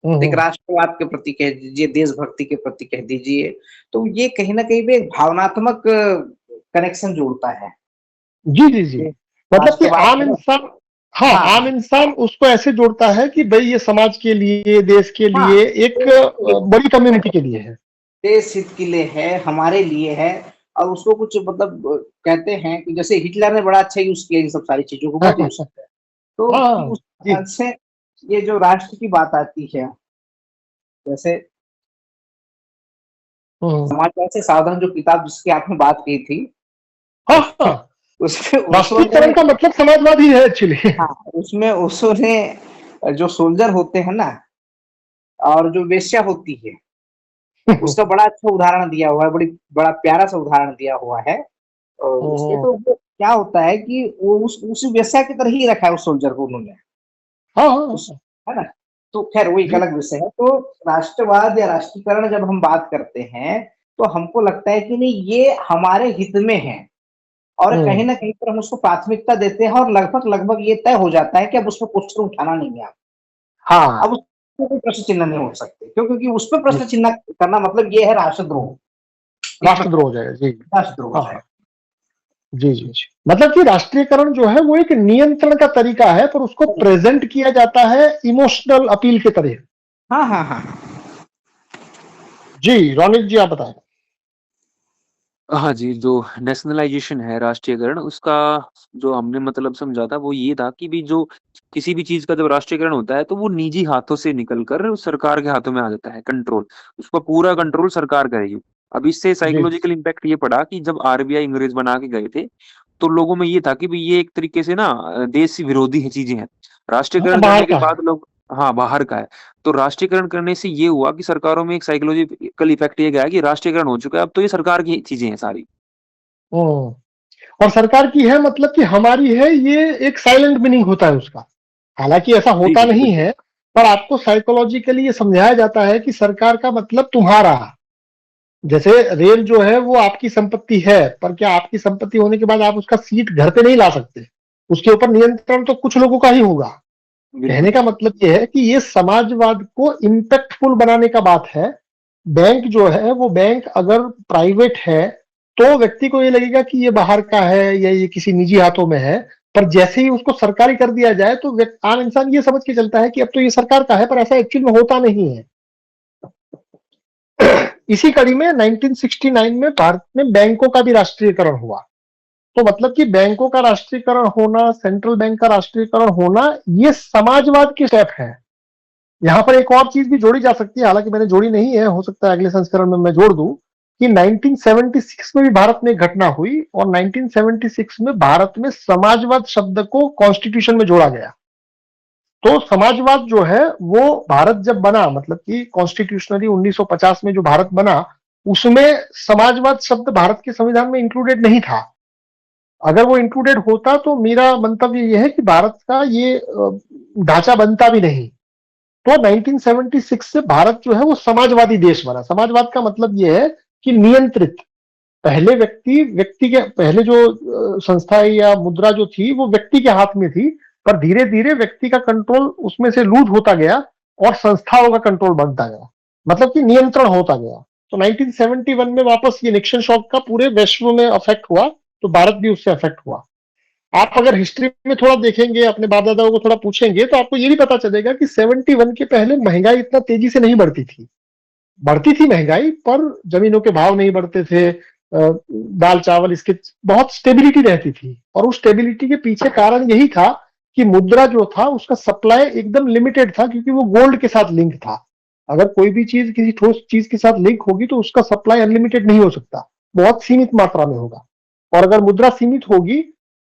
S3: एक राष्ट्रवाद के प्रति कह दीजिए, देशभक्ति के प्रति कह दीजिए। तो ये कहीं ना कहीं भी एक भावनात्मक कनेक्शन जोड़ता है।
S1: जी मतलब कि आम इंसान, हाँ आम इंसान उसको ऐसे जोड़ता है कि भाई ये समाज के लिए, देश के लिए, एक बड़ी कम्युनिटी के लिए है,
S3: देश हित के लिए है, हमारे लिए है। और उसको कुछ मतलब कहते हैं कि जैसे हिटलर ने बड़ा अच्छा यूज किया इन सब सारी चीजों को, बहुत यूज किया। तो उस से ये जो राष्ट्र की बात आती है, जैसे समाजवाद से सावधान जो किताब जिसकी आपने बात की थी, उसमें
S1: राष्ट्रीयकरण का मतलब समाजवाद ही है एक्चुअली।
S3: हाँ, उसमें उसने जो सोल्जर होते हैं ना और जो वेश्या होती है उसका बड़ा अच्छा उदाहरण दिया हुआ है, बड़ा प्यारा सा उदाहरण दिया हुआ है। और उसमें तो क्या होता है कि वो उस वेश्या की तरह ही रखा है उस सोल्जर को उन्होंने, है ना। तो खैर वो एक अलग विषय है। तो राष्ट्रवाद या राष्ट्रीयकरण जब हम बात करते हैं तो हमको लगता है कि नहीं ये हमारे हित में है, और कहीं ना कहीं पर हम उसको प्राथमिकता देते हैं, और लगभग ये तय हो जाता है कि अब उसमें क्वेश्चन उठाना नहीं है। हाँ, अब उसमें कोई प्रश्न चिन्ह नहीं हो सकते, क्योंकि उस पर प्रश्न चिन्ह करना मतलब ये है राष्ट्रद्रोह।
S1: राष्ट्रद्रोह हो जाएगा जी,
S3: राष्ट्रद्रोह हो जाएगा।
S1: जी मतलब कि राष्ट्रीयकरण जो है वो एक नियंत्रण का तरीका है, पर उसको प्रेजेंट किया जाता है इमोशनल अपील के तरह।
S3: हाँ
S1: जी रोनित जी आप बताएं।
S2: हाँ जी, जो नेशनलाइजेशन है, राष्ट्रीयकरण, उसका जो हमने मतलब समझा था वो ये था कि भी जो किसी भी चीज का जब राष्ट्रीयकरण होता है तो वो निजी हाथों से निकलकर सरकार के हाथों में आ जाता है कंट्रोल, उसका पूरा कंट्रोल सरकार करेगी। अब इससे साइकोलॉजिकल इम्पैक्ट ये पड़ा कि जब आरबीआई अंग्रेज बना के गए थे तो लोगों में ये था कि भाई ये एक तरीके से ना देश विरोधी है चीजें हैं। राष्ट्रीयकरण
S1: बाहर
S2: करने के
S1: का है।
S2: बाद लोग हाँ, बाहर का है। तो राष्ट्रीयकरण करने से ये हुआ कि सरकारों में एक साइकोलॉजिकल इफेक्ट ये गया कि राष्ट्रीयकरण हो चुका है, अब तो ये सरकार की चीजें हैं सारी।
S1: और सरकार की है मतलब कि हमारी है, ये एक साइलेंट मीनिंग होता है उसका। हालांकि ऐसा
S2: जी,
S1: होता
S2: जी,
S1: नहीं
S2: बिल्कुल।
S1: है, पर आपको साइकोलॉजिकली ये समझाया जाता है कि सरकार का मतलब तुम्हारा। जैसे रेल जो है वो आपकी संपत्ति है, पर क्या आपकी संपत्ति होने के बाद आप उसका सीट घर पे नहीं ला सकते? उसके ऊपर नियंत्रण तो कुछ लोगों का ही होगा। कहने
S2: बिल्कुल।
S1: का मतलब ये है कि ये समाजवाद को इम्पैक्टफुल बनाने का बात है। बैंक जो है वो बैंक अगर प्राइवेट है तो व्यक्ति को ये लगेगा कि ये बाहर का है या ये किसी निजी हाथों में है, पर जैसे ही उसको सरकारी कर दिया जाए तो आम इंसान ये समझ के चलता है कि अब तो ये सरकार का है, पर ऐसा एक्चुअल में होता नहीं है। इसी कड़ी में 1969 में भारत में बैंकों का भी राष्ट्रीयकरण हुआ। तो मतलब कि बैंकों का राष्ट्रीयकरण होना, सेंट्रल बैंक का राष्ट्रीयकरण होना, ये समाजवाद की स्टेप है। यहां पर एक और चीज भी जोड़ी जा सकती है, हालांकि मैंने जोड़ी नहीं है, हो सकता है अगले संस्करण में मैं जोड़ दूं, कि 1976 में भी भारत में एक घटना हुई और 1976 में भारत में समाजवाद शब्द को कॉन्स्टिट्यूशन में जोड़ा गया। तो समाजवाद जो है वो भारत जब बना, मतलब कि कॉन्स्टिट्यूशनली 1950 में जो भारत बना, उसमें समाजवाद शब्द भारत के संविधान में इंक्लूडेड नहीं था। अगर वो इंक्लूडेड होता तो मेरा मंतव्य यह है कि भारत का ये ढांचा बनता भी नहीं। तो 1976 से भारत जो है वो समाजवादी देश बना। समाजवाद का मतलब ये है कि नियंत्रित। पहले व्यक्ति के पहले जो संस्था या मुद्रा जो थी वो व्यक्ति के हाथ में थी, पर धीरे धीरे व्यक्ति का कंट्रोल उसमें से लूज होता गया और संस्थाओं का कंट्रोल बढ़ता गया, मतलब कि नियंत्रण होता गया। तो 1971 में वापस ये निक्सन शॉक का पूरे विश्व में अफेक्ट हुआ, तो भारत भी उससे अफेक्ट हुआ। आप अगर हिस्ट्री में थोड़ा देखेंगे, अपने बाप दादाओं को थोड़ा पूछेंगे, तो आपको ये भी पता चलेगा कि 71 के पहले महंगाई इतना तेजी से नहीं बढ़ती थी। बढ़ती थी महंगाई, पर जमीनों के भाव नहीं बढ़ते थे, दाल चावल इसके बहुत स्टेबिलिटी रहती थी। और उस स्टेबिलिटी के पीछे कारण यही था कि मुद्रा जो था उसका सप्लाई एकदम लिमिटेड था, क्योंकि वो गोल्ड के साथ लिंक था। अगर कोई भी चीज किसी ठोस चीज के साथ लिंक होगी तो उसका सप्लाई अनलिमिटेड नहीं हो सकता, बहुत सीमित मात्रा में होगा। और अगर मुद्रा सीमित होगी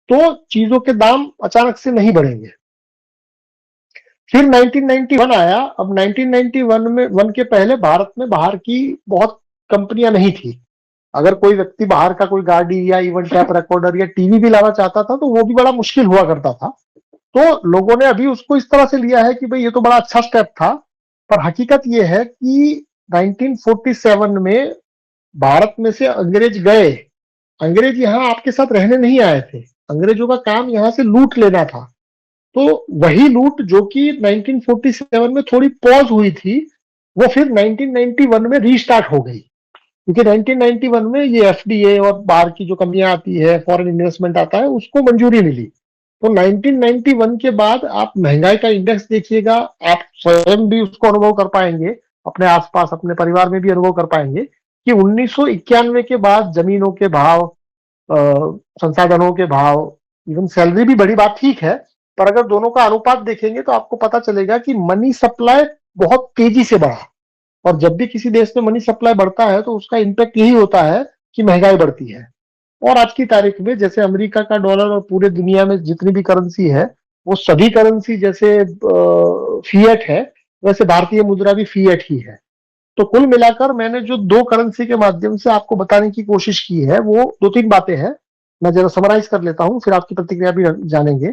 S1: तो चीजों के दाम अचानक से नहीं बढ़ेंगे। फिर 1991 आया। अब 1991 में वन के पहले भारत में बाहर की बहुत कंपनियां नहीं थी। अगर कोई व्यक्ति बाहर का कोई गाड़ी या इवन टैप रिकॉर्डर या टीवी भी लाना चाहता था तो वो भी बड़ा मुश्किल हुआ करता था। तो लोगों ने अभी उसको इस तरह से लिया है कि भाई ये तो बड़ा अच्छा स्टेप था, पर हकीकत ये है कि 1947 में भारत में से अंग्रेज गए। अंग्रेज यहाँ आपके साथ रहने नहीं आए थे, अंग्रेजों का काम यहाँ से लूट लेना था। तो वही लूट जो कि 1947 में थोड़ी पॉज हुई थी, वो फिर 1991 में रीस्टार्ट हो गई, क्योंकि 1991 में ये एफडीए और बाहर की जो कंपनियां आती है, फॉरेन इन्वेस्टमेंट आता है, उसको मंजूरी मिली। तो 1991 के बाद आप महंगाई का इंडेक्स देखिएगा, आप स्वयं भी उसको अनुभव कर पाएंगे, अपने आसपास अपने परिवार में भी अनुभव कर पाएंगे कि 1991 के बाद जमीनों के भाव, संसाधनों के भाव, इवन सैलरी भी बड़ी बात ठीक है, पर अगर दोनों का अनुपात देखेंगे तो आपको पता चलेगा कि मनी सप्लाई बहुत तेजी से बढ़ा। और जब भी किसी देश में मनी सप्लाई बढ़ता है तो उसका इंपैक्ट यही होता है कि महंगाई बढ़ती है। और आज की तारीख में जैसे अमेरिका का डॉलर और पूरे दुनिया में जितनी भी करेंसी है, वो सभी करेंसी जैसे फिएट है, वैसे भारतीय मुद्रा भी फिएट ही है। तो कुल मिलाकर मैंने जो दो करेंसी के माध्यम से आपको बताने की कोशिश की है वो दो तीन बातें हैं। मैं जरा समराइज कर लेता हूं, फिर आपकी प्रतिक्रिया भी जानेंगे।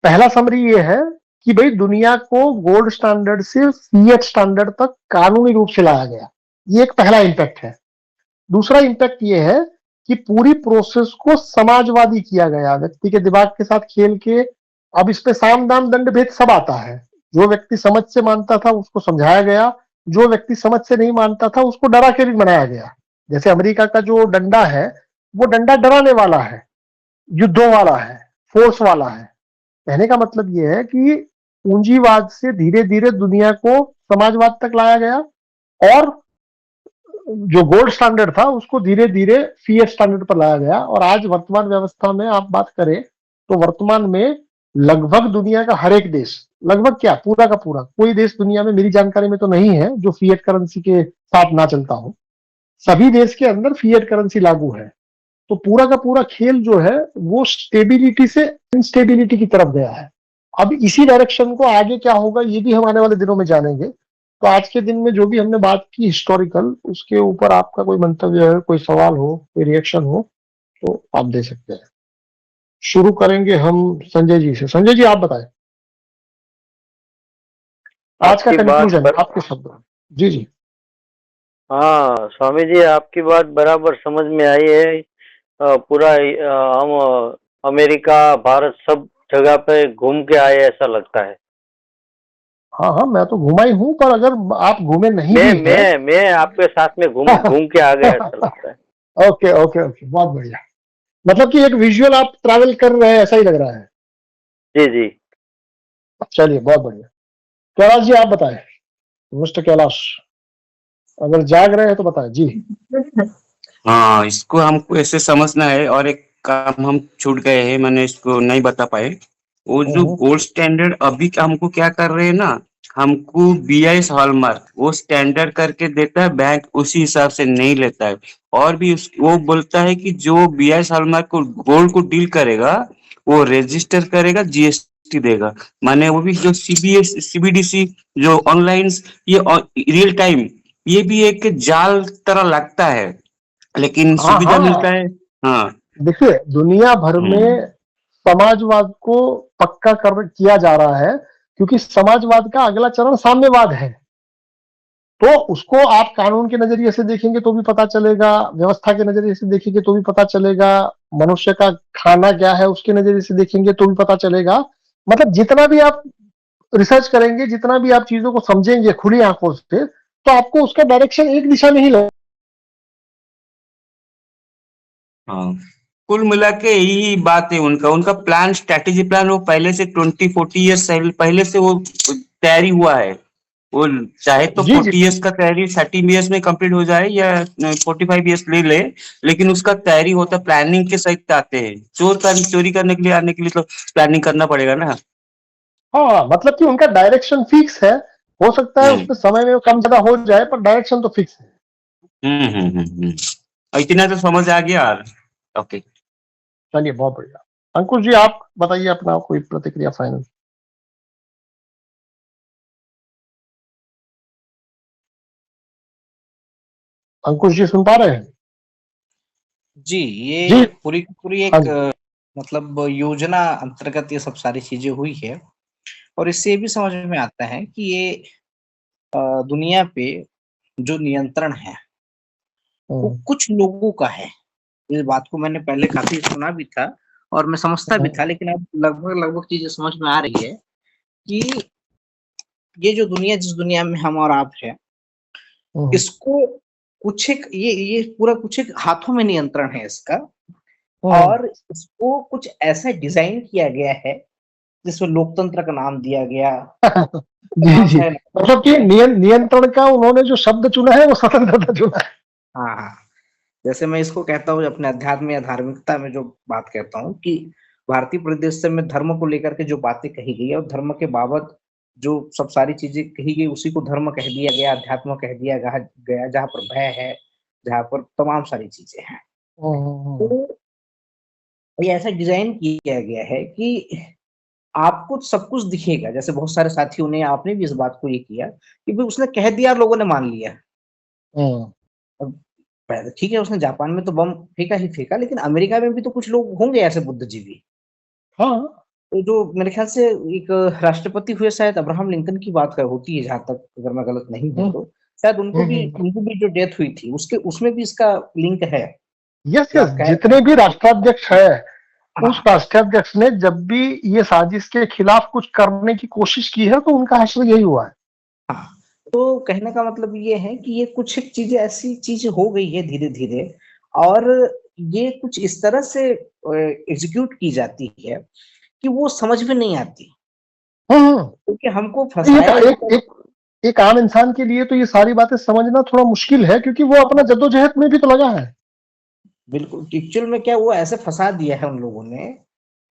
S1: पहला समरी ये है कि भाई दुनिया को गोल्ड स्टैंडर्ड से फिएट स्टैंडर्ड तक कानूनी रूप से लाया गया, ये एक पहला इंपैक्ट है। दूसरा इंपैक्ट ये है कि पूरी प्रोसेस को समाजवादी किया गया, व्यक्ति के दिमाग के साथ खेल के। अब इस पे साम दाम दंड भेद सब आता है। जो व्यक्ति समझ से मानता था उसको समझाया गया, जो व्यक्ति समझ से नहीं मानता था उसको डरा के भी बनाया गया। जैसे अमेरिका का जो डंडा है, वो डंडा डराने वाला है, युद्धों वाला है, फोर्स वाला है। कहने का मतलब यह है कि पूंजीवाद से धीरे धीरे दुनिया को समाजवाद तक लाया गया, और जो गोल्ड स्टैंडर्ड था उसको धीरे धीरे फिएट स्टैंडर्ड पर लाया गया। और आज वर्तमान व्यवस्था में आप बात करें तो वर्तमान में लगभग दुनिया का हर एक देश, लगभग क्या पूरा का पूरा कोई देश दुनिया में मेरी जानकारी में तो नहीं है जो फिएट करेंसी के साथ ना चलता हो। सभी देश के अंदर फिएट करेंसी लागू है। तो पूरा का पूरा खेल जो है वो स्टेबिलिटी से इनस्टेबिलिटी की तरफ गया है। अब इसी डायरेक्शन को आगे क्या होगा ये भी हम आने वाले दिनों में जानेंगे। तो आज के दिन में जो भी हमने बात की हिस्टोरिकल, उसके ऊपर आपका कोई मंतव्य है, कोई सवाल हो, कोई रिएक्शन हो तो आप दे सकते हैं। शुरू करेंगे हम संजय जी से। संजय जी आप बताएं आज का
S5: आपकी बात
S1: कंक्लूजन आपके शब्द। जी जी।
S5: हाँ स्वामी जी, आपकी बात बराबर समझ में आई है। पूरा हम अमेरिका, भारत सब जगह पे घूम के आए ऐसा लगता है।
S1: हाँ हाँ, मैं तो घुमा ही हूँ, पर अगर आप घूमे नहीं भी हैं
S5: मैं आपके साथ में घूम के आ गया ऐसा लगता है।
S1: ओके ओके ओके, बहुत बढ़िया। मतलब कि एक विजुअल आप ट्रैवल कर रहे हैं ऐसा ही लग रहा है।
S5: जी जी।
S1: चलिए बहुत बढ़िया। कैलाश जी आप बताएं, मिस्टर कैलाश अगर जाग रहे हैं तो बताएं जी।
S6: हाँ, इसको हमको ऐसे समझना है, और एक काम हम छूट गए हैं, मैंने इसको नहीं बता पाए। वो जो गोल्ड स्टैंडर्ड अभी हमको क्या कर रहे हैं ना, हमको BIS हॉलमार्क वो स्टैंडर्ड करके देता है, बैंक उसी हिसाब से नहीं लेता है। और भी वो बोलता है कि जो BIS हॉलमार्क को गोल्ड को डील करेगा वो रजिस्टर करेगा, GST देगा। माने वो भी जो CBDC जो ऑनलाइन, ये रियल टाइम, ये भी एक जाल तरह लगता है, लेकिन
S1: हाँ
S6: सुविधा मिलता
S1: हाँ,
S6: है। हाँ।
S1: देखिए दुनिया भर में समाजवाद को पक्का किया जा रहा है, क्योंकि समाजवाद का अगला चरण साम्यवाद है। तो उसको आप कानून के नजरिए से देखेंगे तो भी पता चलेगा, व्यवस्था के नजरिए से देखेंगे तो भी पता चलेगा, मनुष्य का खाना क्या है उसके नजरिए से देखेंगे तो भी पता चलेगा। मतलब जितना भी आप रिसर्च करेंगे, जितना भी आप चीजों को समझेंगे खुली आंखों से, तो आपको उसका डायरेक्शन एक दिशा में ही लगेगा।
S6: हाँ, कुल मिला के यही बात है उनका उनका प्लान, स्ट्रेटेजी प्लान वो पहले से 20-40 ईयर्स पहले से वो तैयारी हुआ है। वो चाहे तो
S1: जी
S6: 40
S1: जी।
S6: ईयर्स का तैयारी 30 ईयर्स में कंप्लीट हो जाए या 45 ईयर्स ले ले, लेकिन उसका तैयारी होता, प्लानिंग के सहित आते हैं। चोरी करने के लिए आने के लिए तो प्लानिंग करना पड़ेगा ना।
S1: हाँ, मतलब कि उनका डायरेक्शन फिक्स है। हो सकता है उसमें समय में कम ज्यादा हो जाए, पर डायरेक्शन तो फिक्स है।
S6: इतना तो समझ आ गया यार। ओके।
S1: चलिए बहुत बढ़िया। अंकुश जी आप बताइए अपना कोई प्रतिक्रिया फाइनल। अंकुश जी सुन पा रहे हैं?
S3: जी, ये
S1: जी
S3: पूरी की पूरी
S1: हाँ
S3: एक
S1: जी।
S3: मतलब योजना अंतर्गत ये सब सारी चीजें हुई है। और इससे ये भी समझ में आता है कि ये दुनिया पे जो नियंत्रण है वो कुछ लोगों का है। इस बात को मैंने पहले काफी सुना भी था और मैं समझता भी था, लेकिन अब लगभग लगभग चीजें समझ में आ रही है कि ये जो दुनिया, जिस दुनिया में हम और आप हैं, इसको कुछ एक ये पूरा कुछ एक हाथों में नियंत्रण है इसका। और इसको कुछ ऐसा डिजाइन किया गया है जिसमें लोकतंत्र का नाम दिया गया।
S1: जी
S3: नाम
S1: जी,
S3: है।
S1: मतलब कि नियंत्रण का उन्होंने जो शब्द चुना है वो स्वतंत्रता चुना है।
S3: हाँ हाँ, जैसे मैं इसको कहता हूँ अपने अध्यात्म या धार्मिकता में जो बात कहता हूँ कि भारतीय परिदृश्य में धर्म को लेकर के जो बातें कही गई और धर्म के बाबत जो सब सारी चीजें कही गई, उसी को धर्म कह दिया गया, अध्यात्म कह दिया गया, जहाँ पर भय है, जहाँ पर तमाम सारी चीजें हैं। तो ये ऐसा डिजाइन किया गया है कि आपको सब कुछ दिखेगा। जैसे बहुत सारे साथियों ने, आपने भी इस बात को ये किया कि भाई उसने कह दिया, लोगों ने मान लिया। अब ठीक है, उसने जापान में तो बम फेंका ही फेंका, लेकिन अमेरिका में भी तो कुछ लोग होंगे ऐसे बुद्धिजीवी।
S1: हाँ,
S3: तो जो मेरे ख्याल से एक राष्ट्रपति हुए, शायद अब्राहम लिंकन की बात होती है जहां तक, अगर मैं गलत नहीं हूं तो शायद उनको भी जो डेथ हुई थी उसमें भी इसका लिंक है।
S1: यस
S3: जो
S1: यस,
S3: आप कह
S1: जितने भी राष्ट्राध्यक्ष है, उस
S3: हाँ,
S1: राष्ट्राध्यक्ष ने जब भी ये साजिश के खिलाफ कुछ करने की कोशिश की है तो उनका हश्र यही हुआ है।
S3: हाँ। तो कहने का मतलब ये है कि ये कुछ एक चीजें, ऐसी चीजें हो गई है धीरे धीरे, और ये कुछ इस तरह से एग्जीक्यूट की जाती है कि वो समझ में नहीं आती, क्योंकि हमको फंसाया
S1: एक एक एक आम इंसान के लिए तो ये सारी बातें समझना थोड़ा मुश्किल है, क्योंकि वो अपना जद्दोजहद में भी तो लगा है।
S3: बिल्कुल। एक्चुअल में क्या, वो ऐसे फंसा दिया है उन लोगों ने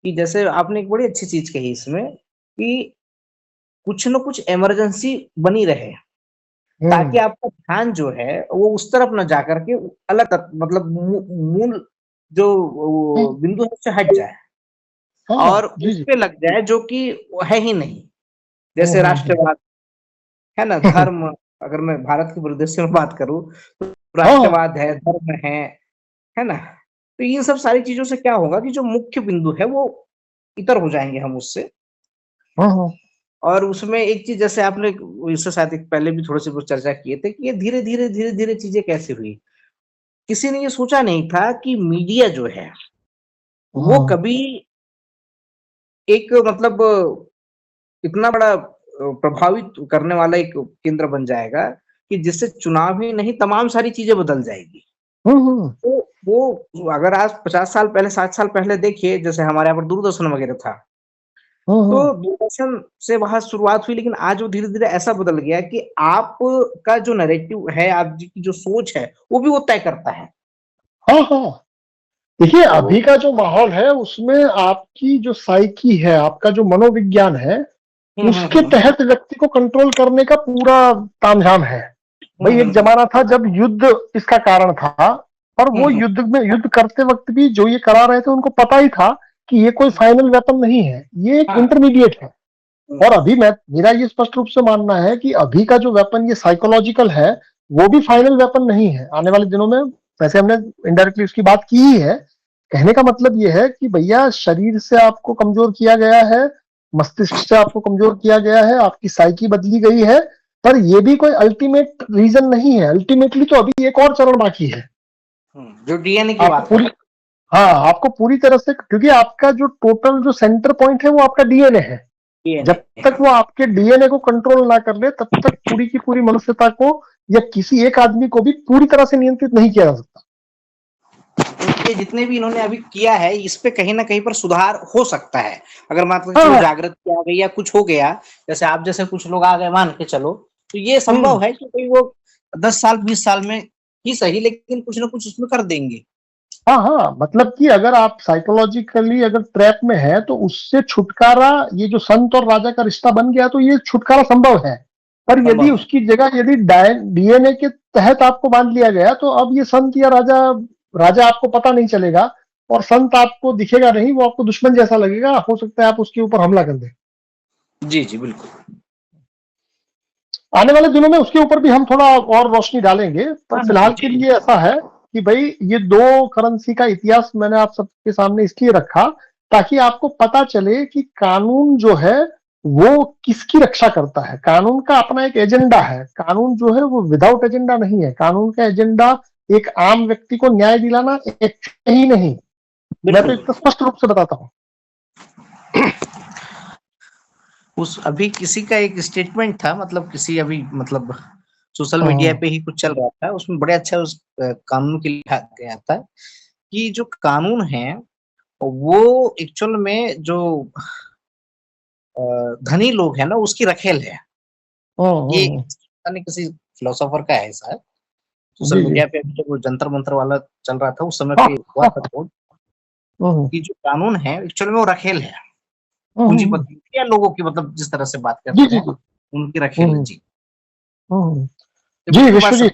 S3: कि जैसे आपने एक बड़ी अच्छी चीज कही इसमें कि कुछ न कुछ इमरजेंसी बनी रहे, ताकि आपका ध्यान जो है वो उस तरफ न जाकर के अलग मतलब मूल जो वो बिंदु है उससे हट जाए और उस पे लग जाए जो कि है ही नहीं, जैसे राष्ट्रवाद है ना, धर्म, अगर मैं भारत के परिदृश्य में बात करूं तो राष्ट्रवाद है, धर्म है ना, तो इन सब सारी चीजों से क्या होगा कि जो मुख्य बिंदु है वो इतर हो जाएंगे हम उससे। और उसमें एक चीज जैसे आपने इससे शायद पहले भी थोड़ी सी चर्चा किए थे कि ये धीरे धीरे चीजें कैसे हुई। किसी ने ये सोचा नहीं था कि मीडिया जो है वो कभी एक मतलब इतना बड़ा प्रभावित करने वाला एक केंद्र बन जाएगा कि जिससे चुनाव ही नहीं तमाम सारी चीजें बदल जाएगी। तो वो अगर आज 50 साल पहले 60 साल पहले देखिए, जैसे हमारे यहाँ पर दूरदर्शन वगैरह था, तो दूरदर्शन से वहां शुरुआत हुई, लेकिन आज वो धीरे धीरे ऐसा बदल गया कि आपका जो नैरेटिव है, आपकी जो सोच है वो भी वो तय करता है।
S1: देखिए अभी का जो माहौल है उसमें आपकी जो साइकी है, आपका जो मनोविज्ञान है, उसके तहत व्यक्ति को कंट्रोल करने का पूरा तामझाम है। भाई एक जमाना था जब युद्ध इसका कारण था, और वो युद्ध करते वक्त भी जो ये करा रहे थे उनको पता ही था कि ये कोई फाइनल वेपन नहीं है, ये एक इंटरमीडिएट है। और अभी मेरा ये स्पष्ट रूप से मानना है कि अभी का जो वेपन ये साइकोलॉजिकल है वो भी फाइनल वेपन नहीं है। आने वाले दिनों में, वैसे हमने इनडायरेक्टली उसकी बात की ही है, कहने का मतलब ये है कि भैया शरीर से आपको कमजोर किया गया है, मस्तिष्क से आपको कमजोर किया गया है, आपकी साइकी बदली गई है, पर ये भी कोई अल्टीमेट रीजन नहीं है। अल्टीमेटली तो अभी एक और चरण बाकी है,
S3: जो डीएनए की बात है।
S1: आपको पूरी तरह से, क्योंकि आपका जो टोटल जो सेंटर पॉइंट है वो आपका डीएनए है। जब तक वो आपके डीएनए को कंट्रोल ना कर ले तब तक पूरी की पूरी मनुष्यता को या किसी एक आदमी को भी पूरी तरह से नियंत्रित नहीं किया जा सकता।
S3: ये जितने भी इन्होंने अभी किया है इस पे कहीं ना कहीं पर सुधार हो सकता है, अगर मतलब जागृति आ गई या कुछ हो गया, जैसे आप जैसे कुछ लोग आ गए मान के चलो, तो ये संभव है कि भाई वो 10 साल 20 साल में ही सही, लेकिन कुछ ना कुछ उसमें कर देंगे।
S1: मतलब कि अगर आप साइकोलॉजिकली अगर ट्रैप में है तो उससे छुटकारा, ये जो संत और राजा का रिश्ता बन गया तो ये छुटकारा संभव है। पर यदि उसकी जगह यदि डीएनए के तहत आपको बांध लिया गया तो अब ये संत या राजा आपको पता नहीं चलेगा, और संत आपको दिखेगा नहीं, वो आपको दुश्मन जैसा लगेगा। हो सकता है आप उसके ऊपर हमला कर दें।
S3: जी जी बिल्कुल।
S1: आने वाले दिनों में उसके ऊपर भी हम थोड़ा और रोशनी डालेंगे, पर फिलहाल के लिए ऐसा है कि भाई ये दो करेंसी का इतिहास मैंने आप सबके सामने इसलिए रखा ताकि आपको पता चले कि कानून जो है वो किसकी रक्षा करता है। कानून का अपना एक एजेंडा है, कानून जो है वो विदाउट एजेंडा नहीं है। कानून का एजेंडा एक आम व्यक्ति को न्याय दिलाना एक ही नहीं, मैं तो इतना स्पष्ट रूप से बताता हूँ।
S3: उस अभी किसी का एक स्टेटमेंट था, मतलब किसी अभी मतलब सोशल मीडिया पे ही कुछ चल रहा था, उसमें बड़े अच्छा उस कानून के लिखा गया था कि जो कानून है वो एक्चुअल में जो धनी लोग हैं ना उसकी रखेल है। ये किसी फिलोसोफर का है शायद, सोशल मीडिया पे जब वो जंतर मंतर वाला चल रहा था उस समय पे हुआ था कि जो कानून है एक्चुअल में वो रखेल है पूंजीपति या लोगों की, मतलब जिस तरह से बात करते हैं उनकी रखेल है। जी
S1: जी विश्व जी,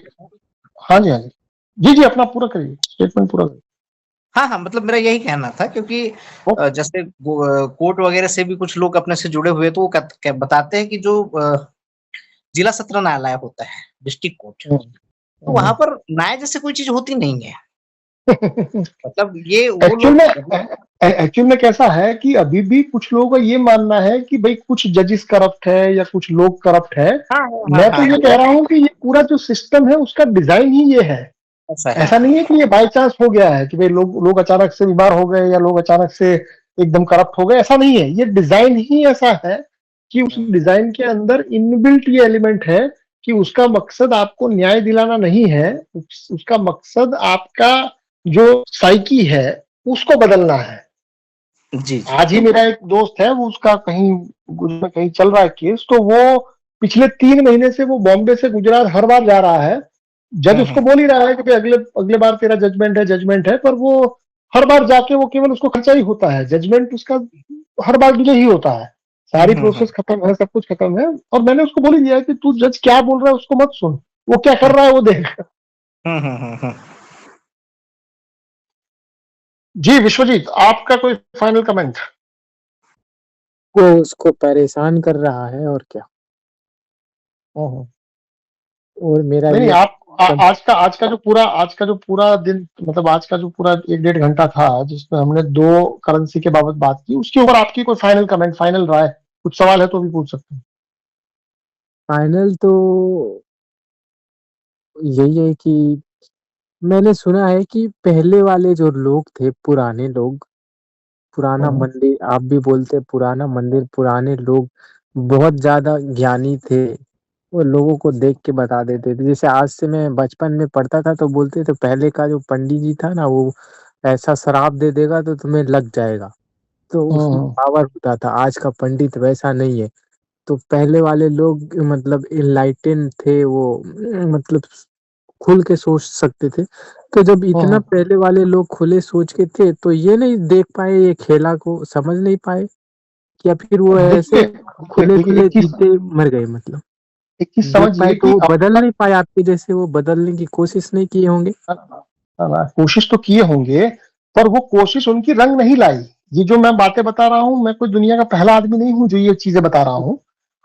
S1: हाँ जी जी अपना पूरा करिए, स्टेटमेंट पूरा करिए।
S3: हाँ मतलब मेरा यही कहना था, क्योंकि जैसे कोर्ट वगैरह से भी कुछ लोग अपने से जुड़े हुए तो वो बताते हैं कि जो जिला सत्र न्यायालय होता है, डिस्ट्रिक्ट कोर्ट, तो वहां पर न्याय जैसे कोई चीज होती नहीं है। मतलब ये
S1: एक्चुअल में कैसा है कि अभी भी कुछ लोगों का ये मानना है कि भाई कुछ जजेस करप्ट है या कुछ लोग करप्ट है। मैं तो ये कह रहा हूँ कि ये पूरा जो सिस्टम है उसका डिजाइन ही ये है। ऐसा नहीं है कि ये बाय चांस हो गया है कि भाई लोग अचानक से बीमार हो गए या लोग अचानक से एकदम करप्ट हो गए, ऐसा नहीं है। ये डिजाइन ही ऐसा है कि उस डिजाइन के अंदर इनबिल्ट ये एलिमेंट है कि उसका मकसद आपको न्याय दिलाना नहीं है, उसका मकसद आपका जो साइकी है उसको बदलना है।
S3: जी।
S1: आज ही मेरा एक दोस्त है, वो उसका कहीं चल रहा है केस, तो वो पिछले 3 महीने से वो बॉम्बे से गुजरात हर बार जा रहा है। जज उसको बोल ही रहा है कि अगले बार तेरा जजमेंट है, पर वो हर बार जाके वो केवल उसको खर्चा ही होता है, जजमेंट उसका हर बार डिले ही होता है। सारी प्रोसेस खत्म है, सब कुछ खत्म है, और मैंने उसको बोल ही दिया कि तू जज क्या बोल रहा है उसको मत सुन, वो क्या कर रहा है वो देख। जी विश्वजीत, आपका कोई फाइनल कमेंट?
S4: वो उसको परेशान कर रहा है और क्या। और मेरा
S1: नहीं
S4: ये
S1: आप
S4: सब
S1: आज का जो पूरा दिन, मतलब आज का जो पूरा 1-1.5 घंटा था जिसमें हमने 2 करेंसी के बाबत बात की, उसके ऊपर आपकी कोई फाइनल कमेंट, फाइनल राय, कुछ सवाल है तो भी पूछ सकते हैं।
S4: फाइनल तो यही है कि मैंने सुना है कि पहले वाले जो लोग थे, पुराने लोग, पुराना मंदिर, आप भी बोलते पुराना मंदिर, पुराने लोग बहुत ज्यादा ज्ञानी थे। वो लोगों को देख के बता देते थे। जैसे आज से मैं बचपन में पढ़ता था तो बोलते थे पहले का जो पंडित जी था ना, वो ऐसा श्राप दे देगा तो तुम्हें लग जाएगा, तो उसमें पावर होता था। आज का पंडित वैसा नहीं है। तो पहले वाले लोग मतलब इनलाइटेन थे, वो मतलब खुल के सोच सकते थे। तो जब इतना पहले वाले लोग खुले सोच के थे तो ये नहीं देख पाए, ये खेला को समझ नहीं पाए, या फिर वो
S1: देखिए
S4: ऐसे खुले
S1: देखिए
S4: खुले जीते मर गए। मतलब
S1: एक चीज
S4: देख
S1: समझिए
S4: पाए तो
S1: कि
S4: वो बदल नहीं पाए, आपके जैसे वो बदलने की कोशिश नहीं किए होंगे।
S1: कोशिश तो किए होंगे, पर वो कोशिश उनकी रंग नहीं लाई। ये जो मैं बातें बता रहा हूं, मैं कोई दुनिया का पहला आदमी नहीं हूं जो ये चीजें बता रहा हूं।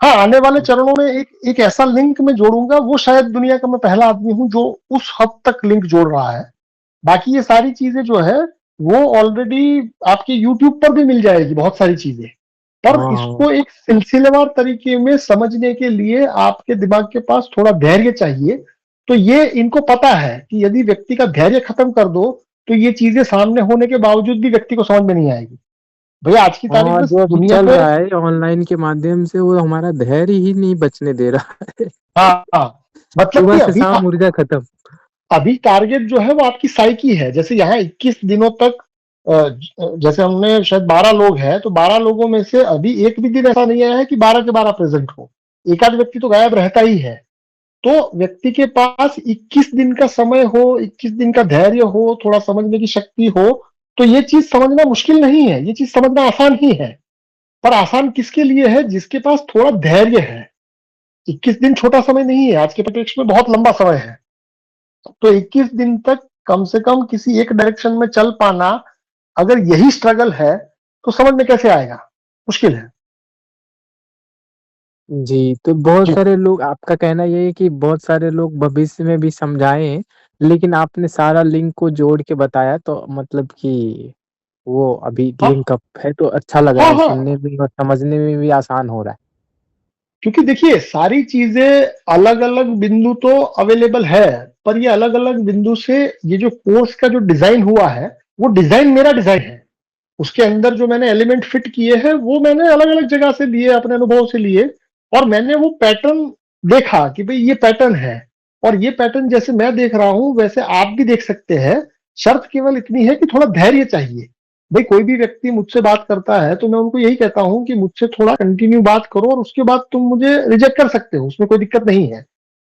S1: हाँ, आने वाले चरणों में एक ऐसा लिंक मैं जोड़ूंगा, वो शायद दुनिया का मैं पहला आदमी हूं जो उस हद तक लिंक जोड़ रहा है। बाकी ये सारी चीजें जो है वो ऑलरेडी आपके यूट्यूब पर भी मिल जाएगी, बहुत सारी चीजें। पर
S4: हाँ
S1: इसको एक सिलसिलेवार तरीके में समझने के लिए आपके दिमाग के पास थोड़ा धैर्य चाहिए। तो ये इनको पता है कि यदि व्यक्ति का धैर्य खत्म कर दो तो ये चीजें सामने होने के बावजूद भी व्यक्ति को समझ में नहीं आएगी। भैया आज की तारीख
S4: हाँ,
S1: में
S4: जो अभी
S1: दुनिया
S4: चल
S1: में,
S4: रहा है ऑनलाइन के माध्यम से, वो हमारा धैर्य ही नहीं बचने दे रहा है।
S1: हाँ हाँ, मतलब
S4: सुबह
S1: कि
S4: से शाम ऊर्जा खत्म।
S1: अभी टारगेट जो है वो आपकी साइकी है। जैसे यहाँ 21 दिनों तक जैसे हमने शायद 12 लोग हैं, तो 12 लोगों में से अभी एक भी दिन ऐसा नहीं आया है कि 12 के 12 प्रेजेंट हो। एक आध व्यक्ति तो गायब रहता ही है। तो व्यक्ति के पास 21 दिन का समय हो, 21 दिन का धैर्य हो, थोड़ा समझने की शक्ति हो, तो ये चीज समझना मुश्किल नहीं है, ये चीज समझना आसान ही है। पर आसान किसके लिए है? जिसके पास थोड़ा धैर्य है। 21 दिन छोटा समय नहीं है, आज के परिप्रेक्ष्य में बहुत लंबा समय है। तो 21 दिन तक कम से कम किसी एक डायरेक्शन में चल पाना, अगर यही स्ट्रगल है तो समझ में कैसे आएगा? मुश्किल है।
S4: जी, तो बहुत
S1: जी
S4: सारे लोग, आपका कहना ये है कि बहुत सारे लोग भविष्य में भी समझाए हैं, लेकिन आपने सारा लिंक को जोड़ के बताया, तो मतलब कि वो अभी
S1: हाँ
S4: लिंक अप है, तो अच्छा लग रहा
S1: हाँ
S4: है
S1: हाँ,
S4: सुनने में और समझने में भी आसान हो रहा है।
S1: क्योंकि देखिए सारी चीजें अलग अलग बिंदु तो अवेलेबल है, पर ये अलग अलग बिंदु से ये जो कोर्स का जो डिजाइन हुआ है, वो डिजाइन मेरा डिजाइन है। उसके अंदर जो मैंने एलिमेंट फिट किए हैं वो मैंने अलग अलग जगह से लिए, अपने अनुभव से लिए, और मैंने वो पैटर्न देखा कि भाई ये पैटर्न है। और ये पैटर्न जैसे मैं देख रहा हूं वैसे आप भी देख सकते हैं। शर्त केवल इतनी है कि थोड़ा धैर्य चाहिए। भाई कोई भी व्यक्ति मुझसे बात करता है तो मैं उनको यही कहता हूं कि मुझसे थोड़ा कंटिन्यू बात करो, और उसके बाद तुम मुझे रिजेक्ट कर सकते हो, उसमें कोई दिक्कत नहीं है।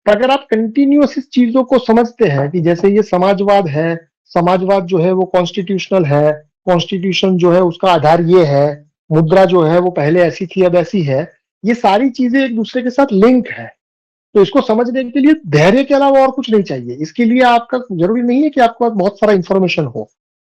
S1: पर अगर आप कंटिन्यूअस इस चीजों को समझते हैं कि जैसे ये समाजवाद है, समाजवाद जो है वो कॉन्स्टिट्यूशनल है, कॉन्स्टिट्यूशन जो है उसका आधार ये है, मुद्रा जो है वो पहले ऐसी थी अब ऐसी है, ये सारी चीजें एक दूसरे के साथ लिंक है। तो इसको समझने के लिए धैर्य के अलावा और कुछ नहीं चाहिए। इसके लिए आपका जरूरी नहीं है कि आपके पास बहुत सारा इंफॉर्मेशन हो,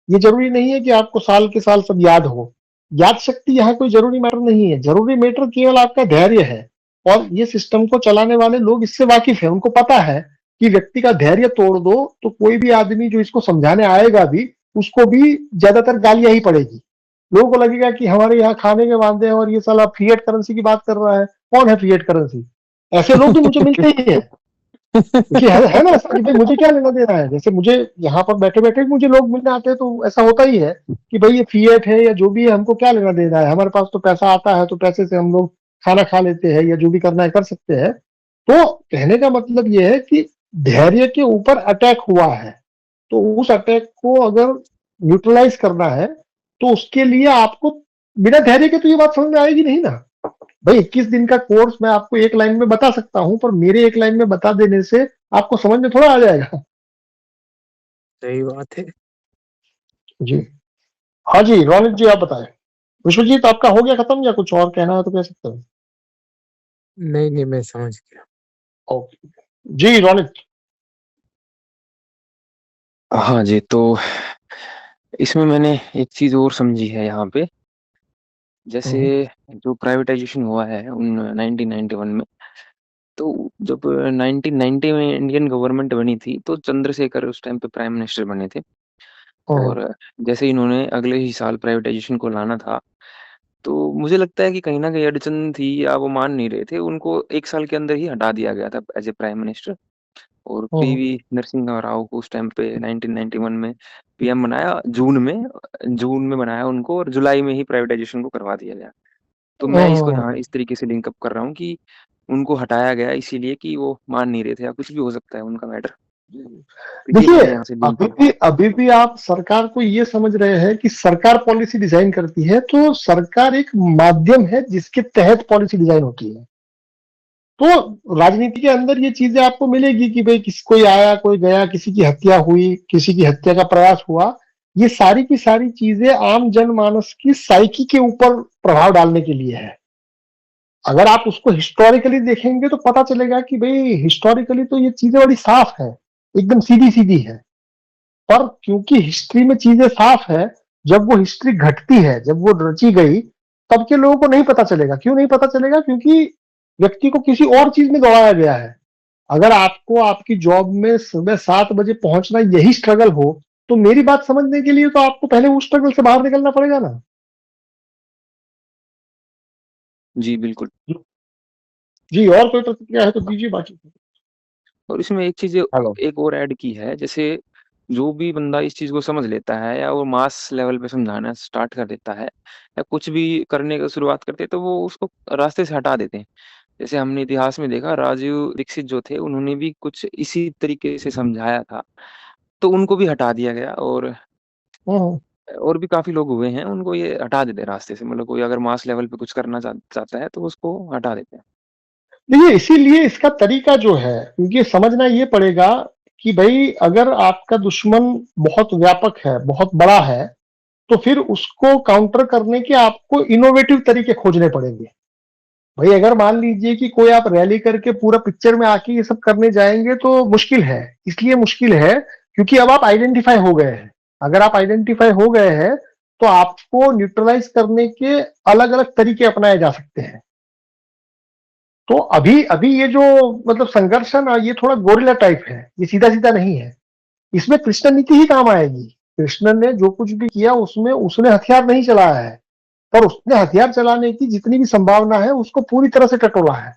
S1: ये जरूरी नहीं है कि आपको साल के साल सब याद हो। याद शक्ति यहाँ कोई जरूरी मैटर नहीं है, जरूरी मैटर केवल आपका धैर्य है। और ये सिस्टम को चलाने वाले लोग इससे वाकिफ है, उनको पता है कि व्यक्ति का धैर्य तोड़ दो तो कोई भी आदमी जो इसको समझाने आएगा भी, उसको भी ज्यादातर गालियां ही पड़ेगी। लोगों को लगेगा कि हमारे यहाँ खाने के वादे हैं और ये साला फिएट करेंसी की बात कर रहा है। कौन है फिएट करेंसी? ऐसे लोग तो मुझे मिलते ही हैं। क्योंकि है ना ऐसा कि भाई मुझे क्या लेना देना है। जैसे मुझे यहाँ पर बैठे बैठे मुझे लोग मिलने आते हैं तो ऐसा होता ही है कि भाई ये फिएट है या जो भी है, हमको क्या लेना देना है, हमारे पास तो पैसा आता है तो पैसे से हम लोग खाना खा लेते हैं या जो भी करना है कर सकते हैं। तो कहने का मतलब ये है कि धैर्य के ऊपर अटैक हुआ है, तो उस अटैक को अगर न्यूट्रलाइज करना है तो उसके लिए आपको बिना धैर्य के तो ये बात समझ में आएगी नहीं ना। भाई 21 दिन का कोर्स मैं आपको एक लाइन में बता सकता हूं, पर मेरे एक लाइन में बता देने से आपको समझ में थोड़ा आ जाएगा।
S4: सही बात है।
S1: जी हाँ जी, रोनित जी आप बताएं। विश्वजीत आपका हो गया खत्म, या कुछ और कहना है तो कह सकते हैं।
S4: नहीं नहीं, मैं समझ गया।
S1: ओके जी रोनित।
S9: हाँ जी, तो इसमें मैंने एक चीज और समझी है यहाँ पे, जैसे जो प्राइवेटाइजेशन हुआ है 1991 में, तो जब 1990 में इंडियन गवर्नमेंट बनी थी तो चंद्रशेखर उस टाइम पे प्राइम मिनिस्टर बने थे, और जैसे इन्होंने अगले ही साल प्राइवेटाइजेशन को लाना था, तो मुझे लगता है कि कहीं ना कहीं अड़चन थी या वो मान नहीं रहे थे, उनको 1 साल के अंदर ही हटा दिया गया था एज ए प्राइम मिनिस्टर, और पीवी नरसिम्हा राव को उस टाइम पे 1991 में पीएम बनाया, जून में बनाया उनको, और जुलाई में ही प्राइवेटाइजेशन को करवा दिया गया। तो मैं इसको यहाँ इस तरीके से लिंकअप कर रहा हूँ कि उनको हटाया गया इसीलिए कि वो मान नहीं रहे थे, या कुछ भी हो सकता है उनका मैटर।
S1: देखिए, अभी भी आप सरकार को ये समझ रहे हैं कि सरकार पॉलिसी डिजाइन करती है, तो सरकार एक माध्यम है जिसके तहत पॉलिसी डिजाइन होती है। तो राजनीति के अंदर ये चीजें आपको मिलेगी कि भाई कोई आया, कोई गया, किसी की हत्या हुई, किसी की हत्या का प्रयास हुआ, ये सारी की सारी चीजें आम जनमानस की साइकी के ऊपर प्रभाव डालने के लिए है। अगर आप उसको हिस्टोरिकली देखेंगे तो पता चलेगा कि भाई हिस्टोरिकली तो ये चीजें बड़ी साफ है, एकदम सीधी सीधी है। पर क्योंकि हिस्ट्री में चीजें साफ है, जब वो हिस्ट्री घटती है, जब वो रची गई, तब के लोगों को नहीं पता चलेगा। क्यों नहीं पता चलेगा? क्योंकि व्यक्ति को किसी और चीज में दौड़ाया गया है। अगर आपको आपकी जॉब में सुबह 7 बजे पहुंचना यही स्ट्रगल हो, तो मेरी बात समझने के लिए तो आपको पहले उस स्ट्रगल से बाहर निकलना पड़ेगा ना।
S9: जी बिल्कुल
S1: जी, और कोई प्रतिक्रिया है तो दीजिए, बाकी।
S9: और इसमें एक चीज एक और ऐड की है, जैसे जो भी बंदा इस चीज को समझ लेता है या वो मास लेवल पे समझाना स्टार्ट कर देता है या कुछ भी करने की शुरुआत करते हैं, तो वो उसको रास्ते से हटा देते हैं। जैसे हमने इतिहास में देखा, राजीव दीक्षित जो थे उन्होंने भी कुछ इसी तरीके से समझाया था, तो उनको भी हटा दिया गया, और भी काफी लोग हुए हैं, उनको ये हटा देते हैं रास्ते से। मतलब कोई अगर मास लेवल पे कुछ करना चाहता है तो उसको हटा देते हैं।
S1: देखिए, इसीलिए इसका तरीका जो है, क्योंकि समझना ये पड़ेगा कि भाई अगर आपका दुश्मन बहुत व्यापक है, बहुत बड़ा है, तो फिर उसको काउंटर करने के आपको इनोवेटिव तरीके खोजने पड़ेंगे। भाई अगर मान लीजिए कि कोई आप रैली करके पूरा पिक्चर में आके ये सब करने जाएंगे तो मुश्किल है। इसलिए मुश्किल है क्योंकि अब आप आइडेंटिफाई हो गए हैं। अगर आप आइडेंटिफाई हो गए हैं तो आपको न्यूट्रलाइज करने के अलग अलग तरीके अपनाए जा सकते हैं। तो अभी अभी ये जो मतलब संघर्ष है ना, ये थोड़ा गोरिल्ला टाइप है, ये सीधा सीधा नहीं है। इसमें कृष्ण नीति ही काम आएगी। कृष्ण ने जो कुछ भी किया उसमें उसने हथियार नहीं चलाया है, पर उसने हथियार चलाने की जितनी भी संभावना है उसको पूरी तरह से टटोला है।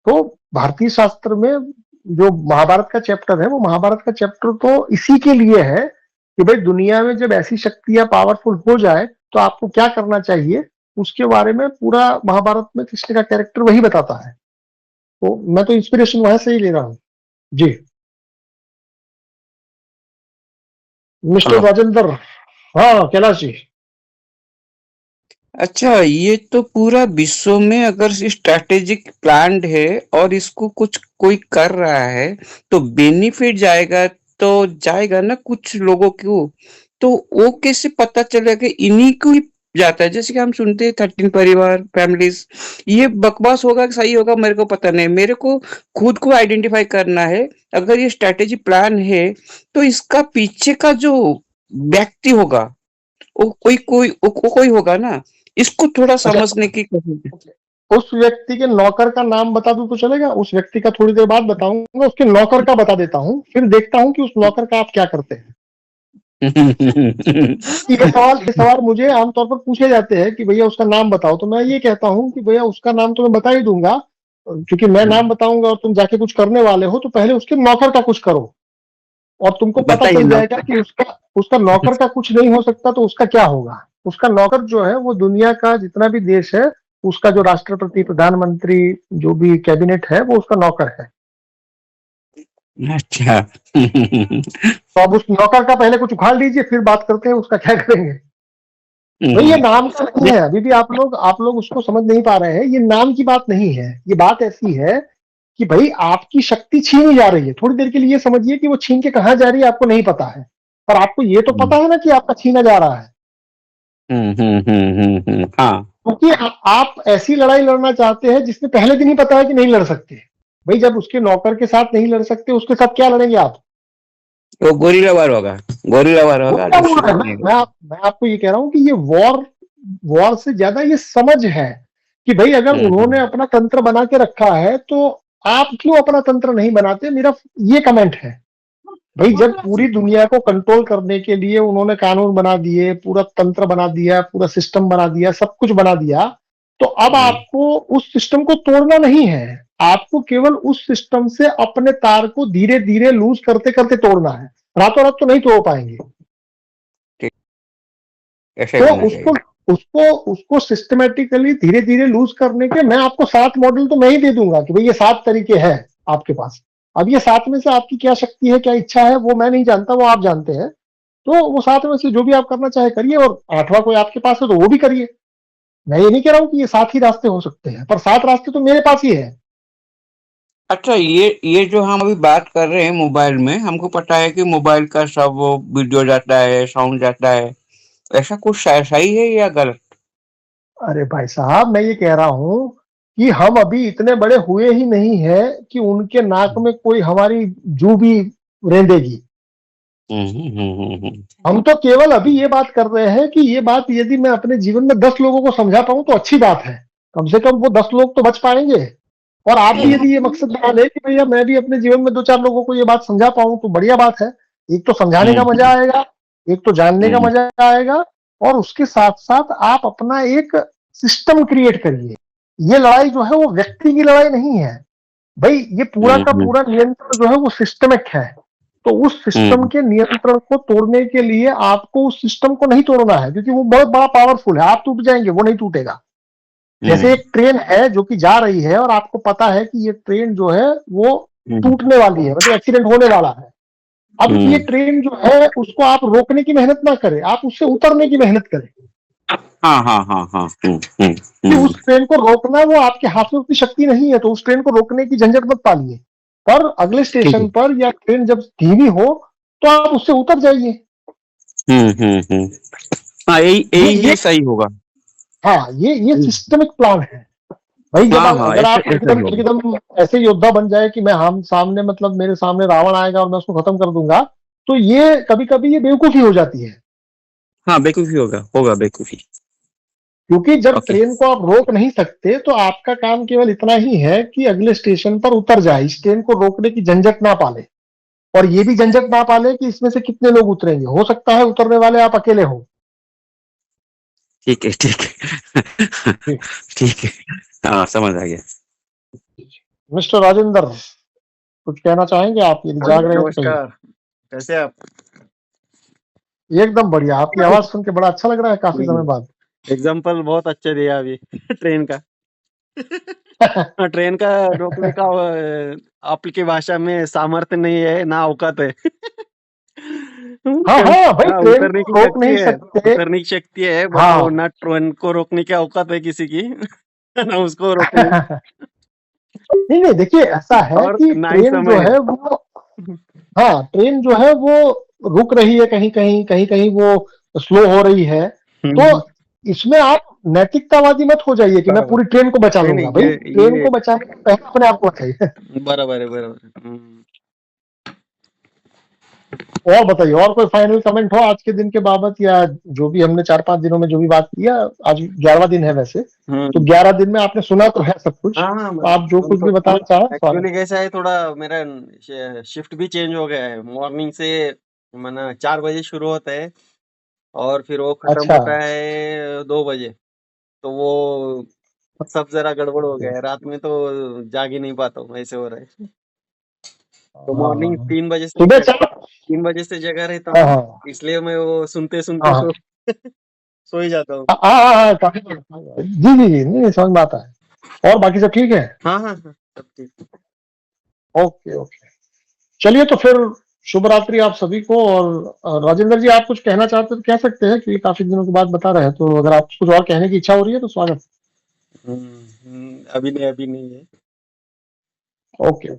S1: तो भारतीय शास्त्र में जो महाभारत का चैप्टर है, वो महाभारत का चैप्टर तो इसी के लिए है कि भाई दुनिया में जब ऐसी शक्तियां पावरफुल हो जाए तो आपको क्या करना चाहिए, उसके बारे में पूरा महाभारत में कृष्ण का कैरेक्टर वही बताता है। तो मैं तो इंस्पिरेशन वहां से ही ले रहा हूँ। जी मिस्टर राजेंद्र। हाँ कैलाश जी।
S6: अच्छा, ये तो पूरा विश्व में अगर स्ट्रैटेजिक प्लान है और इसको कुछ कोई कर रहा है तो बेनिफिट जाएगा ना कुछ लोगों को। तो वो कैसे पता चलेगा? इन्हीं को ही जाता है। जैसे कि हम सुनते हैं 13 परिवार, फैमिलीज, ये बकवास होगा कि सही होगा मेरे को पता नहीं। मेरे को खुद को आइडेंटिफाई करना है। अगर ये स्ट्रैटेजी प्लान है तो इसका पीछे का जो व्यक्ति होगा वो कोई होगा ना, इसको थोड़ा समझने की
S1: उस व्यक्ति के नौकर का नाम बता दूं तो चलेगा? उस व्यक्ति का थोड़ी देर बाद बताऊंगा, उसके नौकर का बता देता हूँ, फिर देखता हूँ कि उस नौकर का आप क्या करते हैं। ये सवाल मुझे आमतौर पर पूछे जाते हैं कि भैया उसका नाम बताओ, तो मैं ये कहता हूँ कि भैया उसका नाम तो मैं बता ही दूंगा, क्योंकि मैं नाम बताऊंगा और तुम जाके कुछ करने वाले हो, तो पहले उसके नौकर का कुछ करो और तुमको पता चल जाएगा कि उसका नौकर का कुछ नहीं हो सकता तो उसका क्या होगा। उसका नौकर जो है वो दुनिया का जितना भी देश है, उसका जो राष्ट्रपति, प्रधानमंत्री, जो भी कैबिनेट है, वो उसका नौकर है।
S6: अच्छा।
S1: तो अब उस नौकर का पहले कुछ उखाड़ लीजिए, फिर बात करते हैं उसका क्या करेंगे। तो ये नाम का नहीं है, अभी भी आप लोग उसको समझ नहीं पा रहे हैं। ये नाम की बात नहीं है, ये बात ऐसी है कि भाई आपकी शक्ति छीनी जा रही है। थोड़ी देर के लिए समझिए कि वो छीन के कहां जा रही है आपको नहीं पता है, पर आपको ये तो पता है ना कि आपका छीना जा रहा है।
S6: हाँ,
S1: क्योंकि आप ऐसी लड़ाई लड़ना चाहते हैं जिसमें पहले दिन ही पता है कि नहीं लड़ सकते। भाई जब उसके नौकर के साथ नहीं लड़ सकते, उसके साथ क्या लड़ेंगे आप?
S6: वो गोरिल्ला वार होगा, गोरिल्ला वार
S1: वो
S6: होगा
S1: क्या
S6: जो
S1: बोल रहा है?
S6: शुरू में।
S1: मैं आपको ये कह रहा हूँ कि ये वॉर से ज्यादा ये समझ है कि भाई अगर उन्होंने अपना तंत्र बना के रखा है तो आप क्यों अपना तंत्र नहीं बनाते, मेरा ये कमेंट है। भाई जब पूरी दुनिया को कंट्रोल करने के लिए उन्होंने कानून बना दिए, पूरा तंत्र बना दिया, पूरा सिस्टम बना दिया, सब कुछ बना दिया, तो अब आपको उस सिस्टम को तोड़ना नहीं है, आपको केवल उस सिस्टम से अपने तार को धीरे धीरे लूज करते करते तोड़ना है। रातों रात तो नहीं तोड़ पाएंगे।
S6: ऐसा ही
S1: तो
S6: करना
S1: उसको
S6: चाहिए।
S1: उसको उसको सिस्टमेटिकली धीरे धीरे लूज करने के मैं आपको 7 मॉडल तो मैं ही दे दूंगा कि भाई ये 7 तरीके हैं आपके पास। अब ये 7 में से आपकी क्या शक्ति है, क्या इच्छा है, वो मैं नहीं जानता, वो आप जानते हैं। तो वो 7 में से जो भी आप करना चाहे करिए, और 8वां कोई आपके पास है तो वो भी करिए। मैं ये नहीं कह रहा हूं कि ये 7 ही रास्ते हो सकते हैं, पर 7 रास्ते तो मेरे पास ही है।
S6: अच्छा, ये जो हम अभी बात कर रहे हैं मोबाइल में, हमको पता है कि मोबाइल का सब वो वीडियो जाता है, साउंड जाता है, ऐसा कुछ सही है या गलत?
S1: अरे भाई साहब, मैं ये कह रहा हूं कि हम अभी इतने बड़े हुए ही नहीं है कि उनके नाक में कोई हमारी जू भी रेंदेगी। हम तो केवल अभी ये बात कर रहे हैं कि ये बात यदि मैं अपने जीवन में 10 लोगों को समझा पाऊं तो अच्छी बात है। कम से कम वो 10 लोग तो बच पाएंगे। और आप भी यदि ये मकसद बना ले कि भैया मैं भी अपने जीवन में 2-4 लोगों को ये बात समझा पाऊं तो बढ़िया बात है। एक तो समझाने का मजा आएगा, एक तो जानने का मजा आएगा, और उसके साथ साथ आप अपना एक सिस्टम क्रिएट करिए। ये लड़ाई जो है वो व्यक्ति की लड़ाई नहीं है भाई, ये पूरा का पूरा नियंत्रण जो है वो सिस्टमिक है। तो उस सिस्टम के नियंत्रण को तोड़ने के लिए आपको उस सिस्टम को नहीं तोड़ना है, क्योंकि वो बहुत बड़ा पावरफुल है। आप टूट जाएंगे, वो नहीं टूटेगा। जैसे एक ट्रेन है जो कि जा रही है और आपको पता है कि ये ट्रेन जो है वो टूटने वाली है, मतलब एक्सीडेंट होने वाला है। अब ये ट्रेन जो है उसको आप रोकने की मेहनत ना करें, आप उससे उतरने की मेहनत करें।
S6: हाँ हाँ हाँ हाँ।
S1: कि उस ट्रेन को रोकना वो आपके हाथ में उतनी शक्ति नहीं है, तो उस ट्रेन को रोकने की झंझट मत पालिए। पर अगले स्टेशन पर या ट्रेन जब धीमी हो तो आप उससे उतर जाइए।
S6: हाँ, यही
S1: ये
S6: सही होगा।
S1: हाँ, ये सिस्टमिक प्लान है भाई। जब
S6: हाँ हाँ,
S1: अगर आप
S6: ऐसा ही
S1: एकदम
S6: होगा।
S1: एकदम ऐसे योद्धा बन जाए कि मैं हम सामने, मतलब मेरे सामने रावण आएगा और मैं उसको खत्म कर दूंगा, तो ये कभी कभी ये बेवकूफी हो जाती है।
S6: हाँ, बेवकूफी होगा बेवकूफी।
S1: क्योंकि जब
S6: ओके।
S1: ट्रेन को आप रोक नहीं सकते तो आपका काम केवल इतना ही है कि अगले स्टेशन पर उतर जाए, इस ट्रेन को रोकने की झंझट ना पाले। और ये भी झंझट ना पाले कि इसमें से कितने लोग उतरेंगे, हो सकता है उतरने वाले आप अकेले हो।
S6: ठीक है ठीक है ठीक है। हाँ, समझ आ गया।
S1: मिस्टर राजेंद्र, कुछ कहना चाहेंगे आप, यदि जाग रहे हैं तो कहिए।
S10: नमस्कार, कैसे आप?
S1: एकदम बढ़िया, आपकी आवाज सुन के बड़ा अच्छा लग रहा है काफी समय बाद।
S10: एग्जाम्पल बहुत अच्छे दिया अभी ट्रेन का। ट्रेन का रोकने का आपकी भाषा में सामर्थ्य नहीं है ना औकात है।
S1: हाँ हाँ भाई, ट्रेन
S10: उतरने की
S1: को रोक
S10: शक्ति
S1: नहीं
S10: है,
S1: सकते।
S10: उतरने की शक्ति है, बट वो
S1: हाँ
S10: ना ट्रेन को रोकने की औकात है किसी की। ना उसको रोकने
S1: नहीं नहीं, देखिए ऐसा है
S10: और
S1: कि
S10: ना ही
S1: ट्रेन जो
S10: समय है।
S1: है वो, हाँ ट्रेन जो है वो रुक रही है, कहीं कहीं कहीं कहीं वो स्लो हो रही है। तो इसमें आप नैतिकतावादी मत हो जाइए कि मैं
S10: बराबर।
S1: पूरी ट्रेन को बचा
S10: नहीं
S1: लूंगा।
S10: नहीं,
S1: भाई ट्रेन को बचाने के पहले अपने आप को बचाइए।
S10: बराबर है, बराबर है।
S1: और बताइए, और कोई फाइनल कमेंट हो आज के दिन के बाबत, या जो भी हमने 4-5 दिनों में जो भी बात किया। आज 11वां दिन है वैसे, तो 11 दिन में आपने सुना तो है सब कुछ,
S10: हाँ हाँ,
S1: तो आप जो कुछ भी बताना चाहें स्वागत।
S10: एक्चुअली कैसा है, थोड़ा मेरा शिफ्ट भी चेंज हो गया है। मॉर्निंग से माना 4 बजे शुरू होता है और फिर वो खत्म
S1: अच्छा।
S10: होता है 2 बजे। तो वो सब जरा गड़बड़ हो गया है, रात में तो जाग ही नहीं पाता हूँ, ऐसे हो रहा है। तो मॉर्निंग
S1: हाँ,
S10: 3 बजे से
S1: सुबह 4।
S10: 3 बजे से जगा रहता
S1: हाँ
S10: हूँ,
S1: हाँ
S10: इसलिए मैं वो सुनते सुनते
S1: हाँ
S10: सो ही जाता हूँ।
S1: हाँ हाँ हाँ, काफी जी जी जी, नहीं समझ में आता है। और बाकी सब ठीक है?
S10: हाँ हाँ हाँ, सब ठीक।
S1: ओके ओके, चलिए तो फिर शुभ रात्रि आप सभी को। और राजेंद्र जी, आप कुछ कहना चाहते तो कह सकते हैं, क्योंकि काफी दिनों के बाद बता रहे हैं, तो अगर आप कुछ और कहने की इच्छा हो रही है तो स्वागत।
S10: अभी नहीं है।
S1: ओके,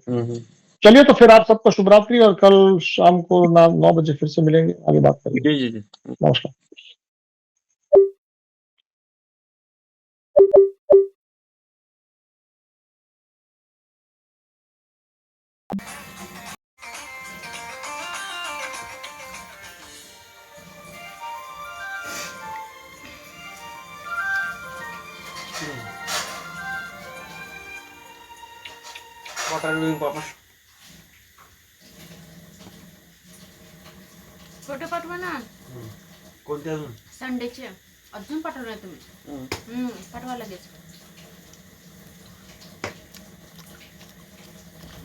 S1: चलिए तो फिर आप सबको शुभ रात्रि, और कल शाम को 9 बजे फिर से मिलेंगे, आगे बात करेंगे।
S10: जी जी जी।
S1: नमस्कार।
S8: What are you doing, Papa?
S7: Photo पाठवा ना
S8: कोणते अजून?
S7: संडेचे अजून पाठवणार तुम्ही पाठवा लगेच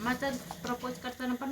S7: माझा प्रपोज करताना पण